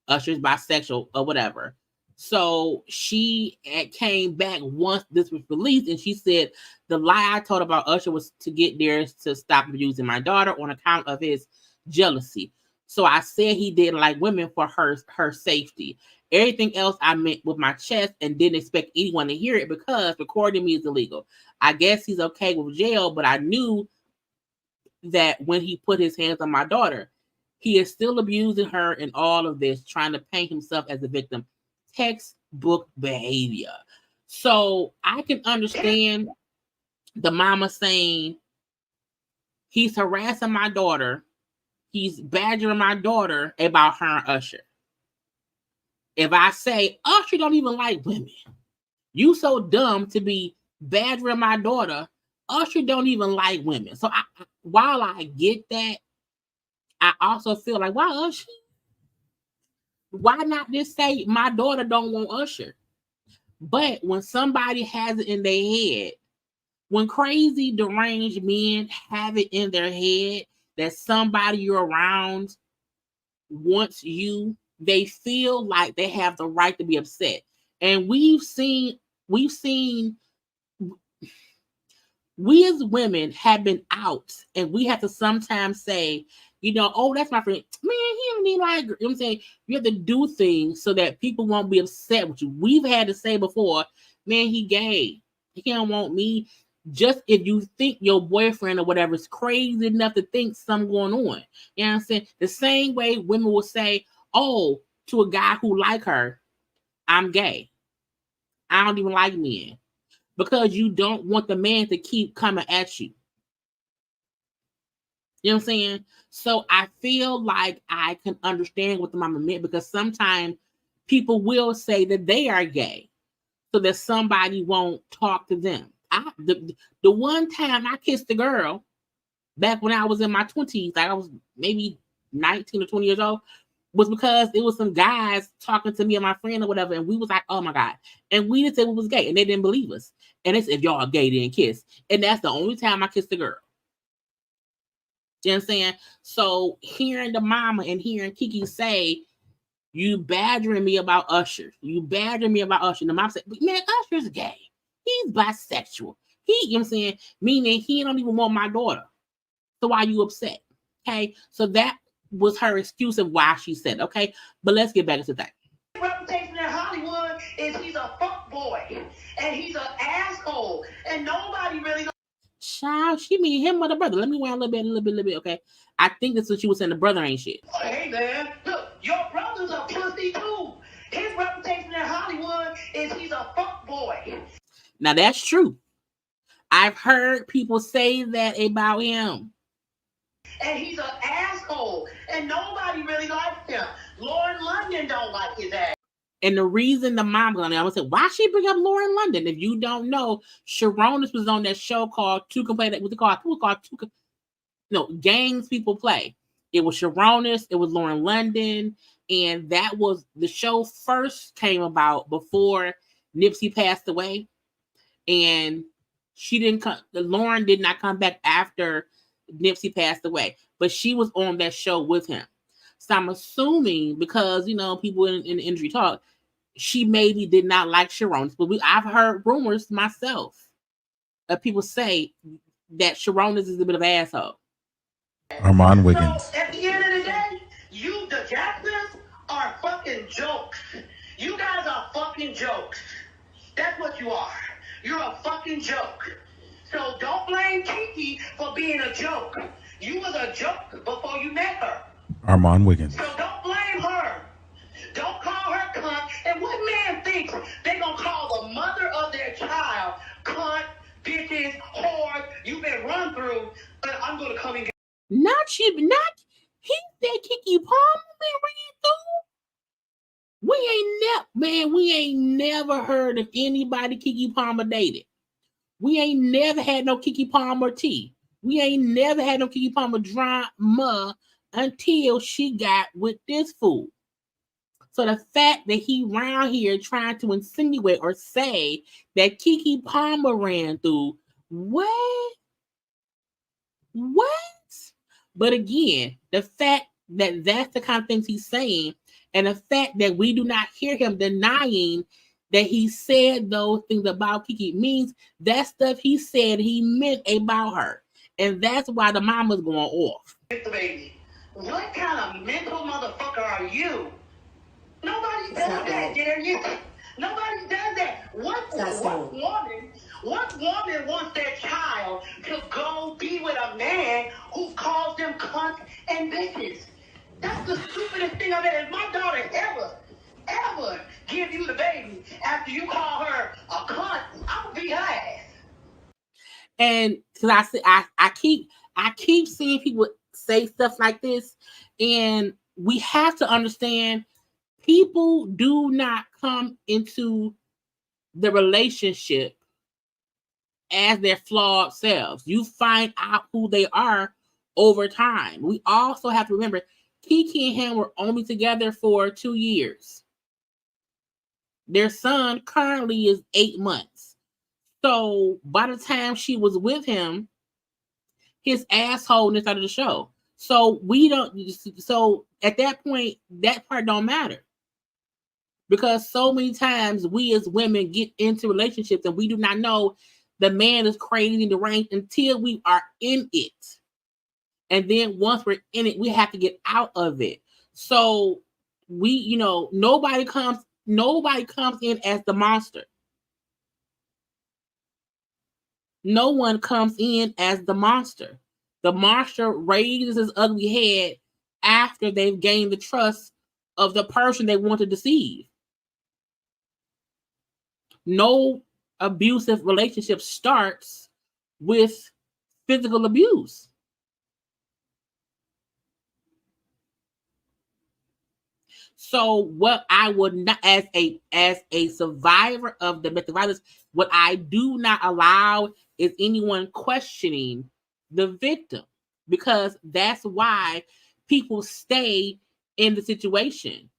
Usher's bisexual, or whatever. So she came back once this was released, and she said the lie I told about Usher was to get there to stop abusing my daughter on account of his jealousy. So I said he didn't like women for her safety. Everything else I meant with my chest and didn't expect anyone to hear it because recording me is illegal. I guess he's okay with jail, but I knew that when he put his hands on my daughter, he is still abusing her and all of this, trying to paint himself as a victim. Textbook behavior. So I can understand the mama saying, he's harassing my daughter. He's badgering my daughter about her and Usher. If I say, Usher don't even like women. You so dumb to be badgering my daughter. Usher don't even like women. So while I get that, I also feel like, why Usher? Why not just say my daughter don't want Usher? But when somebody has it in their head, when crazy deranged men have it in their head that somebody you're around wants you, they feel like they have the right to be upset. And we as women have been out, and we have to sometimes say, oh, that's my friend. Man, he don't even like her. You know what I'm saying? You have to do things so that people won't be upset with you. We've had to say before, man, he gay. He don't want me. Just if you think your boyfriend or whatever is crazy enough to think something going on. You know what I'm saying? The same way women will say, oh, to a guy who like her, I'm gay. I don't even like men. Because you don't want the man to keep coming at you. You know what I'm saying? So I feel like I can understand what the mama meant, because sometimes people will say that they are gay so that somebody won't talk to them. The one time I kissed a girl back when I was in my 20s, like I was maybe 19 or 20 years old, was because it was some guys talking to me and my friend or whatever, and we was like, oh my God. And we didn't say we was gay, and they didn't believe us. And they said, if y'all are gay, then kiss. And that's the only time I kissed a girl. You know what I'm saying? So hearing the mama and hearing Keke say, you badgering me about Usher. You badgering me about Usher. And the mom said, man, Usher's gay. He's bisexual. You know what I'm saying? Meaning he don't even want my daughter. So why are you upset? Okay. So that was her excuse of why she said, okay. But let's get back to that. His reputation in Hollywood is he's a fuck boy. And he's an asshole. And nobody really. Child, she mean him or the brother. Let me wind a little bit, okay? I think that's what she was saying. The brother ain't shit. Hey, man. Look, your brother's a pussy, too. His reputation in Hollywood is he's a fuck boy. Now, that's true. I've heard people say that about him. And he's an asshole. And nobody really likes him. Lauren London don't like his ass. And the reason the mom gonna say, why she bring up Lauren London? If you don't know, Sharonis was on that show called Gangs People Play. It was Sharonis, it was Lauren London, and that was the show first came about before Nipsey passed away. And Lauren did not come back after Nipsey passed away, but she was on that show with him. So I'm assuming, because people in the industry talk, she maybe did not like Sharonis, but I've heard rumors myself of people say that Sharonis is a bit of an asshole. Armand Wiggins. So at the end of the day, you, the Jacksons, are fucking jokes. You guys are fucking jokes. That's what you are. You're a fucking joke. So don't blame Keke for being a joke. You was a joke before you met her. Armand Wiggins. So don't blame her. Don't call her cunt. And what man thinks they gonna call the mother of their child cunt, bitches, whores, you've been run through, but I'm gonna come and get. He said Keke Palmer been ringing through. We ain't never heard of anybody Keke Palmer dated. We ain't never had no Keke Palmer tea. We ain't never had no Keke Palmer drama until she got with this fool. So the fact that he around here trying to insinuate or say that Keke Palmer ran through, what? But again, the fact that that's the kind of things he's saying, and the fact that we do not hear him denying that he said those things about Keke, means that stuff he said he meant about her. And that's why the mama's going off. The baby. What kind of mental motherfucker are you? Nobody does that, Darius. Nobody does that. What woman wants their child to go be with a man who calls them cunts and bitches? That's the stupidest thing I've ever. If my daughter ever give you the baby after you call her a cunt, I'm gonna beat her ass. And because I keep seeing people say stuff like this, and we have to understand people do not come into the relationship as their flawed selves. You find out who they are over time. We also have to remember Keke and him were only together for 2 years. Their son currently is 8 months. So by the time she was with him, his assholeness started to show. So at that point, that part don't matter. Because so many times we as women get into relationships and we do not know the man is crazy and deranged until we are in it. And then once we're in it, we have to get out of it. So nobody comes in as the monster. No one comes in as the monster. The monster raises his ugly head after they've gained the trust of the person they want to deceive. No abusive relationship starts with physical abuse. So what I would not, as a survivor of domestic violence, what I do not allow is anyone questioning the victim, because that's why people stay in the situation,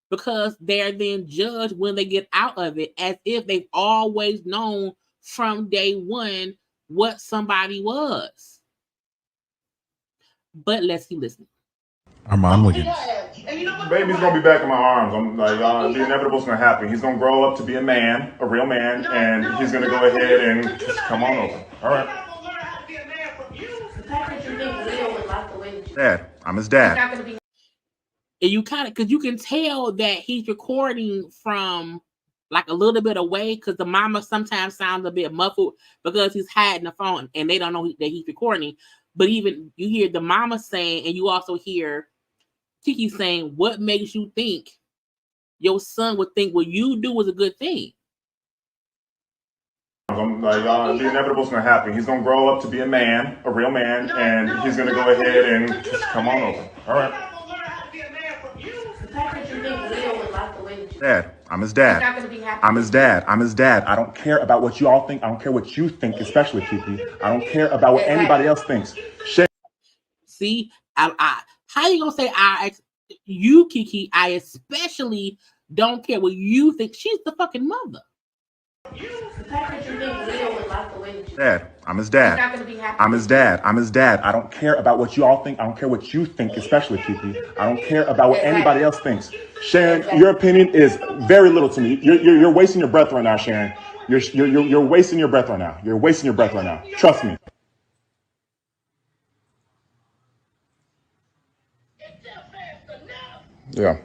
because they're then judged when they get out of it as if they've always known from day one what somebody was. But let's keep listening. Armand Wiggins. Baby's gonna be back in my arms. I'm like, the inevitable's gonna happen. He's gonna grow up to be a man, a real man, and he's gonna go ahead and just come on over. All right. Dad, I'm his dad. And you because you can tell that he's recording from like a little bit away, because the mama sometimes sounds a bit muffled because he's hiding the phone and they don't know that he's recording. But even you hear the mama saying, and you also hear Keke saying, what makes you think your son would think what you do is a good thing? I'm like, the inevitable's gonna happen. He's gonna grow up to be a man, a real man, and he's gonna go ahead and just come on over. All right. Dad, I'm his dad. I'm his dad. I'm his dad. I don't care about what you all think. I don't care what you think, especially Keke. I don't care about what anybody else thinks. See, how you gonna say you, Keke? I especially don't care what you think. She's the fucking mother. Dad, I'm his dad. I'm his dad. I'm his dad. I don't care about what you all think. I don't care what you think, especially Keke. I don't care about what anybody else thinks. Sharon, your opinion is very little to me. You're wasting your breath right now, Sharon. You're wasting your breath right now. You're wasting your breath right now. Trust me. Yeah.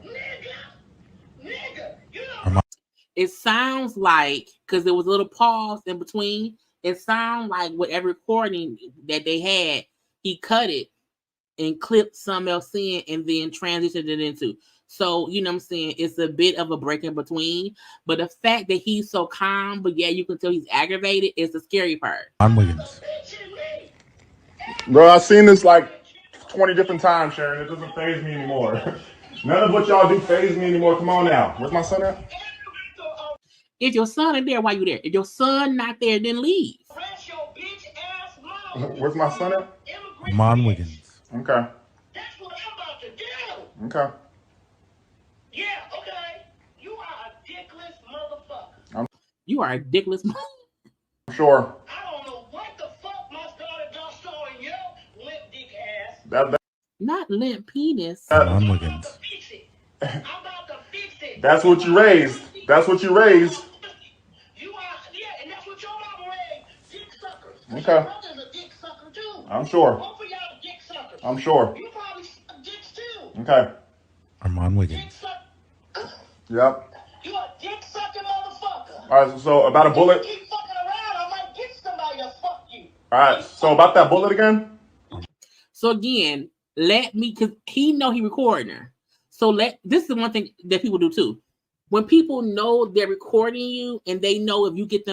It sounds like, because there was a little pause in between, it sounds like whatever recording that they had, he cut it and clipped something else in and then transitioned it into. So, you know what I'm saying? It's a bit of a break in between. But the fact that he's so calm, but yeah, you can tell he's aggravated, is the scary part. Armand Wiggins. Bro, I've seen this like 20 different times, Sharon. It doesn't faze me anymore. None of what y'all do faze me anymore. Come on now. Where's my son at? If your son ain't there, why you there? If your son not there, then leave. Where's my son at? Armand Wiggins. Okay. That's what I'm about to do. Okay. Yeah, okay. You are a dickless motherfucker. You are a dickless motherfucker. I'm sure. I don't know what the fuck my daughter just saw in your limp dick ass. That Not limp penis. Armand Wiggins. I'm about to fix it. That's what you raised. That's what you raised. You are, yeah, and that's what your mama raised. Dick suckers. Okay. Your brother's a dick sucker too. I'm sure. Both of y'all dick suckers. I'm sure. You probably dicks too. Okay. Armand Wiggins. Yep. You a dick sucking motherfucker. All right, so about a bullet. If you keep fucking around, I might get somebody to fuck you. All right, so about that bullet again. So again, because he know he recording her. So this is one thing that people do too. When people know they're recording you and they know if you get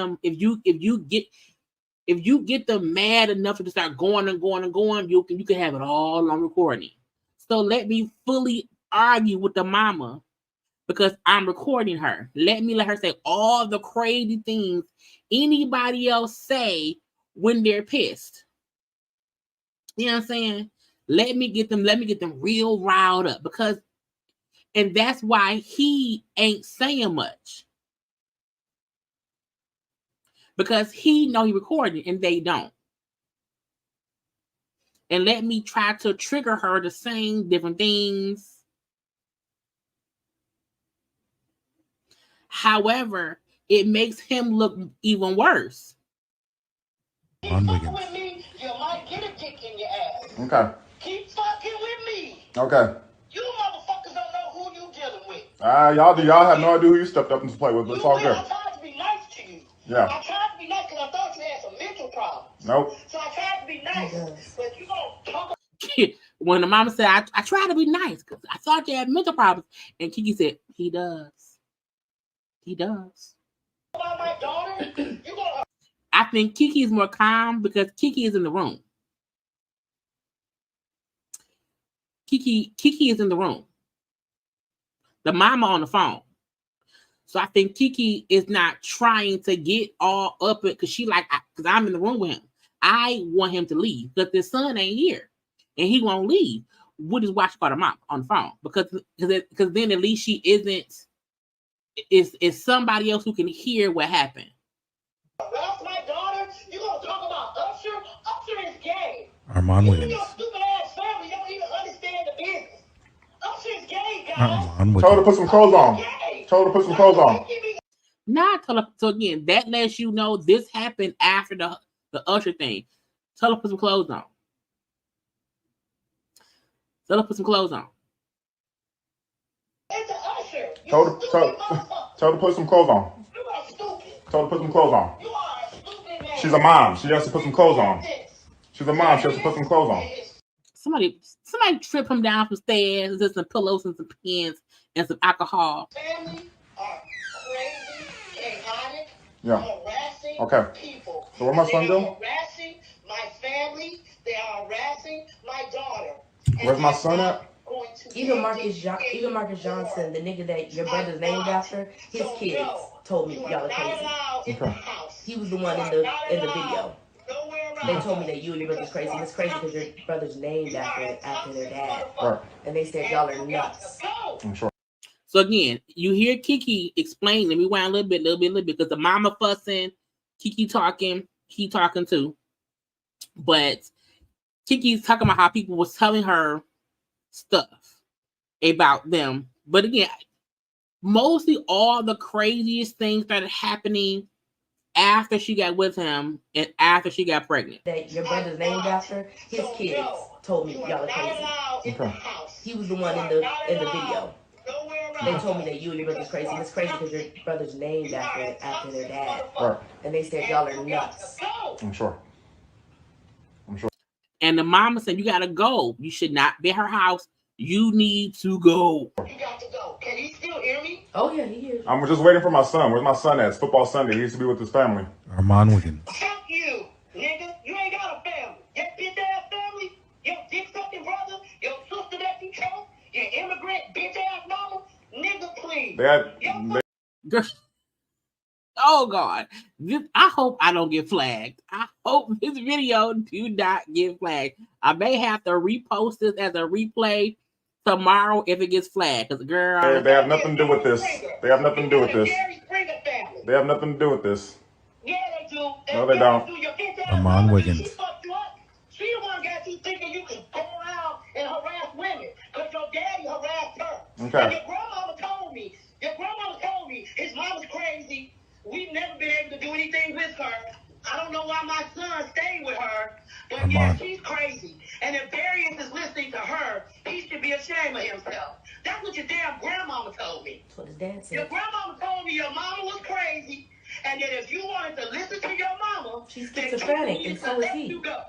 If you get them mad enough to start going and going and going, you can have it all on recording. So let me fully argue with the mama because I'm recording her. Let her say all the crazy things anybody else say when they're pissed. You know what I'm saying? Let me get them real riled up and that's why he ain't saying much. Because he know he recording and they don't. And let me try to trigger her to saying different things. However, it makes him look even worse. Keep fucking with me, you might get a dick in your ass. Okay. Keep fucking with me. Okay. You motherfuckers don't know who you dealing with. Y'all have no idea who you stepped up and play with, but it's all good. I tried to be nice to you. Yeah. I tried to be nice because I thought you had some mental problems. Nope. So I tried to be nice, but you don't talk. When the mama said, I tried to be nice because I thought you had mental problems. And Keke said, he does. He does. About my daughter, you gonna... I think Keke is more calm because Keke is in the room. Keke is in the room. The mama on the phone. So I think Keke is not trying to get all up it because because I'm in the room with him. I want him to leave because his son ain't here. And he won't leave. We'll just watch the mom on the phone because then at least she isn't. It's somebody else who can hear what happened. That's my daughter. You gonna talk about Usher? Usher is gay. Armand You Wiggins. and your stupid ass family don't even understand the business. Usher is gay, guys. Armand Wiggins. Told her to put some clothes on. Told her to put some clothes on. Not tell her. So again, that lets you know this happened after the Usher thing. Tell her to put some clothes on. Tell her to put some clothes on. It's an Usher. Told her to put some clothes on. You are stupid. Told her to put some clothes on. You are a stupid man. She's a mom. She has to put some clothes on. She's a mom. She has to put some clothes on. Somebody trip him down some stairs. There's some pillows and some pens and some alcohol. Family are crazy, chaotic, harassing people. So where my son go? They are harassing my family. They are harassing my daughter. Where's my son at? Even Marcus Johnson, the nigga that your brother's named after, his kids told me y'all are crazy. Okay. He was the one in the video. They told me that you and your brother's crazy. And it's crazy because your brother's named after their dad. Right. And they said y'all are nuts. I'm sure. So again, you hear Keke explain. Let me wind a little bit, because the mama fussing, Keke talking, he talking too. But Keke's talking about how people was telling her stuff about them. But again, mostly all the craziest things started happening after she got with him and after she got pregnant. That your brother's named after, his kids told me y'all are crazy. Okay. He was the one in the video. They told me that you and your brother's crazy. And it's crazy because your brother's named after their dad. Right. And they said y'all are nuts. I'm sure. And the mama said, you gotta go. You should not be at her house. You need to go. You got to go. Can he still hear me? Oh, yeah, he hears. I'm just waiting for my son. Where's my son at? It's football Sunday. He used to be with his family. Armand Wiggins. Fuck you, nigga. You ain't got a family. Your bitch ass family, your dick sucking brother, your sister that you chose, your immigrant bitch ass mama, nigga, please. Oh God. I hope I don't get flagged. I hope this video do not get flagged. I may have to repost this as a replay tomorrow if it gets flagged. Because girl, they have nothing to do with this. They have nothing to do with this. They have nothing to do with this. Yeah, they do. No, they don't. Armand Wiggins. She the one got you thinking you can go around and harass women because your daddy harassed her. Okay. And your grandmama told me his mama's crazy. We've never been able to do anything with her. I don't know why my son stayed with her, but yeah, she's crazy. And if Darius is listening to her, he should be ashamed of himself. That's what your damn grandmama told me. That's what his dad said. Your grandmama told me your mama was crazy, and that if you wanted to listen to your mama, she's schizophrenic, and so is he.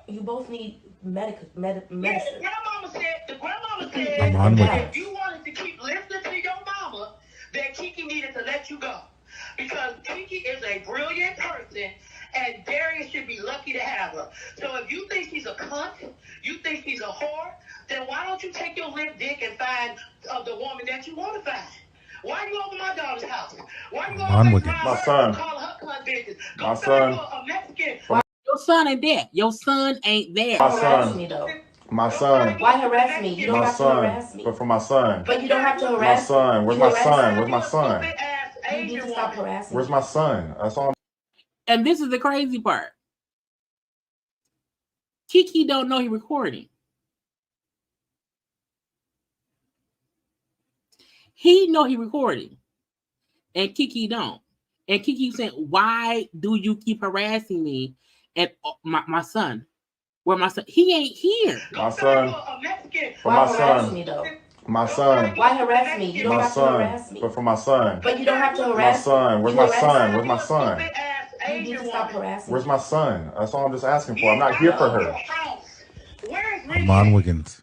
You both need medicine. Yeah, the grandmama said Armand if you wanted to keep listening to your mama, then Keke needed to let you go. Because Keke is a brilliant person, and Darius should be lucky to have her. So if you think she's a cunt, you think she's a whore, then why don't you take your limp dick and find the woman that you want to find? Why you over my daughter's house? Why you over My son. call her cunt bitches? My son. A Mexican. Your son ain't there. Your son ain't there. My Harass son. me though. My son. Why harass me? You don't My have to son. harass me. But for my son. But you don't have to My harass me. son. Where's You my harass son? me. Where's my son? You need to stop harassing Where's me. my son? That's all. And this is the crazy part. Keke don't know he recording. He know he recording. And Keke don't. And Keke saying, why do you keep harassing me? And my son. Where my son? He ain't here. My son. For Why my harass son. me though? My son. Why harass me? You don't My have to son. harass me. But for my son. But you don't have to My harass son. me. Where's You my harass son? me. Where's my son? You need to stop harassing me. Where's my son? That's all I'm just asking for. I'm not here for her. Armand Wiggins.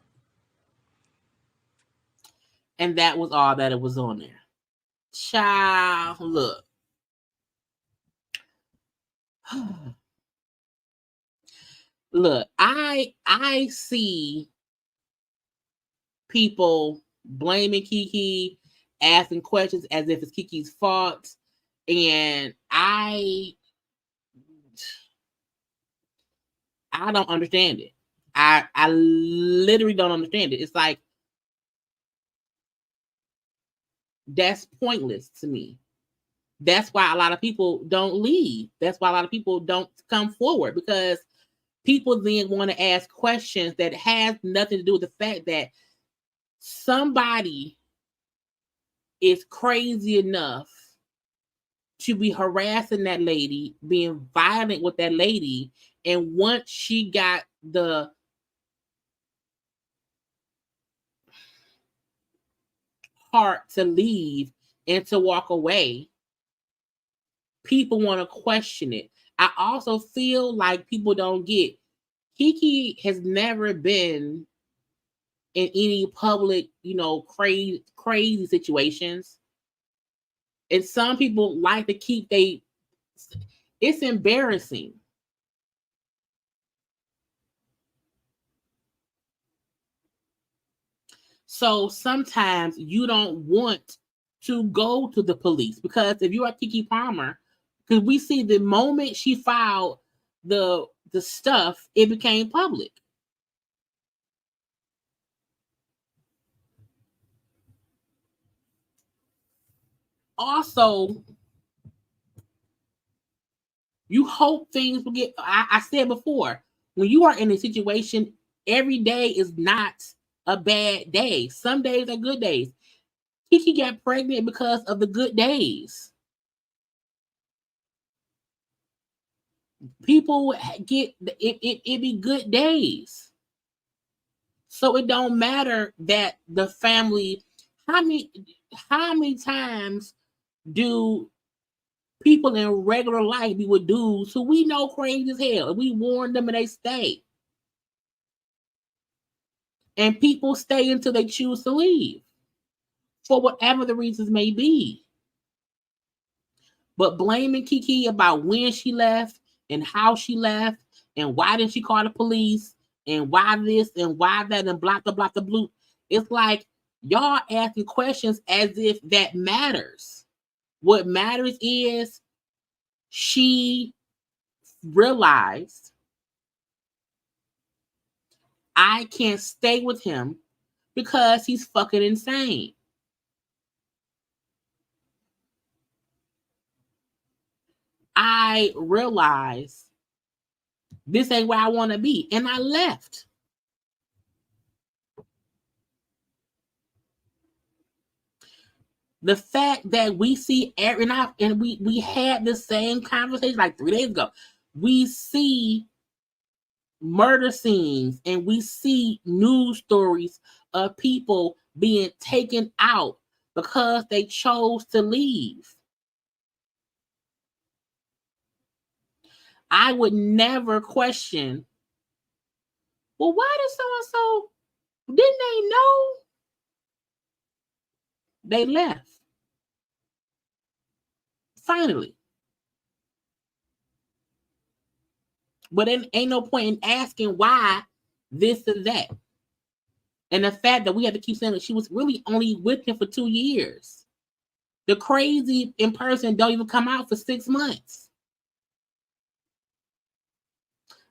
And that was all that it was on there. Child, look. Look, I see people blaming Keke, asking questions as if it's Keke's fault, and I don't understand it. I literally don't understand it. It's like that's pointless to me. That's why a lot of people don't leave. That's why a lot of people don't come forward, because people then want to ask questions that has nothing to do with the fact that somebody is crazy enough to be harassing that lady, being violent with that lady, and once she got the heart to leave and to walk away, people want to question it. I also feel like people don't get Keke has never been in any public, crazy situations. And some people like to keep it's embarrassing. So sometimes you don't want to go to the police, because if you are Keke Palmer, because we see the moment she filed the stuff, it became public. Also, you hope things will get. I said before, when you are in a situation, every day is not a bad day. Some days are good days. Keke got pregnant because of the good days. People get it be good days. So it don't matter that the family. How many times do people in regular life be with dudes who we know crazy as hell, and we warn them and they stay, and people stay until they choose to leave for whatever the reasons may be. But blaming Keke about when she left and how she left and why didn't she call the police and why this and why that and blah blah blah blue, it's like y'all asking questions as if that matters. What matters is she realized, I can't stay with him because he's fucking insane. I realized this ain't where I want to be, and I left. The fact that we see and we had the same conversation like 3 days ago. We see murder scenes and we see news stories of people being taken out because they chose to leave. I would never question, well, why did so-and-so, didn't they know? They left. Finally. But then ain't no point in asking why this and that. And the fact that we had to keep saying that she was really only with him for 2 years. The crazy in person don't even come out for 6 months.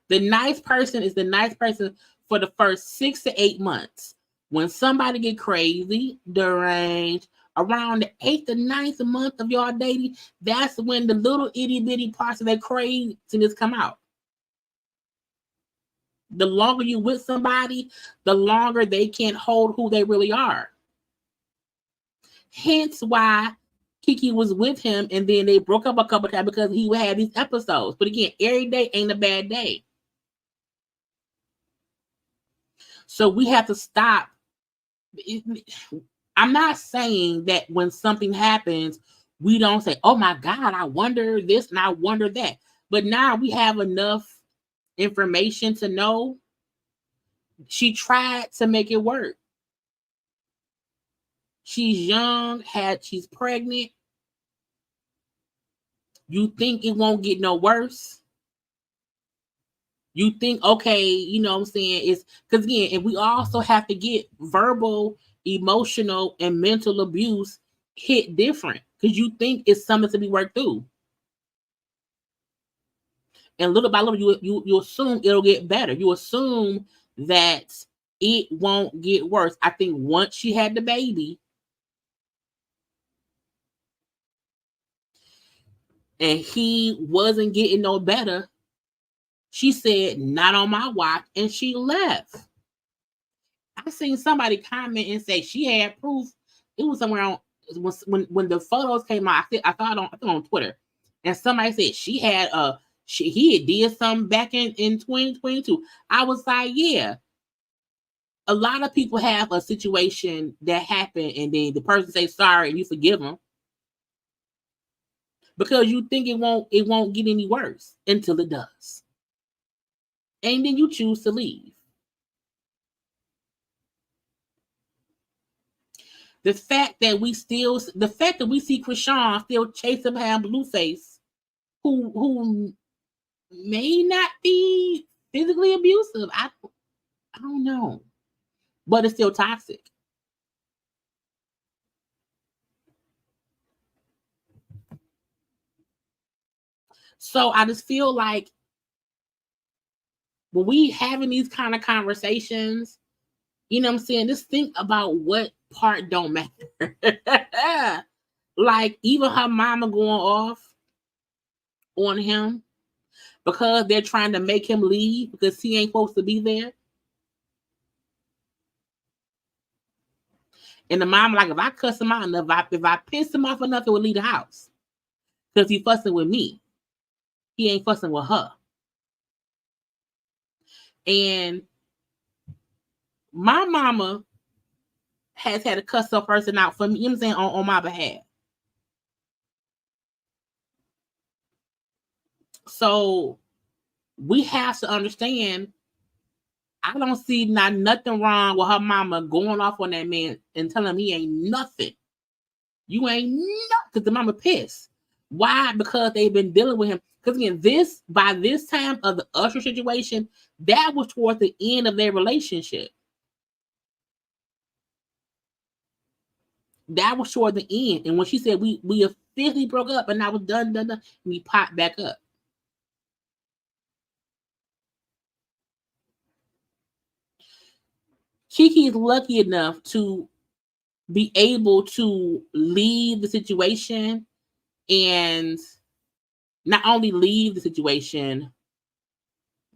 The nice person is the nice person for the first 6 to 8 months. When somebody get crazy, deranged, around the 8th or 9th month of y'all dating, that's when the little itty bitty parts of that craziness come out. The longer you with somebody, the longer they can't hold who they really are. Hence why Keke was with him and then they broke up a couple times because he had these episodes. But again, every day ain't a bad day. So we have to stop. I'm not saying that when something happens, we don't say, oh my God, I wonder this and I wonder that. But now we have enough information to know she tried to make it work. She's young, she's pregnant. You think it won't get no worse? You think, okay, you know what I'm saying? It's because again, and we also have to get verbal, emotional, and mental abuse hit different because you think it's something to be worked through. And little by little, you assume it'll get better. You assume that it won't get worse. I think once she had the baby, and he wasn't getting no better, she said, not on my watch, and she left. I seen somebody comment and say she had proof. It was somewhere on when the photos came out. I thought on Twitter, and somebody said he had did something back in 2022. I was like, yeah. A lot of people have a situation that happened, and then the person say sorry, and you forgive them because you think it won't get any worse until it does, and then you choose to leave. The fact that we see Krishan still chasing behind Blueface, who may not be physically abusive. I don't know, but it's still toxic. So I just feel like when we having these kind of conversations, you know what I'm saying? Just think about what part don't matter. Like even her mama going off on him because they're trying to make him leave because he ain't supposed to be there. And the mom like, if I cuss him out enough, if I piss him off enough, it will leave the house because he fussing with me. He ain't fussing with her. And my mama has had to cuss her person out for me, you know what I'm saying, on my behalf. So we have to understand, I don't see nothing wrong with her mama going off on that man and telling him he ain't nothing. You ain't nothing, because the mama pissed. Why? Because they've been dealing with him. Because again, by this time of the Usher situation, that was towards the end of their relationship. That was toward the end. And when she said we officially broke up and I was done, and we popped back up. Keke is lucky enough to be able to leave the situation and not only leave the situation,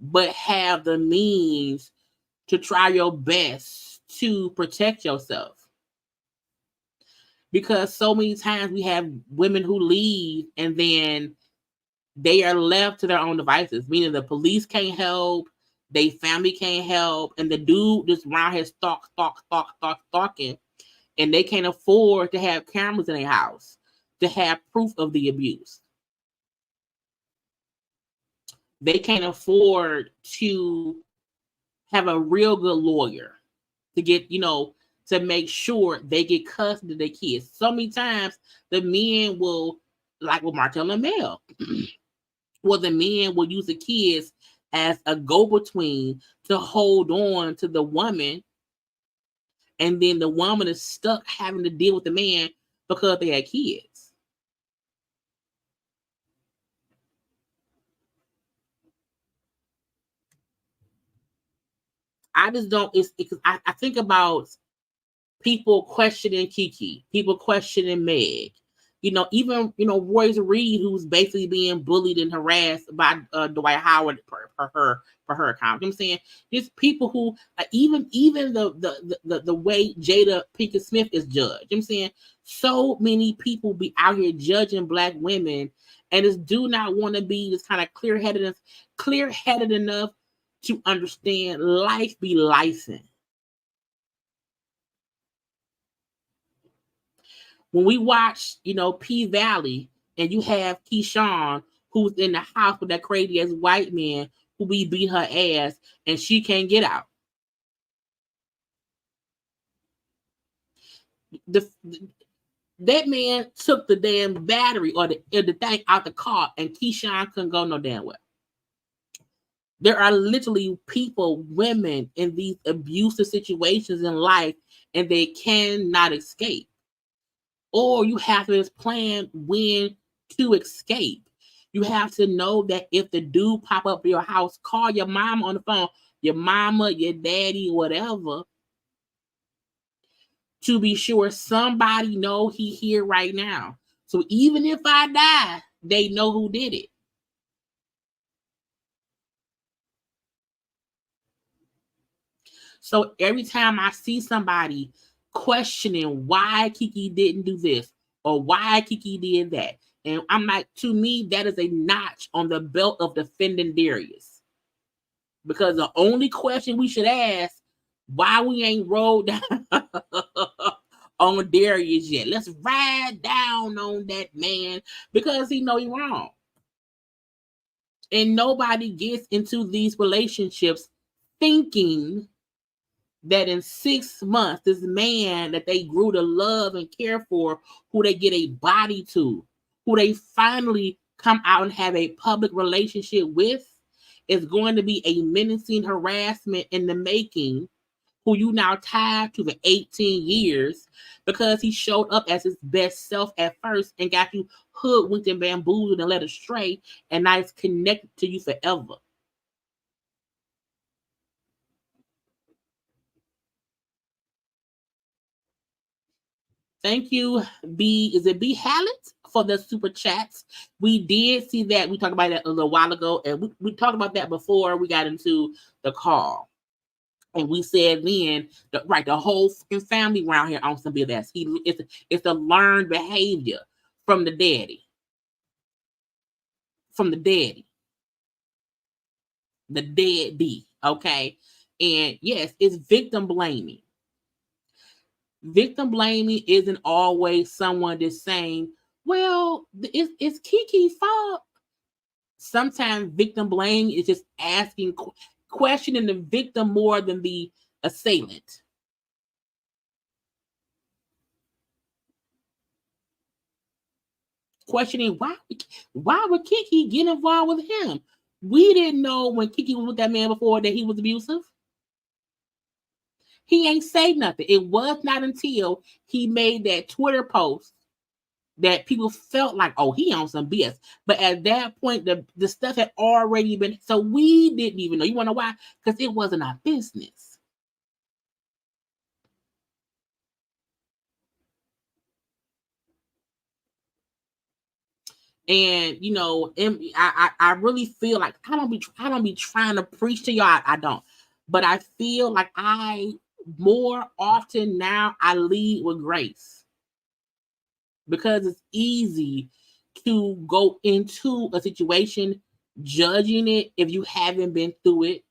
but have the means to try your best to protect yourself. Because so many times we have women who leave and then they are left to their own devices, meaning the police can't help, they family can't help, and the dude just around here stalking, and they can't afford to have cameras in their house to have proof of the abuse. They can't afford to have a real good lawyer to get, to make sure they get custody of their kids. So many times the men will, like with Martell and Mel, well, the men will use the kids as a go-between to hold on to the woman, and then the woman is stuck having to deal with the man because they had kids. I just don't. It's because I think about people questioning Keke, people questioning Meg. Even Royce Reed, who's basically being bullied and harassed by Dwight Howard for her account. You know what I'm saying? There's people who even the way Jada Pinkett Smith is judged. You know what I'm saying? So many people be out here judging black women, and just do not want to be this kind of clear-headed enough to understand life be licensed. When we watch, P Valley, and you have Keyshawn, who's in the house with that crazy ass white man who be beat her ass, and she can't get out. That man took the damn battery or the thing out the car, and Keyshawn couldn't go no damn well. There are literally women in these abusive situations in life, and they cannot escape. Or you have to plan when to escape. You have to know that if the dude pop up at your house, call your mama on the phone, your mama, your daddy, whatever, to be sure somebody know he here right now. So even if I die, they know who did it. So every time I see somebody questioning why Keke didn't do this or why Keke did that, and I'm like, to me, that is a notch on the belt of defending Darius. Because the only question we should ask, why we ain't rolled down on Darius yet. Let's ride down on that man because he know he wrong. And nobody gets into these relationships thinking that in 6 months, this man that they grew to love and care for, who they get a body to, who they finally come out and have a public relationship with, is going to be a menacing harassment in the making, who you now tied to for 18 years because he showed up as his best self at first and got you hoodwinked and bamboozled and led astray, and now it's connected to you forever. Thank you, Is it B Hallett, for the super chats? We did see that. We talked about that a little while ago, and we talked about that before we got into the call. And we said then, the whole fucking family around here on some BS. It's a learned behavior from the daddy. From the daddy. The deadbeat, okay? And yes, it's victim blaming. Victim blaming isn't always someone just saying, well, it's Keke's fault. Sometimes victim blaming is just questioning the victim more than the assailant. Questioning why would Keke get involved with him? We didn't know when Keke was with that man before that he was abusive. He ain't say nothing. It was not until he made that Twitter post that people felt like, oh, he on some BS. But at that point, the stuff had already been, so we didn't even know. You want to know why? Because it wasn't our business. And I really feel like I don't be trying to preach to y'all. I don't. But I feel like more often now I lead with grace. Because it's easy to go into a situation judging it if you haven't been through it,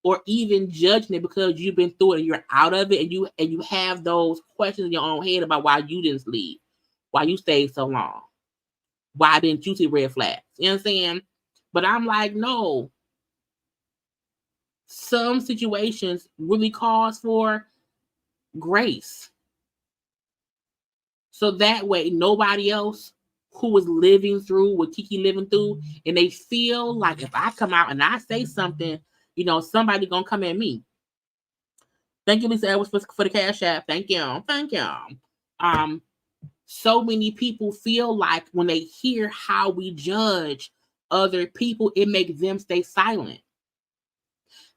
or even judging it because you've been through it and you're out of it, and you have those questions in your own head about why you didn't leave, why you stayed so long, why didn't you see red flags? You know what I'm saying? But I'm like, no. Some situations really calls for grace. So that way, nobody else who is living through what Keke living through, and they feel like if I come out and I say something, somebody gonna come at me. Thank you, Lisa Edwards, for the Cash App. Thank you. So many people feel like when they hear how we judge other people, it makes them stay silent.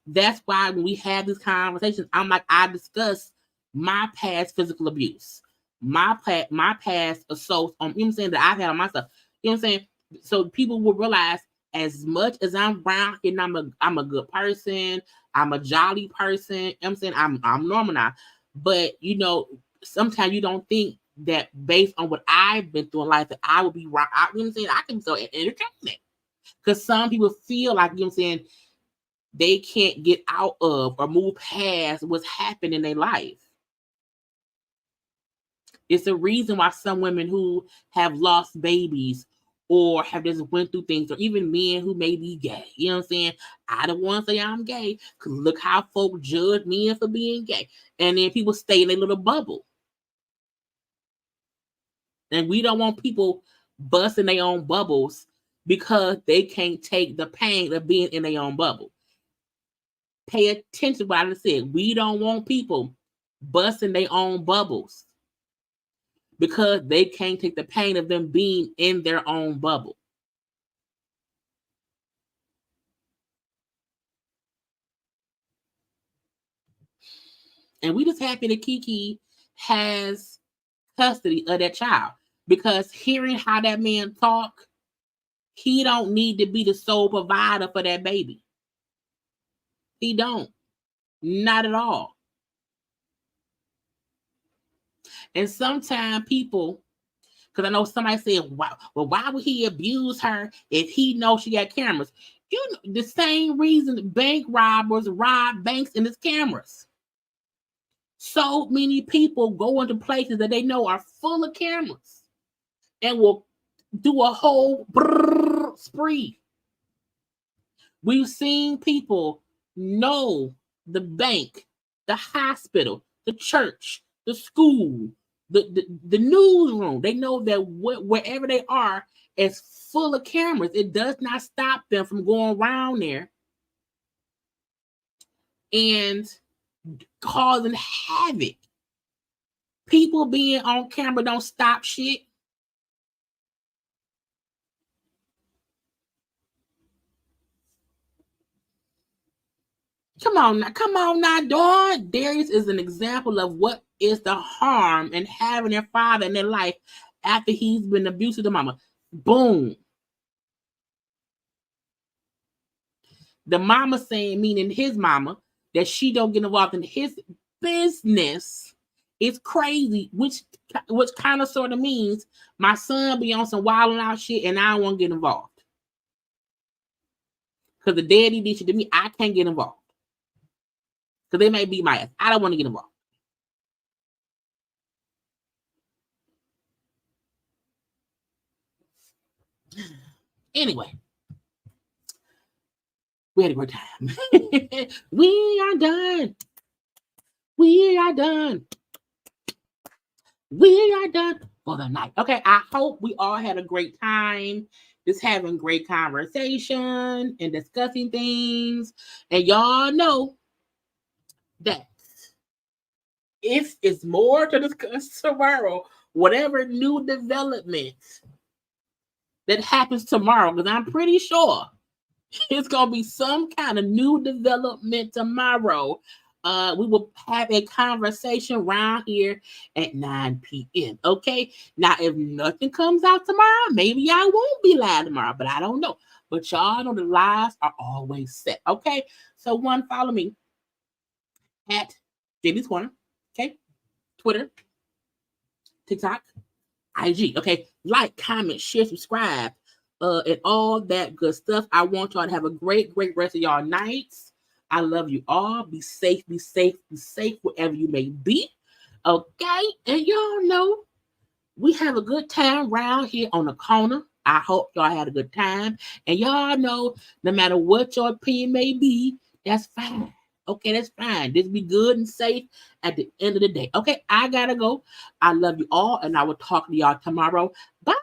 That's why when we have these conversations, I'm like, I discuss my past physical abuse, my past assaults on, that I've had on myself. You know what I'm saying? So people will realize, as much as I'm brown and I'm a good person, I'm a jolly person. You know what I'm saying? I'm normal now. But sometimes you don't think that based on what I've been through in life that I would be right. You know what I'm saying? I can be so entertaining. Because some people feel like, you know what I'm saying, they can't get out of or move past what's happened in their life. It's a reason why some women who have lost babies or have just went through things, or even men who may be gay, you know what I'm saying? I don't want to say I'm gay, because look how folk judge men for being gay. And then people stay in a little bubble. And we don't want people busting their own bubbles because they can't take the pain of being in their own bubble. Pay attention to what I just said. We don't want people busting their own bubbles because they can't take the pain of them being in their own bubble. And we just happy that Keke has custody of that child, because hearing how that man talk, he don't need to be the sole provider for that baby. He don't. Not at all. And sometimes people, because I know somebody said, wow, well, why would he abuse her if he knows she got cameras? The same reason bank robbers rob banks in his cameras. So many people go into places that they know are full of cameras and will do a whole spree. We've seen people know the bank, the hospital, the church, the school, the newsroom. They know that wherever they are is full of cameras. It does not stop them from going around there and causing havoc. People being on camera don't stop shit. Come on now, dog. Darius is an example of what is the harm in having their father in their life after he's been abusive to mama. Boom. The mama saying, meaning his mama, that she don't get involved in his business is crazy, which kind of sort of means my son be on some wilding out shit and I don't want to get involved. Because the daddy did shit to me, I can't get involved. Because they may beat my ass. I don't want to get involved. Anyway, we had a great time. We are done. We are done. We are done for the night. Okay, I hope we all had a great time just having great conversation and discussing things. And y'all know that if it's more to discuss tomorrow, whatever new development that happens tomorrow, because I'm pretty sure it's going to be some kind of new development tomorrow. We will have a conversation around here at 9 p.m. Okay? Now, if nothing comes out tomorrow, maybe I won't be live tomorrow, but I don't know. But y'all know the lives are always set. Okay? So, follow me at JayLeesCorner. Okay? Twitter, TikTok, IG. Okay? Like, comment, share, subscribe, and all that good stuff. I want y'all to have a great, great rest of y'all nights. I love you all. Be safe, be safe, be safe wherever you may be. Okay? And y'all know we have a good time around here on the corner. I hope y'all had a good time. And y'all know no matter what your opinion may be, that's fine. Okay, that's fine. Just be good and safe at the end of the day. Okay, I gotta go. I love you all, and I will talk to y'all tomorrow. Bye.